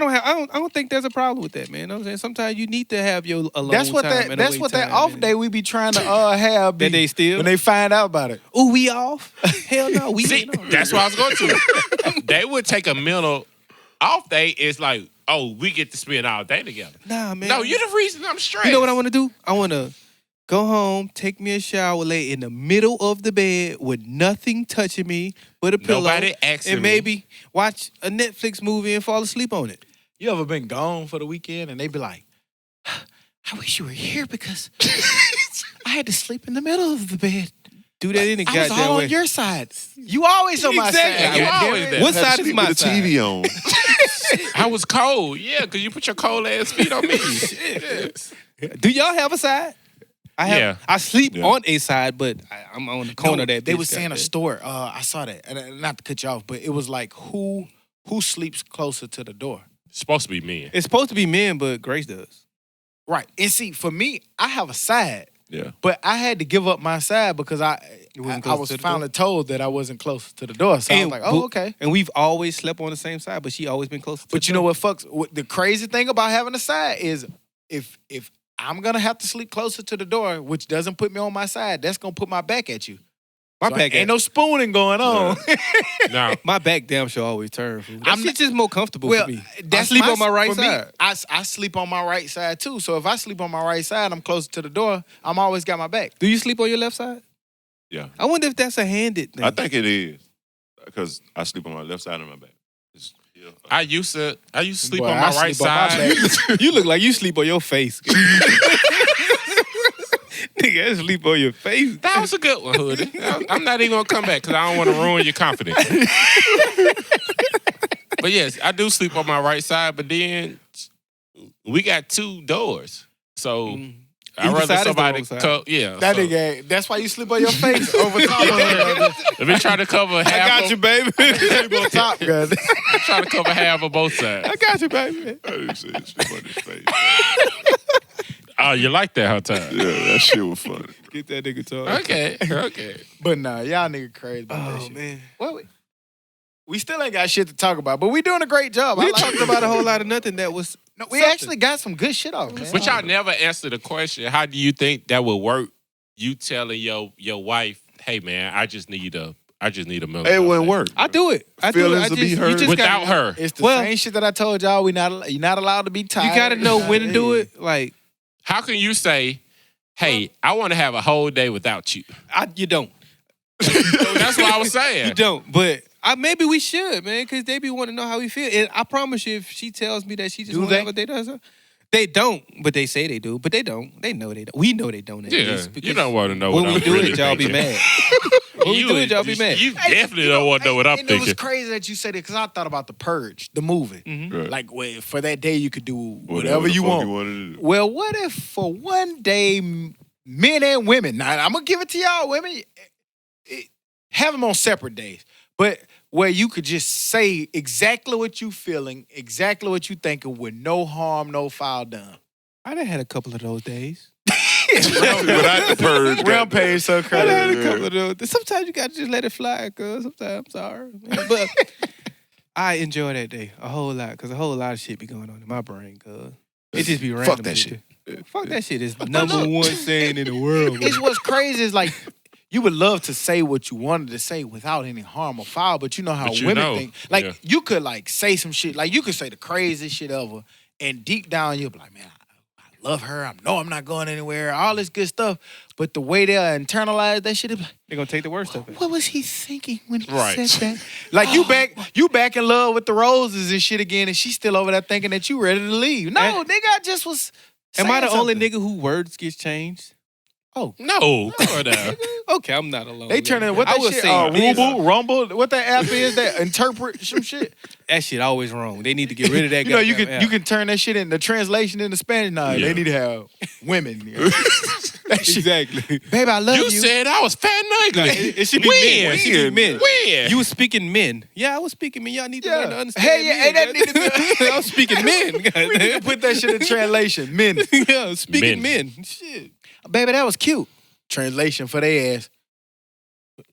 don't think there's a problem with that, man. You know what I'm saying? Sometimes you need to have your alone That's what time. that. That's what that off day we be trying to have. Be, That they still? when they find out about it. Ooh, we off? Hell no, we see, ain't off. that's what I was going to. They would take a mental off day. It's like, oh, we get to spend all day together. Nah, man. No, you're the reason I'm stressed. You know what I want to do? I want to go home, take me a shower, lay in the middle of the bed with nothing touching me but a pillow. Nobody asking and me. maybe watch a Netflix movie and fall asleep on it. You ever been gone for the weekend and they be like, I wish you were here because I had to sleep in the middle of the bed. Do that any I was goddamn all way. on your side. You always on my Exactly. side. You goddamn always it. there. What Had to side is sleep my with the side? TV on. I was cold. Yeah, because you put your cold ass feet on me. Yes. Do y'all have a side? I have. Yeah. I sleep Yeah. on a side, but I'm on the corner of that. They bitch was saying a goddamn. story. I saw that. And not to cut you off, but it was like who sleeps closer to the door. It's supposed to be men. It's supposed to be men, but Grace does. Right. And see, for me, I have a side, Yeah. but I had to give up my side because You wasn't I close was to the finally told that I wasn't close to the door. So I was like, oh, okay. And we've always slept on the same side, but she always been close. But you know what fucks? The crazy thing about having a side is if I'm gonna have to sleep closer to the door, which doesn't put me on my side, that's gonna put my back at you. My So back ain't no spooning going on. Now, My back damn sure always turn. Fool. I'm That shit's just more comfortable well, for me. I that's sleep on my right for me, side. I sleep on my right side too. So if I sleep on my right side, I'm closer to the door. I'm always got my back. Do you sleep on your left side? Yeah. I wonder if that's a handed thing. I think it is. Because I sleep on my left side of my back. Yeah. I used to sleep Boy, on my I right sleep on my side. You look like you sleep on your face. Nigga, I sleep on your face. That was a good one, Hootie. I'm not even gonna come back because I don't want to ruin your confidence. But yes, I do sleep on my right side. But then we got 2 doors, so I'd Either rather side is the somebody wrong side. yeah. That so nigga, that's why you sleep on your face over top of it. Let me try to cover half. I got you, baby. Sleep on top, girl. Try to cover half of both sides. I got you, baby. I didn't say it sleep on his face. Oh, you like that, huh, Ty? Yeah, that shit was funny. Get that nigga talking. Okay. But nah, y'all nigga crazy about that Oh, shit. man. Well, we still ain't got shit to talk about, but we doing a great job. I We like talked it. about a whole lot of nothing that was No, we something. actually got some good shit off, man. But y'all never answer the question. How do you think that would work? You telling your wife, "Hey man, I just need a mental It health wouldn't day." work. I do it. I do it. Feelings I to just, be you heard. just Without gotta, her. It's the Well- same shit that I told y'all. You're not allowed to be You tired. gotta know when to do it. Like How can you say, "Hey, I want to have a whole day without you"? you don't. That's what I was You saying. don't. But maybe we should, man, because they be want to know how we feel. And I promise you, if she tells me that she just Do want to they? have a day to herself, They don't, but they say they do. But they don't. They know they don't. We know they don't. At Yeah, least, you don't want to know when what we I'm do really it, y'all be thinking. mad. When we do it, y'all be mad. You definitely don't want to know what I'm and it was thinking. crazy that you said it because I thought about The Purge, the movie. Mhm. Right. Like, for that day, you could do whatever the you fuck want. You wanted to do. Well, what if for one day, men and women, now I'm going to give it to y'all, women, have them on separate days, but where you could just say exactly what you feeling, exactly what you thinking with no harm, no foul done. I done had a couple of those days. Without the purge. Rampage so I done crazy. had a couple of those. Sometimes you gotta just let it fly, cause sometimes I'm sorry, man. But I enjoy that day a whole lot, cause a whole lot of shit be going on in my brain, cause it just be random. that shit. Fuck that shit is number look, one saying in the world. It's what's crazy is like you would love to say what you wanted to say without any harm or foul, but you know how But you women know, think. Like yeah. you could like say some shit, like you could say the craziest shit ever, and deep down you'll be like, man, I love her. I know I'm not going anywhere. All this good stuff, but the way they internalize that shit, is like, They're gonna take the worst of it. what was he thinking when he Right. said that? Like you back in love with the roses and shit again, and she's still over there thinking that you ready to leave. No, And- nigga, I just was. Am I the saying only something. nigga who words gets changed? Oh. No, come on now. Okay, I'm not alone. They turn in what I that would shit, say this. Rumble, what that app is that interpret some shit. That shit always wrong. They need to get rid of that. You know, you goddamn can app. you can turn that shit into translation into Spanish. Nah, Yeah. they need to have women. You know? That shit, Exactly. baby, I love you. You said I was fat and ugly. It should be men. It should be men. When? You was speaking men. Yeah, I was speaking men. Y'all need to learn to understand. Hey, yeah, hey, men, that need to be. I was speaking men. We need to goddamn. put that shit in translation. Men, Yeah, speaking men. Shit. baby, that was cute. Translation for their ass.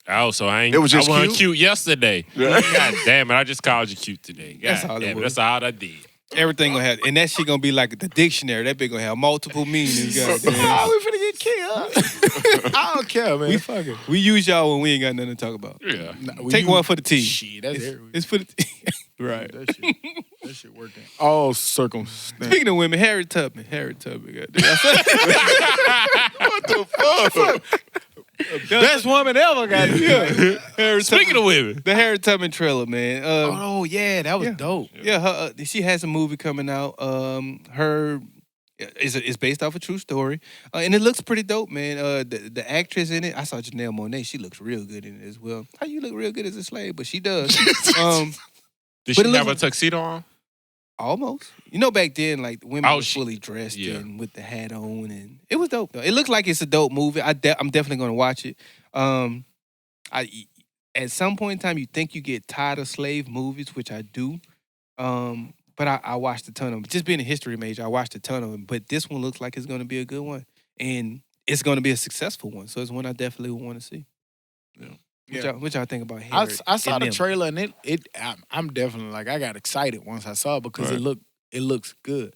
Oh, so I ain't. It was just I wasn't cute? cute yesterday. Yeah. God damn it! I just called you cute today. God That's all it damn it. was. That's all I did. Everything gonna have, and that shit gonna be like the dictionary. That bitch gonna have multiple meanings. Goddamn. Oh, we finna get killed. I don't care, man. We fucking. We use y'all when we ain't got nothing to talk about. Yeah. Take one for the team. Shit, that's everywhere. It's for the team. Right. That shit working. All circumstances. Speaking of women, Harriet Tubman. Goddamn. What the fuck? Best woman ever, got it. Harriet Speaking of women, the Harriet Tubman trailer, man. Oh yeah, that was yeah. dope. Yeah, her, she has a movie coming out. Her it's based off a true story, and it looks pretty dope, man. The actress in it, I saw Janelle Monáe. She looks real good in it as well. How you look real good as a slave, but she does. did But she it have a looks- tuxedo on? Almost. You know, back then, like women Oh, were she- fully dressed yeah. and with the hat on, and it was dope. Though. It looks like it's a dope movie. I'm definitely going to watch it. At some point in time, you think you get tired of slave movies, which I do. But I watched a ton of them. Just being a history major, I watched a ton of them. But this one looks like it's going to be a good one, and it's going to be a successful one. So it's one I definitely would want to see. Yeah. What y'all think about I Harriet? saw and the them? trailer and I'm definitely like I got excited once I saw it because Right. it looks good.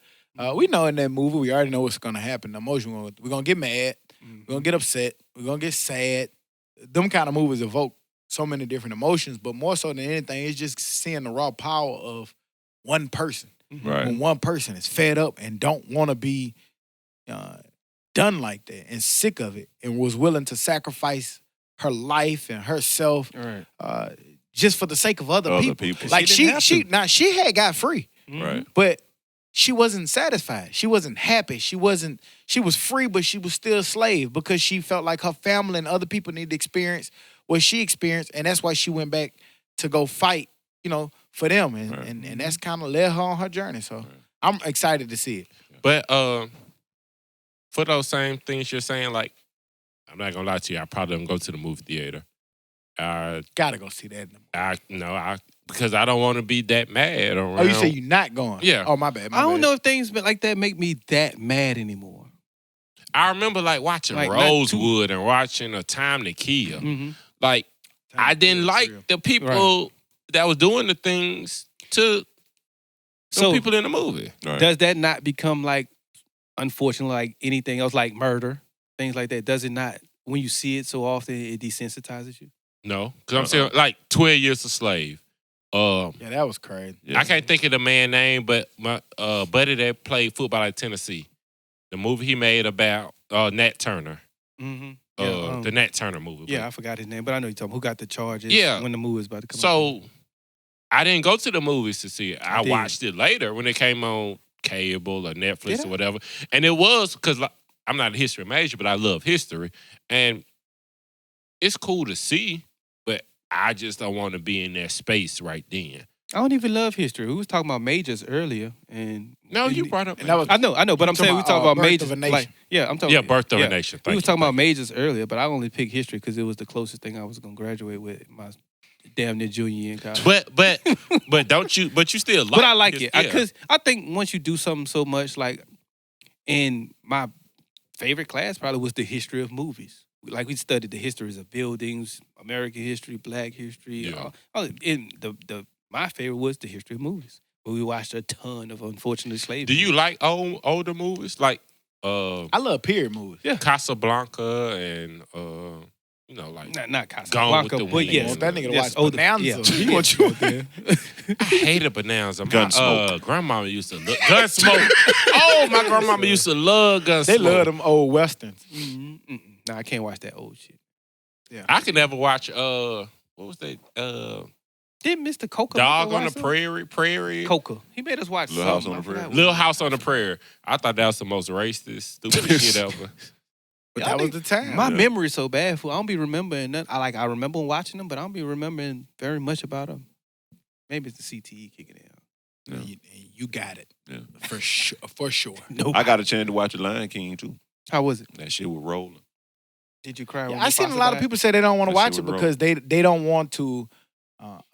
We know in that movie we already know what's gonna happen. The emotion we're gonna get mad, we're gonna get upset, we're gonna get sad. Them kind of movies evoke so many different emotions, but more so than anything, it's just seeing the raw power of one person. Right. When one person is fed up and don't want to be done like that and sick of it and was willing to sacrifice her life and herself All right. just for the sake of other Other people. people. Like She didn't have she had got free, Right. but she wasn't satisfied. She wasn't happy. She was free, but she was still a slave because she felt like her family and other people needed to experience what she experienced, and that's why she went back to go fight, for them, and Right. and that's kind of led her on her journey. So I'm excited to see it. But for those same things you're saying, like, I'm not gonna lie to you, I probably don't go to the movie theater. Gotta go see that. Because I don't want to be that mad around. Oh, you say you're not going? Yeah. Oh, my bad. I don't know if things like that make me that mad anymore. I remember like watching Like, not Rosewood and watching A Time to Kill. Mm-hmm. Like, I didn't like the people that was doing the things to some people in the movie. Right. Does that not become like, unfortunately, like anything else, like murder, things like that? Does it not, when you see it so often, it desensitizes you? No, because I'm saying like 12 Years a Slave. Yeah, that was crazy. Yeah. I can't think of the man's name, but my buddy that played football at Tennessee, the movie he made about Nat Turner, Mm-hmm. the Nat Turner movie. Yeah, I forgot his name, but I know you're talking. Who got the charges? Yeah. When the movie was about to come out. So I didn't go to the movies to see it. I did. watched it later when it came on cable or Netflix Yeah. or whatever. And it was because like, I'm not a history major, but I love history. And it's cool to see, but I just don't want to be in that space right then. I don't even love history. We was talking about majors earlier, and No, you brought up. And that was I know, but I'm saying we talking about Birth majors. of a Nation. Like, yeah, I'm talking. Yeah, Birth of a Nation. We Thank was you, talking about thank majors earlier, but I only picked history because it was the closest thing I was gonna graduate with my damn near junior year in college. But don't you? But you still like. But I like his- it yeah. because I think once you do something so much, like in my favorite class probably was the history of movies. Like we studied the histories of buildings, American history, Black history. Yeah. In my favorite was the history of movies. But we watched a ton of unfortunate slave. Do you like older movies like I love period movies. Yeah. Casablanca and you know like not Gone Casablanca, with the but Wind. yes, Want that nigga to yes, watch older- Bonanza. yeah. He want you. I hated Bonanza. My Gunsmoke. grandmama used to love Gunsmoke. Oh, my grandmama used to love Gunsmoke. They love them old westerns. Nah, I can't watch that old shit. I could never watch what was that? Did Mr. Coca Dog make us on watch the something? Prairie. Coca. He made us watch Little House something. on the I forgot Prairie. what Little it House on the Prairie. I thought that was the most racist, stupid shit ever. But that was the time. My memory's so bad. Fool. I don't be remembering nothing. I remember watching them, but I don't be remembering very much about them. Maybe it's the CTE kicking in. And you got it. Yeah. For sure. For sure. Nope. I got a chance to watch The Lion King too. How was it? That shit was rolling. Did you cry? Yeah, when I seen a Mufasa lot of died? people say they don't want to That watch shit it was because they don't want to.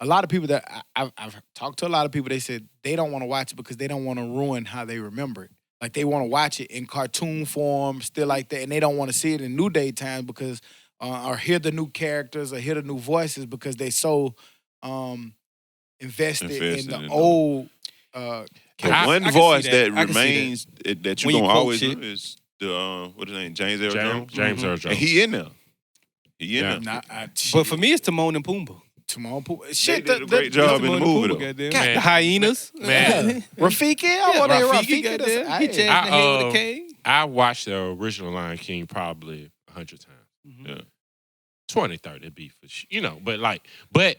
A lot of people that I've talked to a lot of people, they said they don't want to watch it because they don't want to ruin how they remember it. Like they want to watch it in cartoon form, still like that, and they don't want to see it in new day time because or hear the new characters or hear the new voices because they so invested in the old. The I one can see voice that. that I can see remains that When you're you gonna quote always shit. know is the what his name, James Earl Jones. James Earl And Jones. he in there. He in Yeah. there. But for me, it's Timon and Pumbaa. Timon, Shit, they did a great job in the Timon and movie Pumbaa, though. goddamn. Man. The hyenas. Man. Rafiki, I want to hear Rafiki, Rafiki. goddamn. That's- He hey. chatting the head with a cane. I watched the original Lion King probably 100 times. Yeah. 20, 30 it'd be for but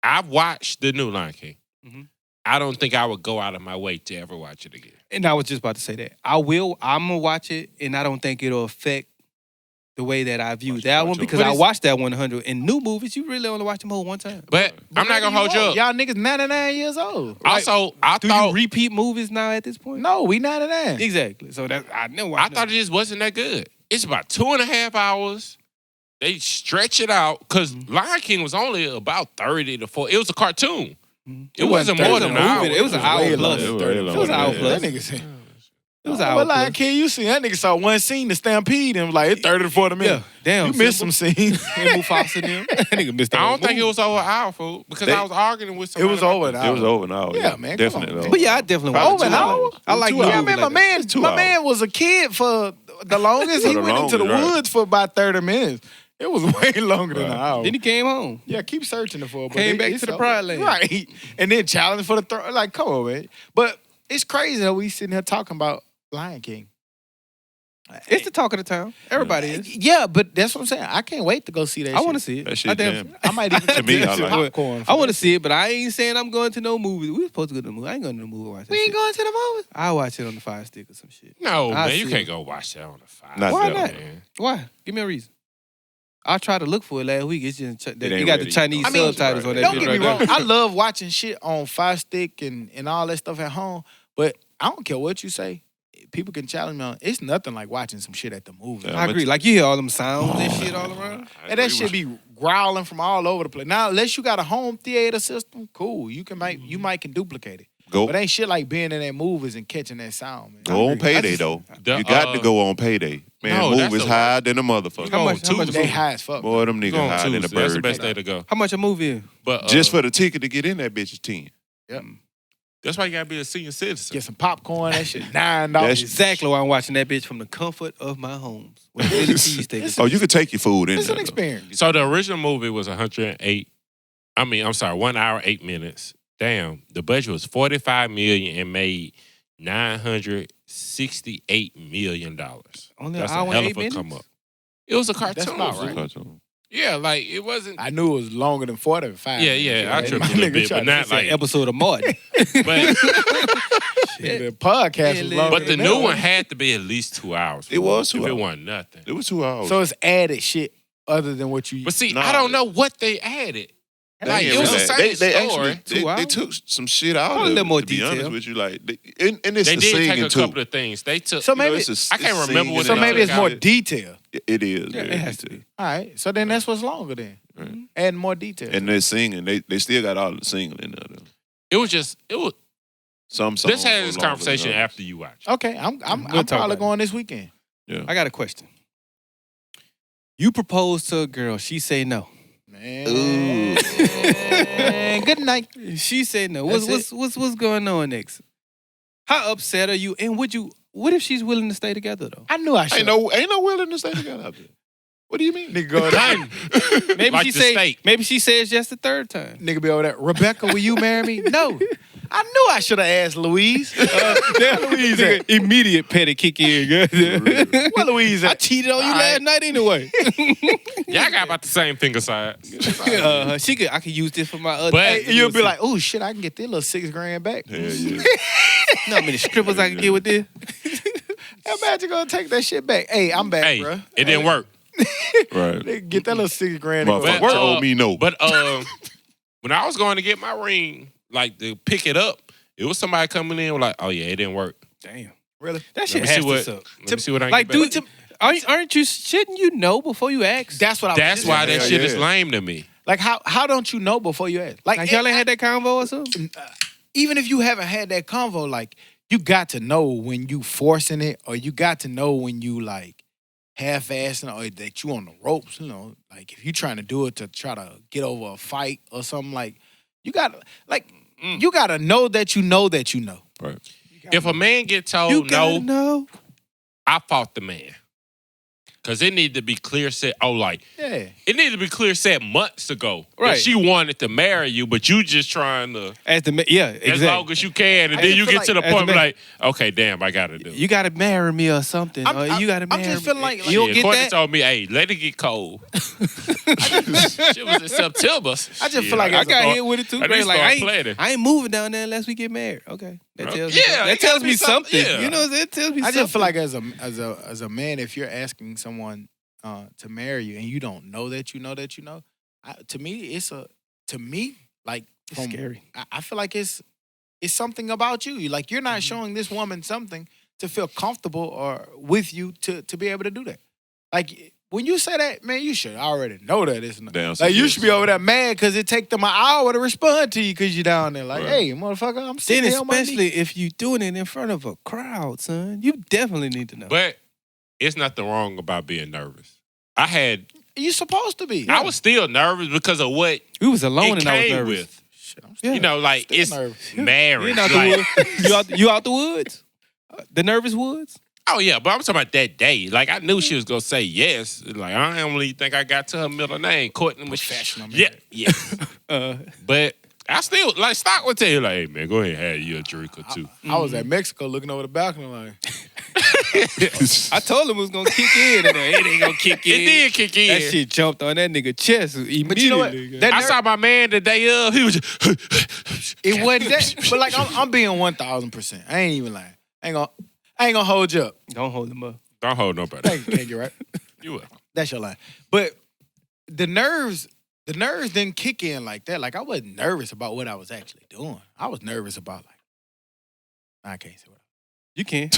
I've watched the new Lion King. Mhm. I don't think I would go out of my way to ever watch it again. And I was just about to say that. I'm gonna watch it, and I don't think it'll affect the way that I view that one watch because But I it's- watched that 100. In new movies, you really only watch them whole one time. But I'm not gonna hold you up. Y'all niggas 99 years old. Also, I Do thought you repeat movies now at this point? No, we 99. Exactly. So that I never I watched thought it just wasn't that good. It's about 2.5 hours. They stretch it out because Lion King was only about 30 to 40. It was a cartoon. It wasn't more than an hour. It was an hour way plus. longer. It It was an hour Yeah. plus. That nigga said. It was an What hour Lion plus. King you see? That nigga saw one scene, the stampede, and was like, it's 30 to 40 Yeah, minutes. damn. You missed some scenes. And Mufasa them. That nigga missed. I don't think it was over an hour, fool, because They- I was arguing with It somebody. was over an hour. It was over now. Yeah, man, come Definitely. on, over. man. But yeah, I definitely Probably watched Over an it. hour? I like 2 new hours. Yeah, movies man, like that. Two my hours. man was a kid for the longest. For He the went into the longest, right. woods for about 30 minutes. It was way longer than an hour. Then he came home. Yeah, keep searching it for it. But Came back it's to the over. Pride Land. Right. And then challenge for the throne. Like, come on, man. But it's crazy that we sitting here talking about Lion King. It's the talk of the town. Everybody is. Yeah, but that's what I'm saying. I can't wait to go see that I shit. want to see it. That shit I damn- jam. I might even To me, I some like it. popcorn. I want to see it, but I ain't saying I'm going to no movie. We were supposed to go to the movie. I ain't going to the movie. Watch that We ain't shit. going to the movie. I'll watch it on the Fire Stick or some shit. No, I man, you see can't it. go watch that on the fire. Not Why that not? Man. Why? Give me a reason. I tried to look for it last week. It's just you ain't got the ready. Chinese I mean, subtitles on that. Don't bitch get right me wrong. there. I love watching shit on Fire Stick and all that stuff at home, but I don't care what you say. People can challenge me on. It's nothing like watching some shit at the movie. Yeah. I agree. Like you hear all them sounds and shit all around. And that shit be growling from all over the place. Now, unless you got a home theater system, cool. You can can duplicate it. Go But ain't shit like being in that movies and catching that sound, man. go I on agree. I payday just- though. The, You got to go on payday. Man, No, that's movies the higher than a motherfucker. How much- how much- They high as fuck. Boy, them Go niggas on higher than a Tuesday. That's the bird. best day to go. How much a movie is? But Just for the ticket to get in that bitch is 10. that's why you gotta be a senior citizen. Get some popcorn, that shit $9. That's- Exactly why I'm watching that bitch from the comfort of my homes. With a Philly cheesesteak. Oh, you could take your food in It's there. an though. experience. So the original movie was 108. 1 hour 8 minutes. Damn, the budget was $45 million and made $968 million. Only That's an a hour hell and of 8 a minutes? come up. It was a cartoon. That's about right. Cartoon. Yeah, like it wasn't. I knew it was longer than 45. Yeah, I tripped My a little nigga bit, tried but to not say- like. Episode of Martin. But The podcast was longer But the than new that one had to be at least 2 hours. It was 2 if hours. it wasn't nothing. It was 2 hours. So it's added shit other than what you. But see, Nah, I don't know what they added. Like, ain't it was the really- same they story. actually 2 they hours? took some shit out Oh, a of little it, more to be detail. honest with you. Like, and it's They the did singing take a too. couple of things. They took. So You know, maybe, it's I can't it's remember what singing so they and maybe it's all more that. detail. It is. Yeah, very it has to detailed. be. All right. So then that's what's longer then. Right. Adding more detail. And they're singing. They still got all the singing in there. Though. It was. Some songs. Let's have go this longer conversation than others. after you watch. Okay, I'm We'll talk probably about it. going this weekend. Yeah. I got a question. You propose to a girl, she say no. Man, good night. She said no. That's What's going on next? How upset are you? And what if she's willing to stay together though? I knew I should. Ain't no willing to stay together out there. What do you mean? Nigga go down. Maybe Like she the say steak. maybe she says yes the third time. Nigga be over there. Rebecca, will you marry me? No. I knew I should have asked Louise. Louise at? Immediate petty kick in. Where Louise I at? cheated on you All last right. night anyway. Y'all got about the same finger size. I could use this for my other. But- Hey, you'll be like, oh shit, I can get this little $6,000 back. Hell yeah. you know how many strippers I can get with this? Imagine gonna take that shit back. Hey, I'm back, Hey, bro. it didn't work. Right. Nigga, get that little $6,000. Motherfucker But, told me no. But when I was going to get my ring, like to pick it up, it was somebody coming in like, oh yeah, it didn't work. Damn, Really? that Let shit me has see to what. suck. Let me see what I can Like, get back. dude, aren't you? Shouldn't you know before you ask? That's what I was That's just why saying. that Yeah, shit yeah. is lame to me. Like, how don't you know before you ask? Like y'all ain't had that convo or something? Even if you haven't had that convo, like, you got to know when you forcing it, or you got to know when you like half-assing, or that you on the ropes. You know, like if you trying to do it to try to get over a fight or something, like you got you got to know that you know that you know. Right. If a man get You told gotta no, know. I fought the man. Cause it needed to be clear set. Oh, like Yeah. it needed to be clear set months ago. That Right. she wanted to marry you, but you just trying to As the exactly. as long as you can, and I then just you feel get to the like- as point a where man- like, okay, damn, I gotta do it. You gotta marry me or something. Or you gotta I'm marry just feeling like- you don't Yeah, get Courtney that. told me, hey, let it get cold. Shit was in September. I just feel like I as a- got hit with it too. I need Great. to Like start I ain't, planning. I ain't moving down there unless we get married. Okay, that tells me. Yeah, That it tells gotta me be something. something, yeah. You know, that tells me. I something. just feel like as a man, if you're asking someone to marry you and you don't know that you know that you know, to me like It's from, scary. I feel like it's something about you. Like you're not showing this woman something to feel comfortable or with you to be able to do that. Like when you say that, man, you should already know that it's not. Damn, Like you yes. should be over there mad because it take them an hour to respond to you because you're down there. Like, Right. hey, motherfucker, I'm Then sitting here on my knee. especially if you doing it in front of a crowd, son, you definitely need to know. But it's nothing wrong about being nervous. You supposed to be. I was still nervous because of what we was alone it and I was came nervous. with. Shit, I'm Yeah. You know, like still it's nervous. marriage. You out the Like, woods? You out the woods? The nervous woods? oh yeah, but I'm talking about that day. Like I knew she was gonna say yes. Like I don't really think I got to her middle name. Courtney was Professional, man. Yeah, yeah. Uh, But I still like Stock would tell you like, hey man, go ahead and have you a drink or two. I was at Mexico looking over the balcony like, I told him it was gonna kick in, and it ain't gonna kick in. It did kick in. That shit jumped on that nigga chest immediately. but you know what? That I saw my man the day of. He was just it wasn't that. But like I'm being 1,000%. I ain't even lying. I ain't gonna hold you up. Don't hold him up. don't hold nobody. Thank you, thank you, right? You will. That's your line. But the nerves didn't kick in like that. Like I wasn't nervous about what I was actually doing. I was nervous about like, I can't say what. You can.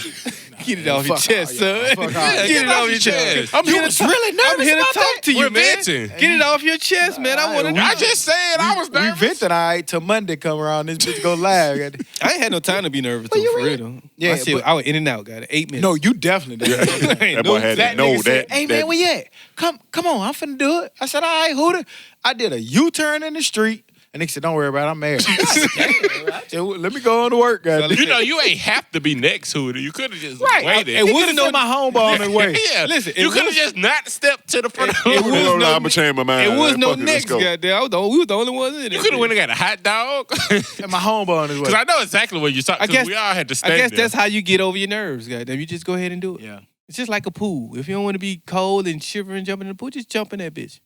Nah, Get it man, off your fuck chest, all y'all. son. Fuck all Get y'all. it off your chest. I'm You here was to really nervous I'm here to about talk that? to you, We're man. venting. Get it off your chest, man. I want to. I just said I was We nervous. vented all right till Monday come around. This bitch go live. I ain't had no time to be nervous But though, you for real ain't- though. Yeah, I said but- I was in and out, got it. 8 minutes. No, you definitely did. That boy had to That know nigga said, that. hey man, that- where you at? Come on, I'm finna do it. I said, all right, Hootie. I did a U-turn in the street. And nigga said, don't worry about it, I'm married. I said, well, let me go on to work, goddamn. You know, you ain't have to be next to it. You could have just Right. waited. It wasn't no my homeboy on the way. Yeah, Listen, you it could have was- just not stepped to the front. It of the was room. no- I'm gonna change my mind. It was no Fuck it, let's next, go. goddamn. We was the only ones in it. You could have went and got a hot dog. And my homeboy on his way. Because I know exactly what you're talking. I guess- Because we all had to stand I guess there. that's how you get over your nerves, goddamn. You just go ahead and do it. Yeah. It's just like a pool. If you don't want to be cold and shivering, jumping in the pool, just jump in that bitch.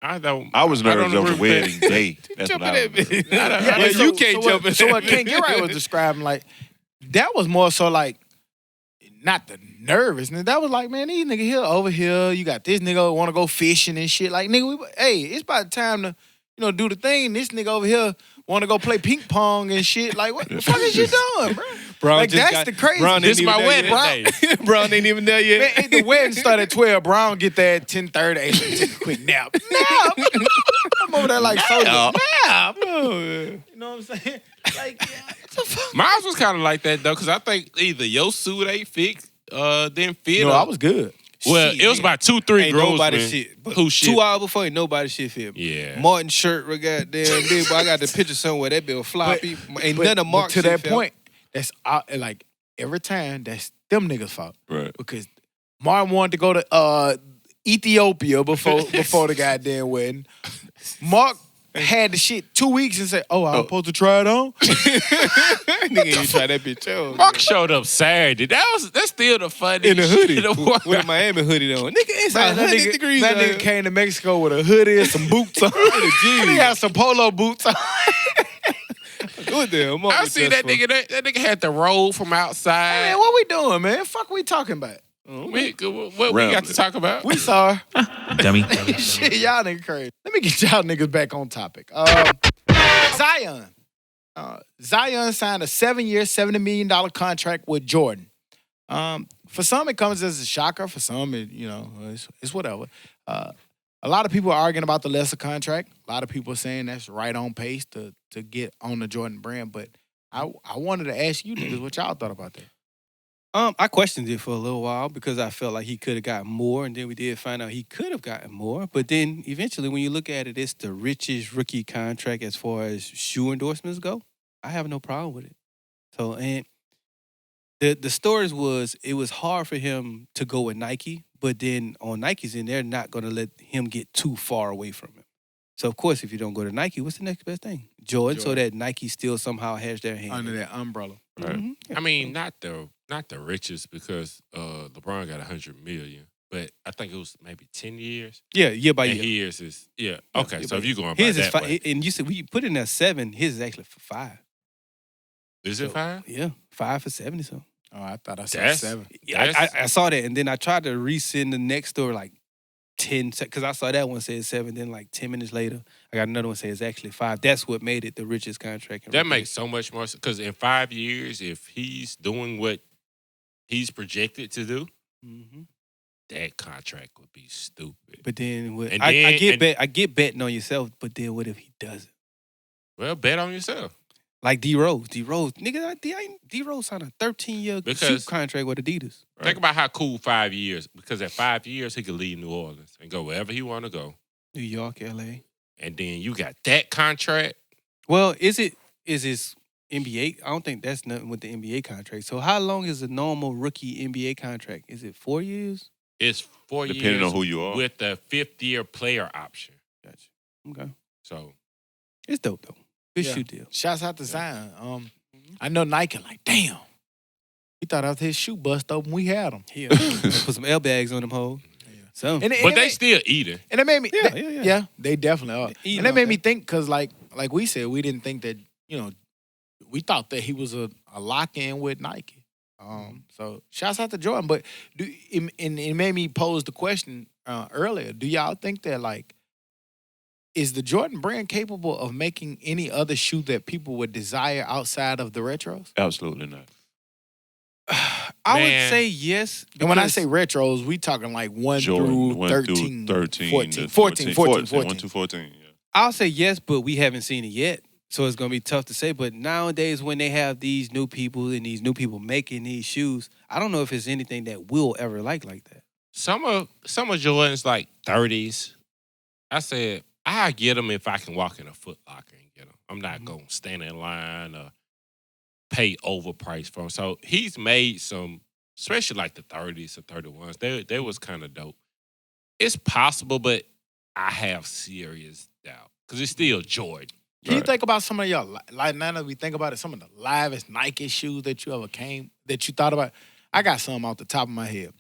I don't. I was nervous don't over agree with wedding that. day. That's Jump what in I that was nervous. bitch. I don't- Yeah, so- you can't so jump what, in So that what King bitch. Get Right was describing, like, that was more so like not the nervousness. That was like, man, these niggas here over here. You got this nigga want to go fishing and shit. Like, nigga, hey, it's about time to, do the thing. This nigga over here want to go play ping pong and shit. Like, what the fuck is you doing, bro? Brown Like, just that's got- the crazy. Brown This ain't my even wedding there day. yet. Brown ain't even there yet. Man, the wedding started at 12. Brown get there at 10:30. Hey, let me take a quick nap. Nap? I'm over there like soldier. Nap. You know what I'm saying? Like, what the fuck? Mine was kind of like that though, because I think either your suit ain't fixed, didn't fit. No, or- I was good. Well, Shit, it was man. about 2-3 Ain't grown nobody men shit. But who shit. 2 hours before, ain't nobody shit fit me. Yeah. Martin shirt, we goddamn big, but I got the picture somewhere. That bill floppy. Ain't none of Mark to shit that fit. point, that's like every time that's them niggas' fault. Right. Because Martin wanted to go to Ethiopia before the goddamn wedding. Mark had the shit 2 weeks and said, "Oh, I'm supposed to try it on." Nigga ain't try that bitch on. Mark showed up Saturday. That's still the funniest in a hoodie. shit in the world. With a Miami hoodie on. Nigga, it's Man, that 100 nigga, degrees that out nigga here. came to Mexico with a hoodie and some boots on. He had some polo boots on. Good there. I see that nigga. That nigga had the roll from outside. Man, what we doing, man? Fuck we talking about? What we got to talk about? We sorry. Dummy. Shit, y'all niggas crazy. Let me get y'all niggas back on topic. Zion. Zion signed a 7-year, $70 million contract with Jordan. For some, it comes as a shocker. For some, it's whatever. A lot of people are arguing about the lesser contract. A lot of people are saying that's right on pace to get on the Jordan brand. But I wanted to ask you niggas what y'all thought about that. I questioned it for a little while because I felt like he could have gotten more, and then we did find out he could have gotten more. But then eventually, when you look at it, it's the richest rookie contract as far as shoe endorsements go. I have no problem with it. So, and the stories was it was hard for him to go with Nike, but then on Nike's end, they're not going to let him get too far away from him. So, of course, if you don't go to Nike, what's the next best thing? Jordan, so that Nike still somehow has their hand. Under that umbrella. Right. Mhm. I mean, not the richest because LeBron got $100 million, but I think it was maybe 10 years. Yeah, year by And year. his is okay. Yeah, So but if you going by His is that five, way, and you said we put in there 7. His is actually for 5. is it 5? Yeah, 5 for 70 something. Oh, I thought I said That's- 7. Yeah, I saw that, and then I tried to resend the next story like 10 because I saw that one said 7. Then like 10 minutes later, I got another one say it's actually 5. That's what made it the richest contract. in That rookie makes so much more sense because in 5 years, if he's doing what he's projected to do, Mhm. that contract would be stupid. But then, And I then- I get betting on yourself. But then, what if he doesn't? Well, bet on yourself. Like D Rose, nigga, D Rose signed a 13-year shoe Because- contract with Adidas. Think about how cool 5 years, because at 5 years, he could leave New Orleans and go wherever he want to go. New York, LA. And then you got that contract. Well, is this NBA? I don't think that's nothing with the NBA contract. So how long is a normal rookie NBA contract? Is it 4 years? It's 4 years. Depending on who you are. With the 5th-year player option. Gotcha. Okay. So, It's dope though. Good Yeah. shoe deal. Shouts out to Zion. I know Nike like, damn. He thought after his shoe bust open, we had him. Yeah. Put some airbags on them hoes. So And it but they made, still eating. and it made me, Yeah. they definitely are. Eating And that off made me that. think, because like we said, we didn't think that, we thought that he was a lock-in with Nike. So shouts out to Jordan. But it made me pose the question earlier. Do y'all think that, like, is the Jordan brand capable of making any other shoe that people would desire outside of the retros? Absolutely not. I would Man. say yes. And when I because- say retros, we talking like 1 Jordan, through 1 13, through 13, 14, to 14, 14, 1 through 14, yeah. I'll say yes, but we haven't seen it yet. So it's gonna be tough to say. But nowadays, when they have these new people and these new people making these shoes, I don't know if it's anything that we'll ever like that. Some of Jordan's like 30s. I said, I get them if I can walk in a Foot Locker and get them. I'm not going to stand in line or pay overpriced for them. So he's made some, especially like the 30s or 31s. They was kind of dope. It's possible, but I have serious doubt because it's still Jordan. Can you Right. think about some of y'all, like now that we think about it, some of the livest Nike shoes that you ever that you thought about? I got some off the top of my head.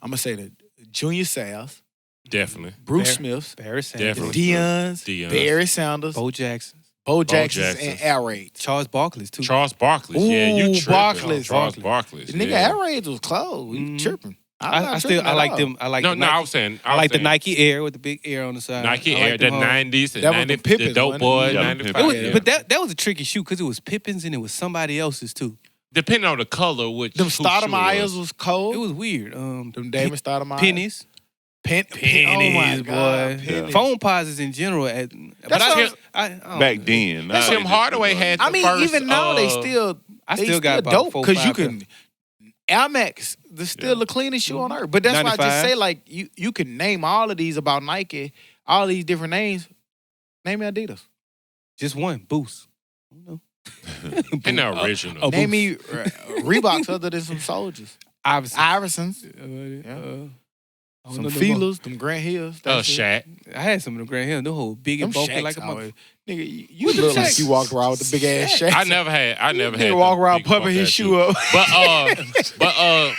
I'm going to say the Junior Seau's, Definitely. Bruce Bear- Smith's, Barry Sanders, Definitely. Dion's, Dion's. Barry Sanders, Bo Jackson. Bo Jackson's Jackson's. and Air Raids. Charles Barkley's too. Charles Barkley. Yeah, you Ooh, tripping. Barkley's. Charles Barkley. The nigga Air Raids was closed. We Mhm. tripping. I like them. I like No, the no, Nike. I was saying. I like the Nike Air with the big air on the side. Nike I Air, like the them hoes. 90s, and That was 90, the Pippins, the dope wasn't it? boy, Yeah, them 95. It was, Yeah. But that was a tricky shoe because it was Pippins and it was somebody else's too. Depending on the color, which Them who Stoudemire's shoe was cold. It was weird. Them Damon Stoudemire. Pennies. Pennies, oh my Pennies, God, boy. pennies. Phone pauses in general. But what I don't Back know. then. That's now Tim they Hardaway just- had I the mean, first, even now they still I they still got about dope 4, because you 5 can Air Max, the still the cleanest shoe on earth. But that's why I just 95. say like you can name all of these about Nike, all these different names. Name me Adidas. Just one Boost. I don't know. And the original. Name me Reeboks other than some soldiers. Iversons, some Feelers, them Grant Hills. That's it. Shaq. I had some of them Grand Hill. Them whole big Them and bulky Shaqs like a mother. always. Nigga, you look like Shaqs? you walked around with the big ass Shaqs. I never had. Nigga walk them around big pumping his bump-ass shoe up. But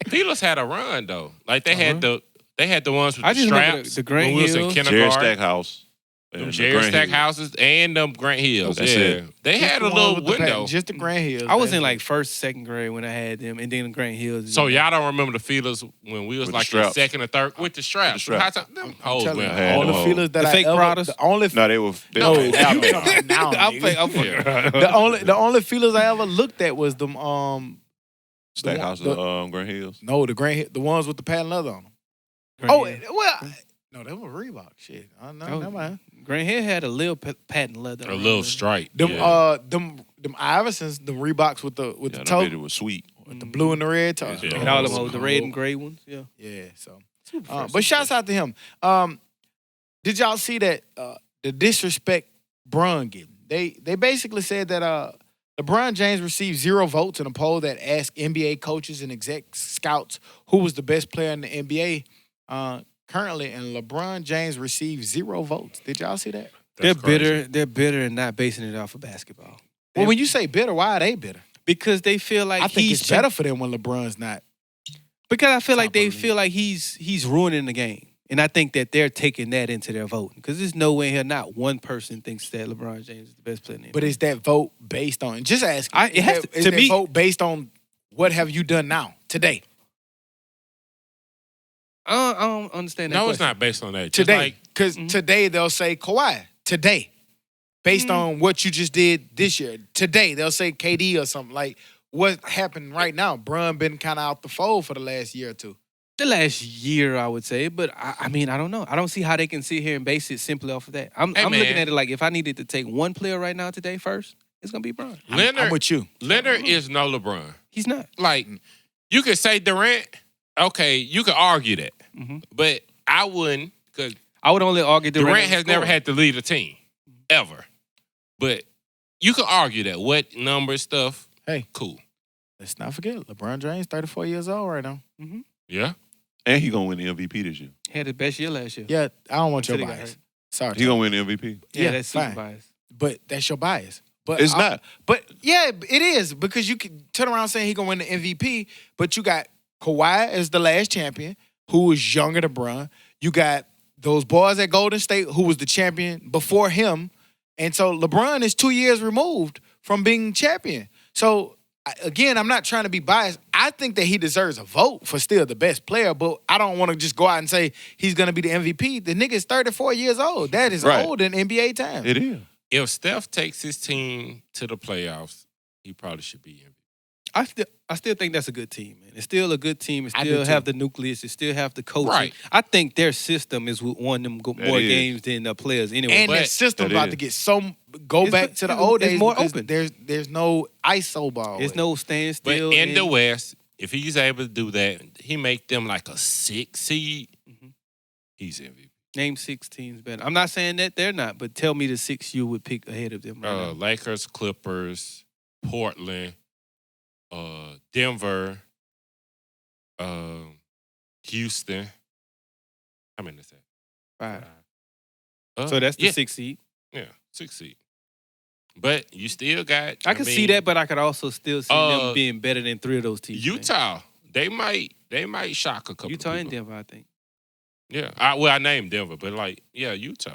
Feelers had a run though. Like they had the ones with I the just remember straps. the Grant when we was in Hills. Jerry kindergarten. Stackhouse. Them and the Jerry Grand Stack Hill. houses and them Grant Hills. That's yeah. it. They Just had the a one little with the window. patent, just the Grant Hills. I was That's in it. like first, second grade when I had them, and then the Grant Hills. So y'all don't remember the Feelers when we was With the like in straps. second or third with the straps. With the straps. Them I'm hoes telling you, went had all hard. the them feelers that The I fake ever, Pradas? the only No, they were. No, you Outback. talking now, I'm nigga. fucking. the only feelers I ever looked at was them Stackhouse the- of Grand Hills. no the Grant the ones with the patent leather on them. No, they were Reebok shit. No, Oh. never mind. Grant Hill had a little patent leather. A on little it. stripe. Them yeah. them Iversons, them Reeboks with the Yeah, toe, them bitches was sweet. with the blue and the red toe. Yeah. And all them Oh, hoes, the red and gray ones. Yeah. Yeah, so. Super fresh, But super shouts fresh. out to him. Did y'all see that the disrespect Bron getting? They basically said that LeBron James received 0 votes in a poll that asked NBA coaches and exec scouts who was the best player in the NBA currently, and LeBron James received 0 votes. Did y'all see that? They're That's crazy. bitter. They're bitter and not basing it off of basketball. Well, when you say bitter, why are they bitter? Because they feel like I think he's it's better for them when LeBron's not. Because I feel like top they of the feel like he's ruining the game. And I think that they're taking that into their vote. Because there's no way here not one person thinks that LeBron James is the best player in the NBA. But is that vote based on? Just ask. It has to- is to that me- vote based on what have you done now today? I don't understand that No, it's question. not based on that. Just Today, like, because today they'll say Kawhi. Today, based on what you just did this year. Today they'll say KD or something like what happened right now. Bron been kind of out the fold for the last year or two. The last year, I would say. But, I mean, I don't know. I don't see how they can sit here and base it simply off of that. I'm Hey, looking man. at it like if I needed to take one player right now today first, it's going to be Bron. Leonard, I'm with you. Leonard is no LeBron. He's not. Like, you could say Durant, okay, you could argue that. Mhm. But I wouldn't, because I would only argue Durant has never had to lead a team, ever. But you could argue that. What number stuff, Hey, cool. let's not forget LeBron James, 34 years old right now. Yeah? And he gonna win the MVP this year. Had his best year last year. Yeah, I don't want your Until he got bias. hurt. Sorry, He gonna win the MVP. Yeah, Yeah, that's super fine. biased. but that's your bias. But It's not. But yeah, it is because you can turn around saying he gonna win the MVP, but you got Kawhi as the last champion, who was younger than Bron. You got those boys at Golden State, who was the champion before him, and so LeBron is 2 years removed from being champion. So again, I'm not trying to be biased. I think that he deserves a vote for still the best player, but I don't want to just go out and say he's gonna be the MVP. The nigga's 34 years old. That is Right. old in NBA time. It is. If Steph takes his team to the playoffs, he probably should be MVP. I still think that's a good team, man. It's still a good team. It I do still have too. the nucleus. It still have the coaching. Right. I think their system is won them more is. games than the players anyway. And But- that system That about is. to get go It's- back to the it's- old it's days. more because open. There's no ISO ball. There's no standstill. But in the and- West, if he's able to do that, he make them like a 6 seed, he's MVP. Name 6 teams better. I'm not saying that they're not, but tell me the 6 you would pick ahead of them right now. Lakers, Clippers, Portland, Denver, Houston. How many is that? 5. So that's the yeah, 6th seed. Yeah, 6 seed. But you still got. I can see that, but I could also still see them being better than 3 of those teams. man. Utah. They might shock a couple. Utah and people. Denver, I think. Yeah, I named Denver, but Utah.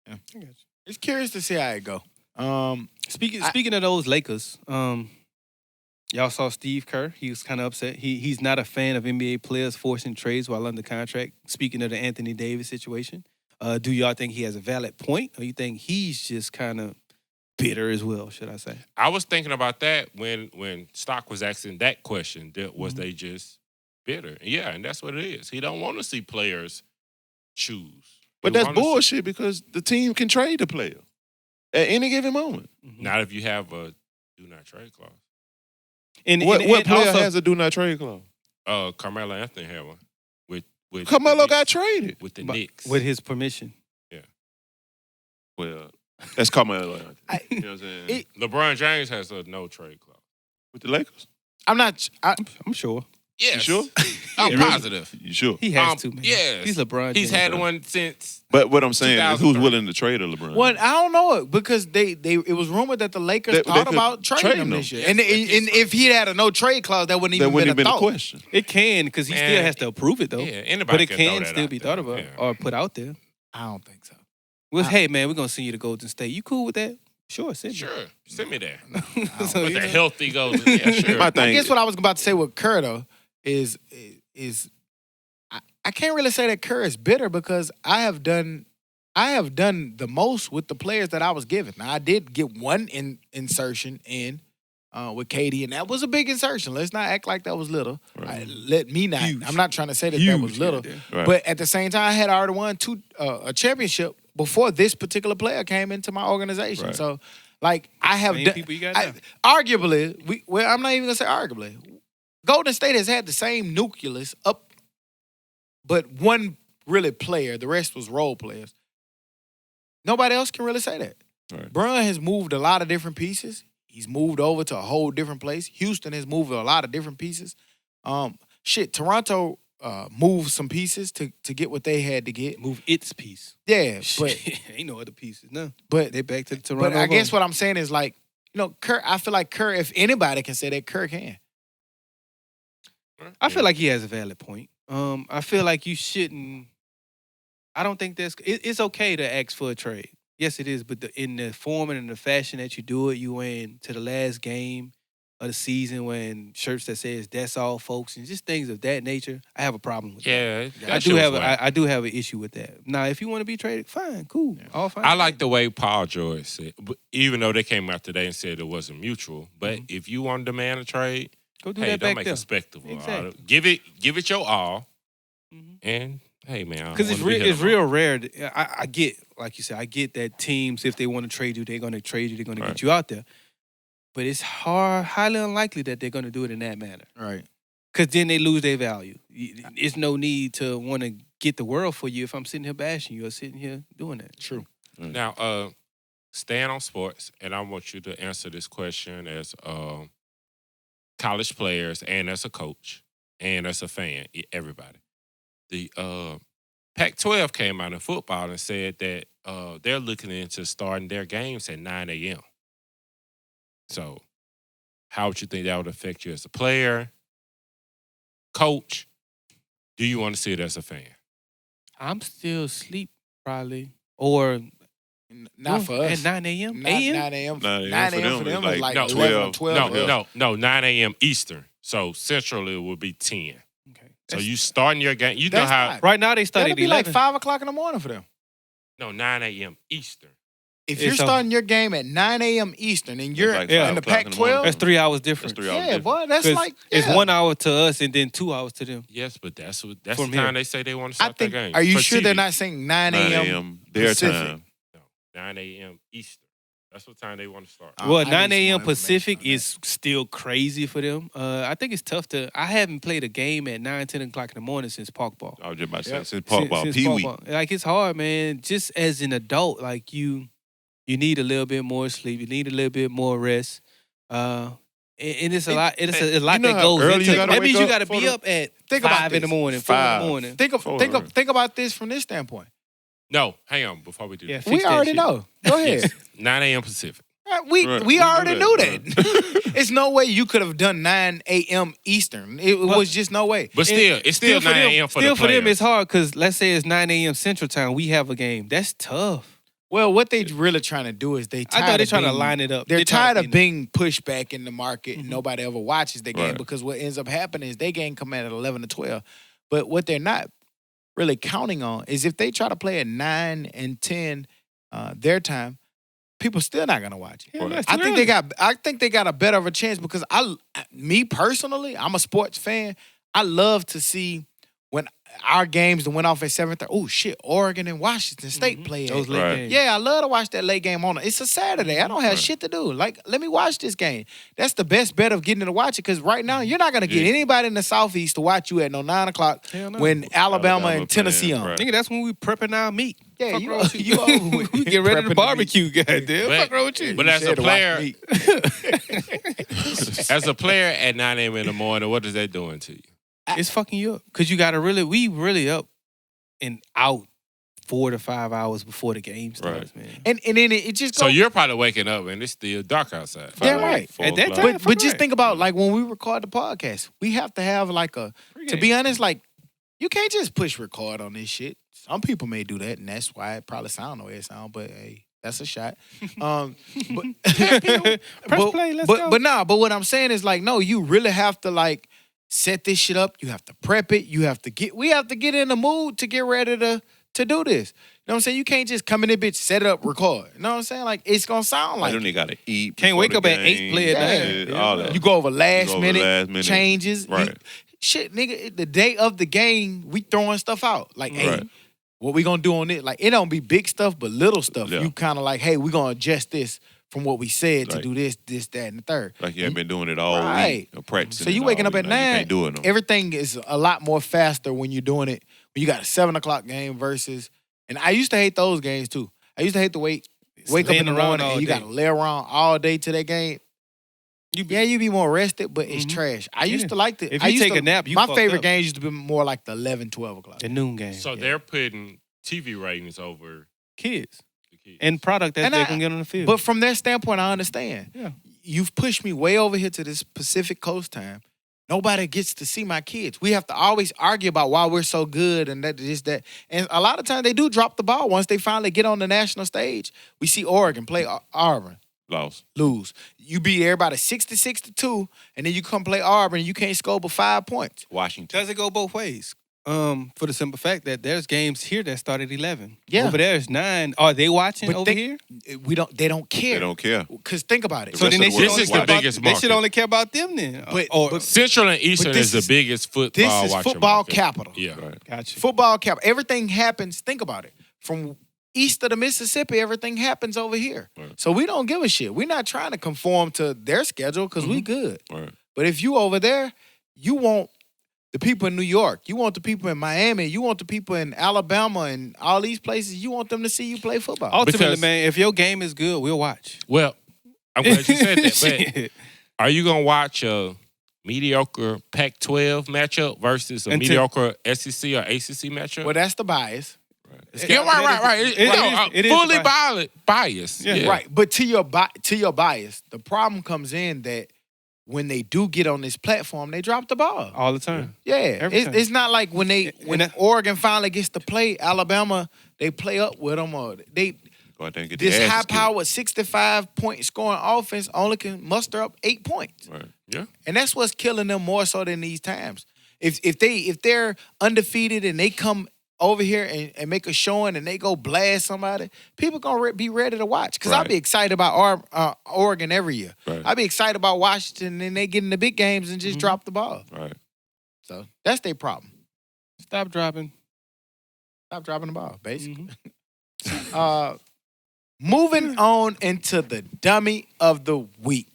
I got you. It's curious to see how it go. Speaking of those Lakers, y'all saw Steve Kerr. He was kind of upset. He's not a fan of NBA players forcing trades while under contract. Speaking of the Anthony Davis situation, do y'all think he has a valid point, or you think he's just kind of bitter as well? Should I say? I was thinking about that when Stock was asking that question. Was they just bitter? Yeah, and that's what it is. He don't want to see players choose. But that's bullshit because the team can trade the player at any given moment. Not if you have a do not trade clause. What player also, has a do not trade clause? Carmelo Anthony had one. With Carmelo got traded. with the Knicks. with his permission? Well, that's Carmelo Anthony. You know what I'm saying? LeBron James has a no trade clause. With the Lakers? I'm sure. Yes. You sure? I'm positive. You sure? He has to, man. Yes. He's LeBron. He's James. had one since. But what I'm saying is who's 2003. willing to trade a LeBron? Well, I don't know it because it was rumored that the Lakers They thought could about trade trading him him. this year. Yes, And but if he had a no trade clause, that wouldn't that even wouldn't been have a been a thought. question. It can because he still has to approve it though. Yeah, anybody But it can can throw that still out be there. thought about Yeah. or put out there. I don't think so. Well, hey man, we're gonna send you to Golden State. You cool with that? Sure, send me. Sure. Send me there. So, But you the know, healthy goes. Yeah, sure. My I thing guess what I was about to say with Kerr though is I can't really say that Kerr is bitter because I have done the most with the players that I was given. Now I did get one insertion in with Katie, and that was a big insertion. Let's not act like that was little. Right. Huge. I'm not trying to say that was little. Right. But at the same time, I had already won a championship before this particular player came into my organization. Right. So, like, I have Same done. people you got now. Arguably, I'm not even gonna say arguably. Golden State has had the same nucleus up, but one really player. The rest was role players. Nobody else can really say that. Right. Bron has moved a lot of different pieces. He's moved over to a whole different place. Houston has moved a lot of different pieces. Toronto moved some pieces to get what they had to get. Move its piece. Yeah, but Ain't no other pieces. No. but They back to the Toronto. but I guess what I'm saying is like, Kerr. I feel like Kerr. If anybody can say that, Kerr can. I feel like he has a valid point. I feel like you shouldn't. I don't think it's okay to ask for a trade. Yes, it is, but in the form and in the fashion that you do it, you went to the last game of the season when shirts that says "That's all, folks" and just things of that nature. I have a problem with that. Yeah, I do have an issue with that. Now, if you want to be traded, fine, cool, all fine. I like the way Paul George said, but even though they came out today and said it wasn't mutual, but if you want to demand a trade, Go do hey, that don't back make there. a spectacle. Exactly. Give it your all, Mhm. and hey, man, Because it's real rare. I get, like you said, I get that teams, if they want to trade you, they're going to trade you. They're going to get you out there. But it's highly unlikely that they're going to do it in that manner. Right. Because then they lose their value. It's no need to want to get the world for you if I'm sitting here bashing you or sitting here doing that. True. Now, staying on sports, and I want you to answer this question as college players and as a coach and as a fan, everybody. The Pac-12 came out in football and said that they're looking into starting their games at 9 a.m. So how would you think that would affect you as a player, coach? Do you want to see it as a fan? I'm still asleep, probably. Or Not for us. At 9 a.m.? Not 9 a.m. 9 9 a.m. a.m. for them is like no, 11 or 12. No, 9 a.m. Eastern. So Central it would be 10. Okay. So you starting your game. You know That's how not- Right now they start That'll at be 11. like 5 o'clock in the morning for them. no 9 a.m. Eastern. If Yeah, you're so- starting your game at 9 a.m. Eastern and you're like Yeah. in the 5 o'clock in the morning. Pac-12, That's 3 hours different. That's 3 hours yeah, different. boy, that's 'Cause like it's yeah. 1 hour to us and then 2 hours to them. Yes, but that's the From time here. they say they want to I start their think. game. Are you For sure TV. they're not saying 9 9 a.m. a.m. their Pacific? time. No, 9 a.m. Eastern. That's what time they want to start. Well, I need 9 some a.m. more Pacific information on is still crazy for them. I think it's tough to. I haven't played a game at 9, 10 o'clock in the morning since park ball. I was just about to say, Yep. since park ball, Since Pee park Wee. ball. Like it's hard, man. Just as an adult, like you need a little bit more sleep. You need a little bit more rest. And it's a lot. It's a lot you know that how goes early into you it. gotta That means wake you got to up for be the- up at Think about 5 in the this. morning, 4 in 5. the morning. Think about this from this standpoint. No, hang on before we do Yeah, that. fix We that already shit. know. Go ahead. Yes, 9 a.m. Pacific. We Right. we We already knew knew that. that. It's no way you could have done 9 a.m. Eastern. It was just no way. But still, it's still 9 a.m. for Still the for them, players. it's hard because let's say it's 9 a.m. Central Time. We have a game. That's tough. Well, what they really trying to do is I thought they're trying to line it up. They're tired of being pushed back in the market and nobody ever watches the game Right. because what ends up happening is their game come at 11 to 12. But what they're not really counting on is if they try to play at 9 and 10 their time, people still not gonna watch it. Yeah, that's I too think early. I think they got a better of a chance because me personally, I'm a sports fan. I love to see when our games that went off at 7:30. Oh shit, Oregon and Washington State play. Those late Right. games. Yeah, I love to watch that late game on it. It's a Saturday. I don't have shit to do. Like, let me watch this game. That's the best bet of getting to watch it because right now you're not gonna get anybody in the Southeast to watch you at 9 o'clock Hell no. when Alabama Alabama and Tennessee playing, on. right. Nigga, that's when we prepping our meat. Yeah, Fuck you wrong know, with you over with. We get ready Prepping to the barbecue, goddamn. But- Fuck wrong with you? But You as a said to watch player, meat. as a player at 9 a.m. in the morning, what is that doing to you? It's fucking you up. Because you got to we really up and out 4 to 5 hours before the game starts, man. And then it just So goes. you're probably waking up and it's still dark outside. Yeah, right. 4 At that o'clock. time, But just right. think about like when we record the podcast, we have to have like to be honest, like you can't just push record on this shit. Some people may do that, and that's why it probably sound the way it sound. But hey, that's a shot. But Press play, let's go. But what I'm saying is like, no, you really have to like set this shit up. You have to prep it. We have to get in the mood to get ready to do this. You know what I'm saying? You can't just come in there, bitch, set it up, record. You know what I'm saying? Like it's gonna sound Like like them they gotta eat. Can't before wake the up at 8, game, play at shit, 9. all that. you go over last You go over minute last minute. changes. Right. Shit, nigga, the day of the game, we throwing stuff out. Like, hey, Right. what we gonna do on it? Like, it don't be big stuff, but little stuff. Yeah. You kind of like, hey, we gonna adjust this from what we said to Right. do this, that, and the third. Like you haven't been doing it all Right. week or practicing. So you it waking all up week. at Now, 9. You can't do it no more. Everything is a lot more faster when you're doing it. When you got a 7 o'clock game versus, and I used to hate those games too. I used to hate to wake up in laying the around morning all and you day. got to lay around all day to that game. You be more rested, but it's Mhm. trash. I Yeah. used to like If I you used take to- a nap, you my fucked favorite up. games used to be more like the 11, 12 o'clock. The noon game. So they're putting TV ratings over Kids. the kids. And product that And they I- can get on the field. But from their standpoint, I understand. Yeah. You've pushed me way over here to this Pacific Coast time. Nobody gets to see my kids. We have to always argue about why we're so good and that. And a lot of times they do drop the ball once they finally get on the national stage. We see Oregon play Auburn, Lost. lose. You beat everybody 66-2, and then you come play Auburn and you can't score but 5 points. Washington. Does it go both ways? For the simple fact that there's games here that start at 11. Yeah. Over there is 9. Are they watching But over here? They don't care. They don't care. Because think about it. The So rest then of they the should world only is care the about, biggest they should market. only care about them then. But Central and Eastern this is the biggest football this is watching football market. capital. Yeah. Right. Gotcha. Football cap. Everything happens. Think about it. From east of the Mississippi, everything happens over here. Right. So we don't give a shit. We're not trying to conform to their schedule because we good. Right. But if you over there, you want the people in New York. You want the people in Miami. You want the people in Alabama and all these places. You want them to see you play football. Ultimately, Because- man, if your game is good, we'll watch. Well, I'm glad you said that. But Shit. are you gonna watch a mediocre Pac-12 matchup versus a Until- mediocre SEC or ACC matchup? Well, that's the bias. Yeah, right. It is Fully the biased. Yeah. Yeah. Right. But to your bias, the problem comes in that when they do get on this platform, they drop the ball. all the time. Yeah, Every time. it's not like when And Oregon finally gets to play Alabama, they play up with them or they Go out there and get this their asses high-powered 65-point scoring offense only can muster up 8 points, kicked. Right. Yeah. and that's what's killing them more so than these times. If they're undefeated and they come over here and make a showing and they go blast somebody, people gonna be ready to watch. Because I'll Right. be excited about Oregon every year. Right. I'll be excited about Washington and they get in the big games and just drop the ball. Right. So that's their problem. Stop dropping. Stop dropping the ball, basically. Mhm. Moving on into the dummy of the week.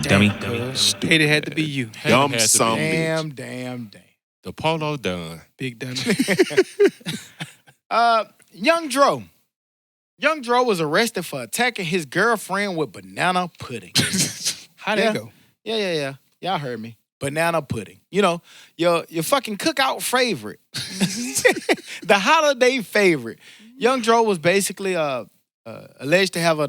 Dummy. Hate it had to be you. Dumb Had to be. some bitch. Damn. The polo done. Big dummy. Young Dro. Young Dro was arrested for attacking his girlfriend with banana pudding. How'd Yeah. that go? Yeah. Y'all heard me. Banana pudding. You know, your fucking cookout favorite. The holiday favorite. Young Dro was basically alleged to have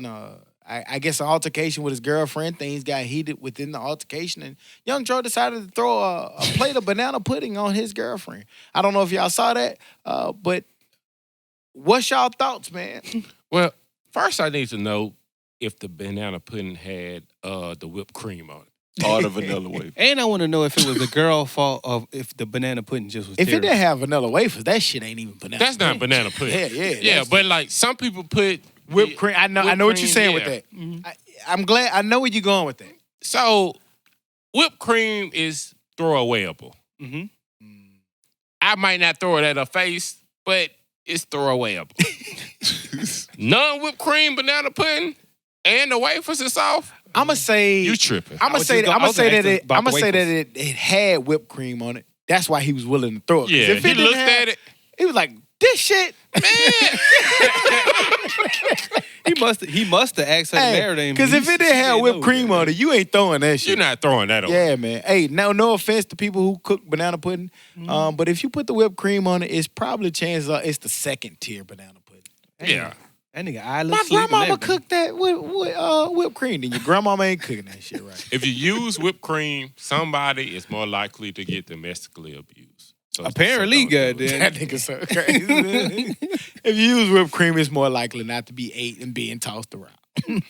I guess an altercation with his girlfriend. Things got heated within the altercation, and Young Dro decided to throw a plate of banana pudding on his girlfriend. I don't know if y'all saw that, but what's y'all thoughts, man? Well, First, I need to know if the banana pudding had the whipped cream on it. Or the vanilla wafer. And I want to know if it was the girl fault of if the banana pudding just was If terrible. it didn't have vanilla wafers, that shit ain't even banana. That's not banana pudding. Yeah. Yeah, but like some people put Whipped cream. I know what you're saying with that. Mhm. I'm glad. I know where you're going with that. So whipped cream is throwawayable. Mhm. I might not throw it at her face, but it's throwawayable. Non-whipped cream banana pudding and the wafers is soft. I'ma say You tripping. I'm gonna was say just that. I'm gonna- I gonna was say gonna that. ask about the I'm gonna say that wafers. it had whipped cream on it. That's why he was willing to throw it. 'Cause Yeah, if it he didn't looked have- at it. He was like, "This shit." Man. He must have asked her to marry him. Because if it didn't have whipped cream on it, you ain't throwing that shit. You're not throwing that away. Yeah, man. Hey, no offense to people who cook banana pudding, but if you put the whipped cream on it, it's probably chances are it's the second tier banana pudding. Yeah. That nigga eye look My sleep and grandmama everything. cooked that with whipped cream. Then your grandmama ain't cooking that shit right. If you use whipped cream, somebody is more likely to get domestically abused. So Apparently, don't do it. goddamn. That nigga so crazy. If you use whipped cream, it's more likely not to be ate and being tossed around.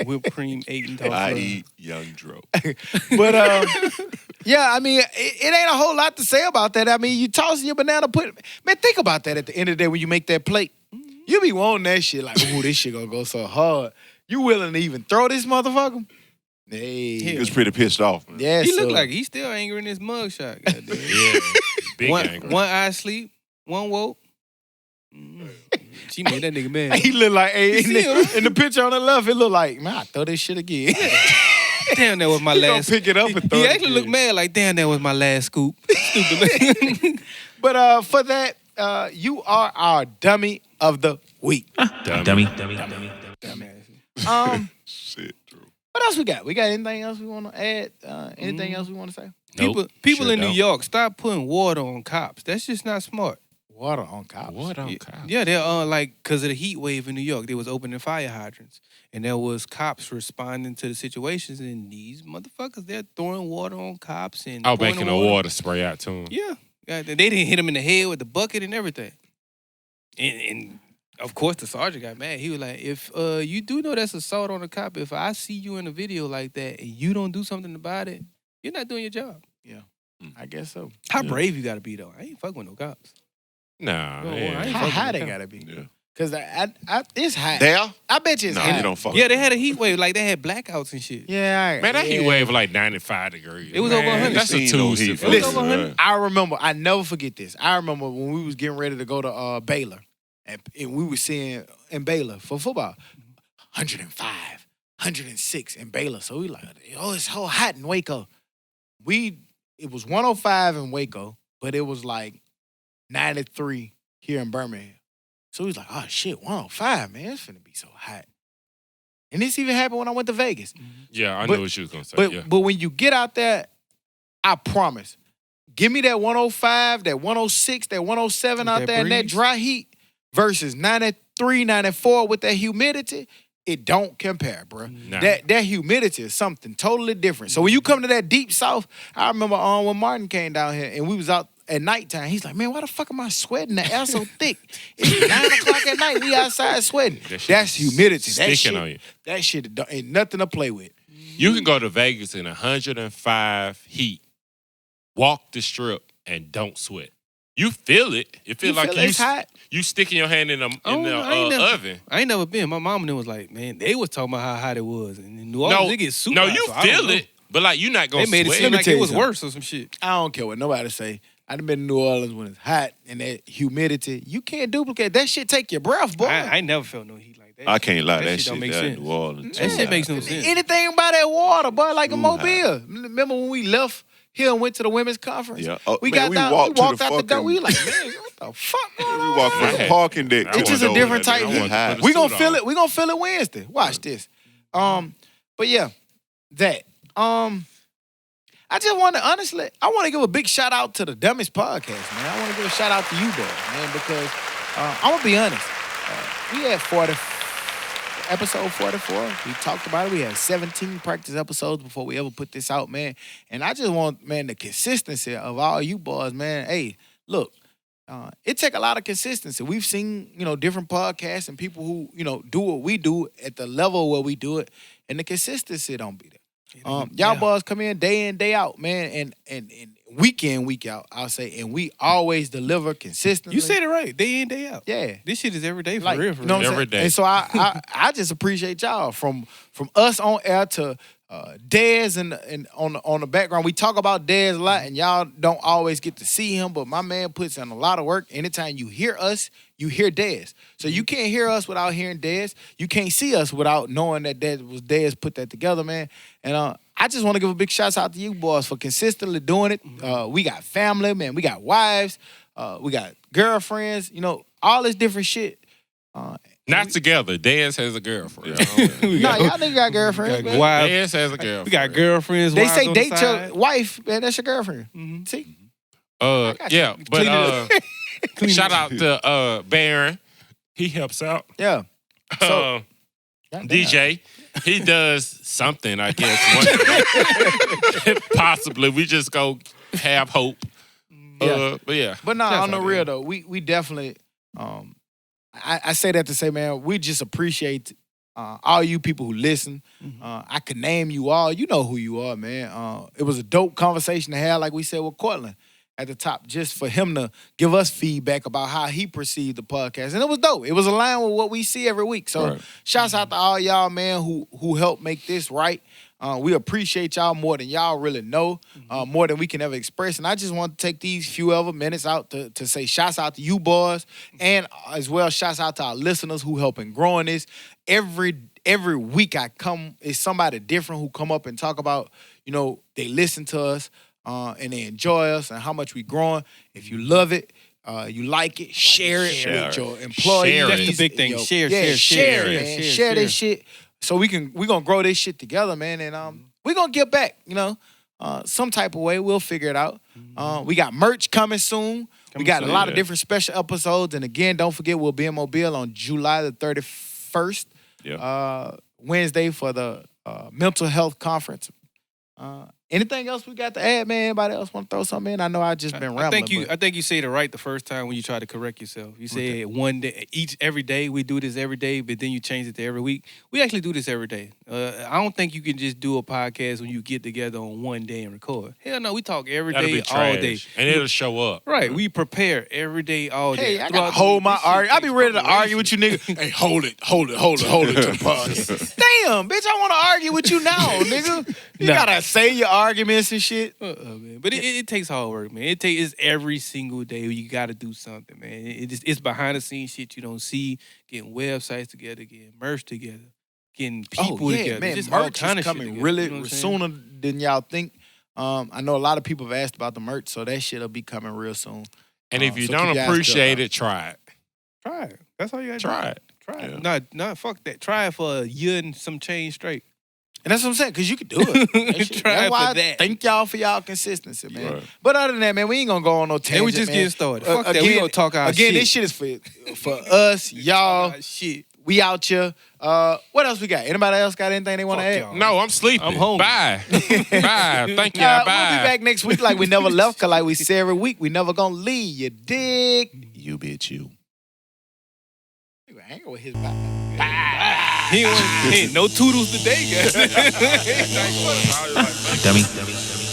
Whipped cream, 8 and toast. I eat Young Dro. But yeah, I mean, it ain't a whole lot to say about that. I mean, you tossing your banana pudding. Man, think about that at the end of the day when you make that plate. You be wanting that shit like, ooh, this shit gonna go so hard. You willing to even throw this motherfucker? Hey. He was pretty pissed off, man. Yeah, He so- look like he's still angry in his mugshot. Goddamn. Yeah. Big anger. one eye sleep, one woke. She made that nigga mad. He look like, hey, see him? in the picture on the left, it look like, man, I throw this shit again. Damn, that was my He gonna last. pick it up and throw He it actually again. looked mad, like, damn, that was my last scoop. Stupid. But for that, you are our dummy of the week. Dummy. Shit, Drew. What else we got? We got anything else we want to add? Anything else we want to say? People sure in New don't. York, stop putting water on cops. That's just not smart. Water on cops. What on Yeah, cops? yeah, they're like because of the heat wave in New York, they was opening fire hydrants, and there was cops responding to the situations. And these motherfuckers, they're throwing water on cops and Oh, pouring making the a water spray out to him. Yeah, they didn't hit him in the head with the bucket and everything. And of course, the sergeant got mad. He was like, "If you do know that's assault on a cop, if I see you in a video like that and you don't do something about it, you're not doing your job." I guess so. How Yeah. brave you got to be though? I ain't fucking with no cops. Nah, No, yeah. I ain't How fucking high with they them. gotta be? Yeah. Because it's hot. There? I bet you it's No, hot. you don't fuck. Yeah, they had a heat wave. Like they had blackouts and shit. Yeah, Man, that heat yeah. wave like 95 degrees. It was over Man, 100. That's a Seen no Tuesday. heat for from It was us. over 100. I remember. I never forget this. I remember when we was getting ready to go to Baylor, and we were seeing in Baylor for football, 105, 106 in Baylor. So we like, oh, it's so hot in Waco. It was 105 in Waco, but it was like 93 here in Birmingham. So we was like, oh shit, 105, man, it's finna be so hot. And this even happened when I went to Vegas. Yeah, I But- know what you was going to say. But yeah. but when you get out there, I promise, give me that 105, that 106, that 107 With out that there in that breeze? dry heat versus 93, 94 with that humidity. It don't compare, bro. Nah. That humidity is something totally different. So when you come to that deep south, I remember when Martin came down here and we was out at nighttime. He's like, man, why the fuck am I sweating? The air so thick. It's 9 o'clock at night. We outside sweating. That shit That's humidity. That sticking on you. shit ain't nothing to play with. You can go to Vegas in 105 heat, walk the strip, and don't sweat. You feel it. It feel like it's hot. you sticking your hand in the I ain't never- oven. I ain't never been. My mom and them was like, man, they was talking about how hot it was. And in New Orleans, No, it gets super no, hot, you so I don't feel know. it, but like you're not gonna They made it sweat. seem Let me like tell it you was something. worse or some shit. I don't care what nobody say. I done been to New Orleans when it's hot and that humidity. You can't duplicate that shit. Take your breath, boy. I ain't never felt no heat like that. I can't lie. That shit don't shit make down in sense. New Orleans. That too shit hot. makes no sense. Anything by that water, boy, like a Ooh, Mobile. Remember when we left here and went to the women's conference? Yeah. Oh, We man, got we down. walked We to walked the out the door. fucking- We like, man, what the fuck going We on? walked from the Man. parking deck. I It's just a wanna different go type there. I heat. wanna put a We gonna suit feel on. it. We gonna feel it Wednesday. Watch this. But yeah, that. I just want to honestly, I want to give a big shout out to the Dummies Podcast, man. I want to give a shout out to you, boys, man, because I'm gonna be honest. We had episode 44. We talked about it. We had 17 practice episodes before we ever put this out, man. And I just want, man, the consistency of all you boys, man. Hey, look, it take a lot of consistency. We've seen, different podcasts and people who, do what we do at the level where we do it, and the consistency don't be there. Y'all boys come in, day out, man, and week in, week out, I'll say, and we always deliver consistently. You said it right, day in, day out. Yeah. This shit is every day for Like, real. For you know real. what I'm Every saying? day. And so I just appreciate y'all from us on air to Dez and on the background. We talk about Dez a lot, and y'all don't always get to see him, but my man puts in a lot of work. Anytime you hear us, you hear Dez. So you can't hear us without hearing Dez. You can't see us without knowing that Dez put that together, man. And I just want to give a big shout out to you boys for consistently doing it. We got family, man. We got wives. We got girlfriends. All this different shit. Not together. Dez has a girlfriend. Nah, y'all niggas got girlfriends, man. Dez has a girlfriend. We got girlfriends. They wives say on the date side. your wife, man. That's your girlfriend. See? got you. Yeah, but shout out to Baron. He helps out. Yeah. So, goddamn. DJ, he does something, I guess. Possibly. We just go have hope. Yeah. But yeah. But no, Shout on the out to real him. though, we definitely I say that to say, man, we just appreciate all you people who listen. I could name you all. You know who you are, man. It was a dope conversation to have, like we said with Cortland at the top, just for him to give us feedback about how he perceived the podcast. And it was dope. It was aligned with what we see every week. So shouts out to all y'all, man, who helped make this right. We appreciate y'all more than y'all really know, more than we can ever express. And I just want to take these few ever minutes out to say shouts out to you boys, and as well shouts out to our listeners who helping growing this. Every week I come, it's somebody different who come up and talk about, they listen to us and they enjoy us and how much we growing. If you love it, you like it, share it with your employees. Share it. That's the big thing. Share it, share, man. Share this shit. So we're gonna grow this shit together, man, and we're gonna get back, some type of way. We'll figure it out. We got merch coming soon. We got a lot of different special episodes, and again, don't forget we'll be in Mobile on July the 31st, Wednesday for the mental health conference. Anything else we got to add, man? Anybody else want to throw something in? I know I just been rambling. I think you said it right the first time when you tried to correct yourself. You said one day, every day, we do this every day, but then you change it to every week. We actually do this every day. I don't think you can just do a podcast when you get together on one day and record. Hell no, we talk every That'll day, be trash. all day. And it'll show up. Right, we prepare every day, all day. Hey, I gotta hold my argument. I be ready to argue with you, nigga. Hey, hold it to the podcast. Damn, bitch, I want to argue with you now, nigga. You gotta say your arguments and shit. Man. But it takes hard work, man. It's every single day. You got to do something, man. It's behind the scenes shit you don't see. Getting websites together, getting merch together, getting people together. Man, just all merch kind is of coming shit really together, you know what I'm saying? sooner than y'all think. I know a lot of people have asked about the merch, so that shit'll be coming real soon. And if you so don't keep your eyes appreciate peeled. it, try it. Try it. That's all you got to Try it. Try it. Yeah. No, fuck that. Try it for a year and some change straight. And that's what I'm saying, because you can do it. That shit- Try that's for why I that. thank y'all for y'all consistency, man. Right. But other than that, man, we ain't gonna go on no tangent, And we just man. getting started. Fuck that. We gonna talk our again, shit. this shit is for us, y'all. Shit. We out here. What else we got? Anybody else got anything they want to Fuck add? y'all. No, I'm sleeping. I'm home. Bye. Bye. Thank y'all. Bye. We'll be back next week like we never left, because like we say every week, we never gonna leave. You dig? You bitch, you. You hanging with his back. He ain't no toodles today, guys. Dummy.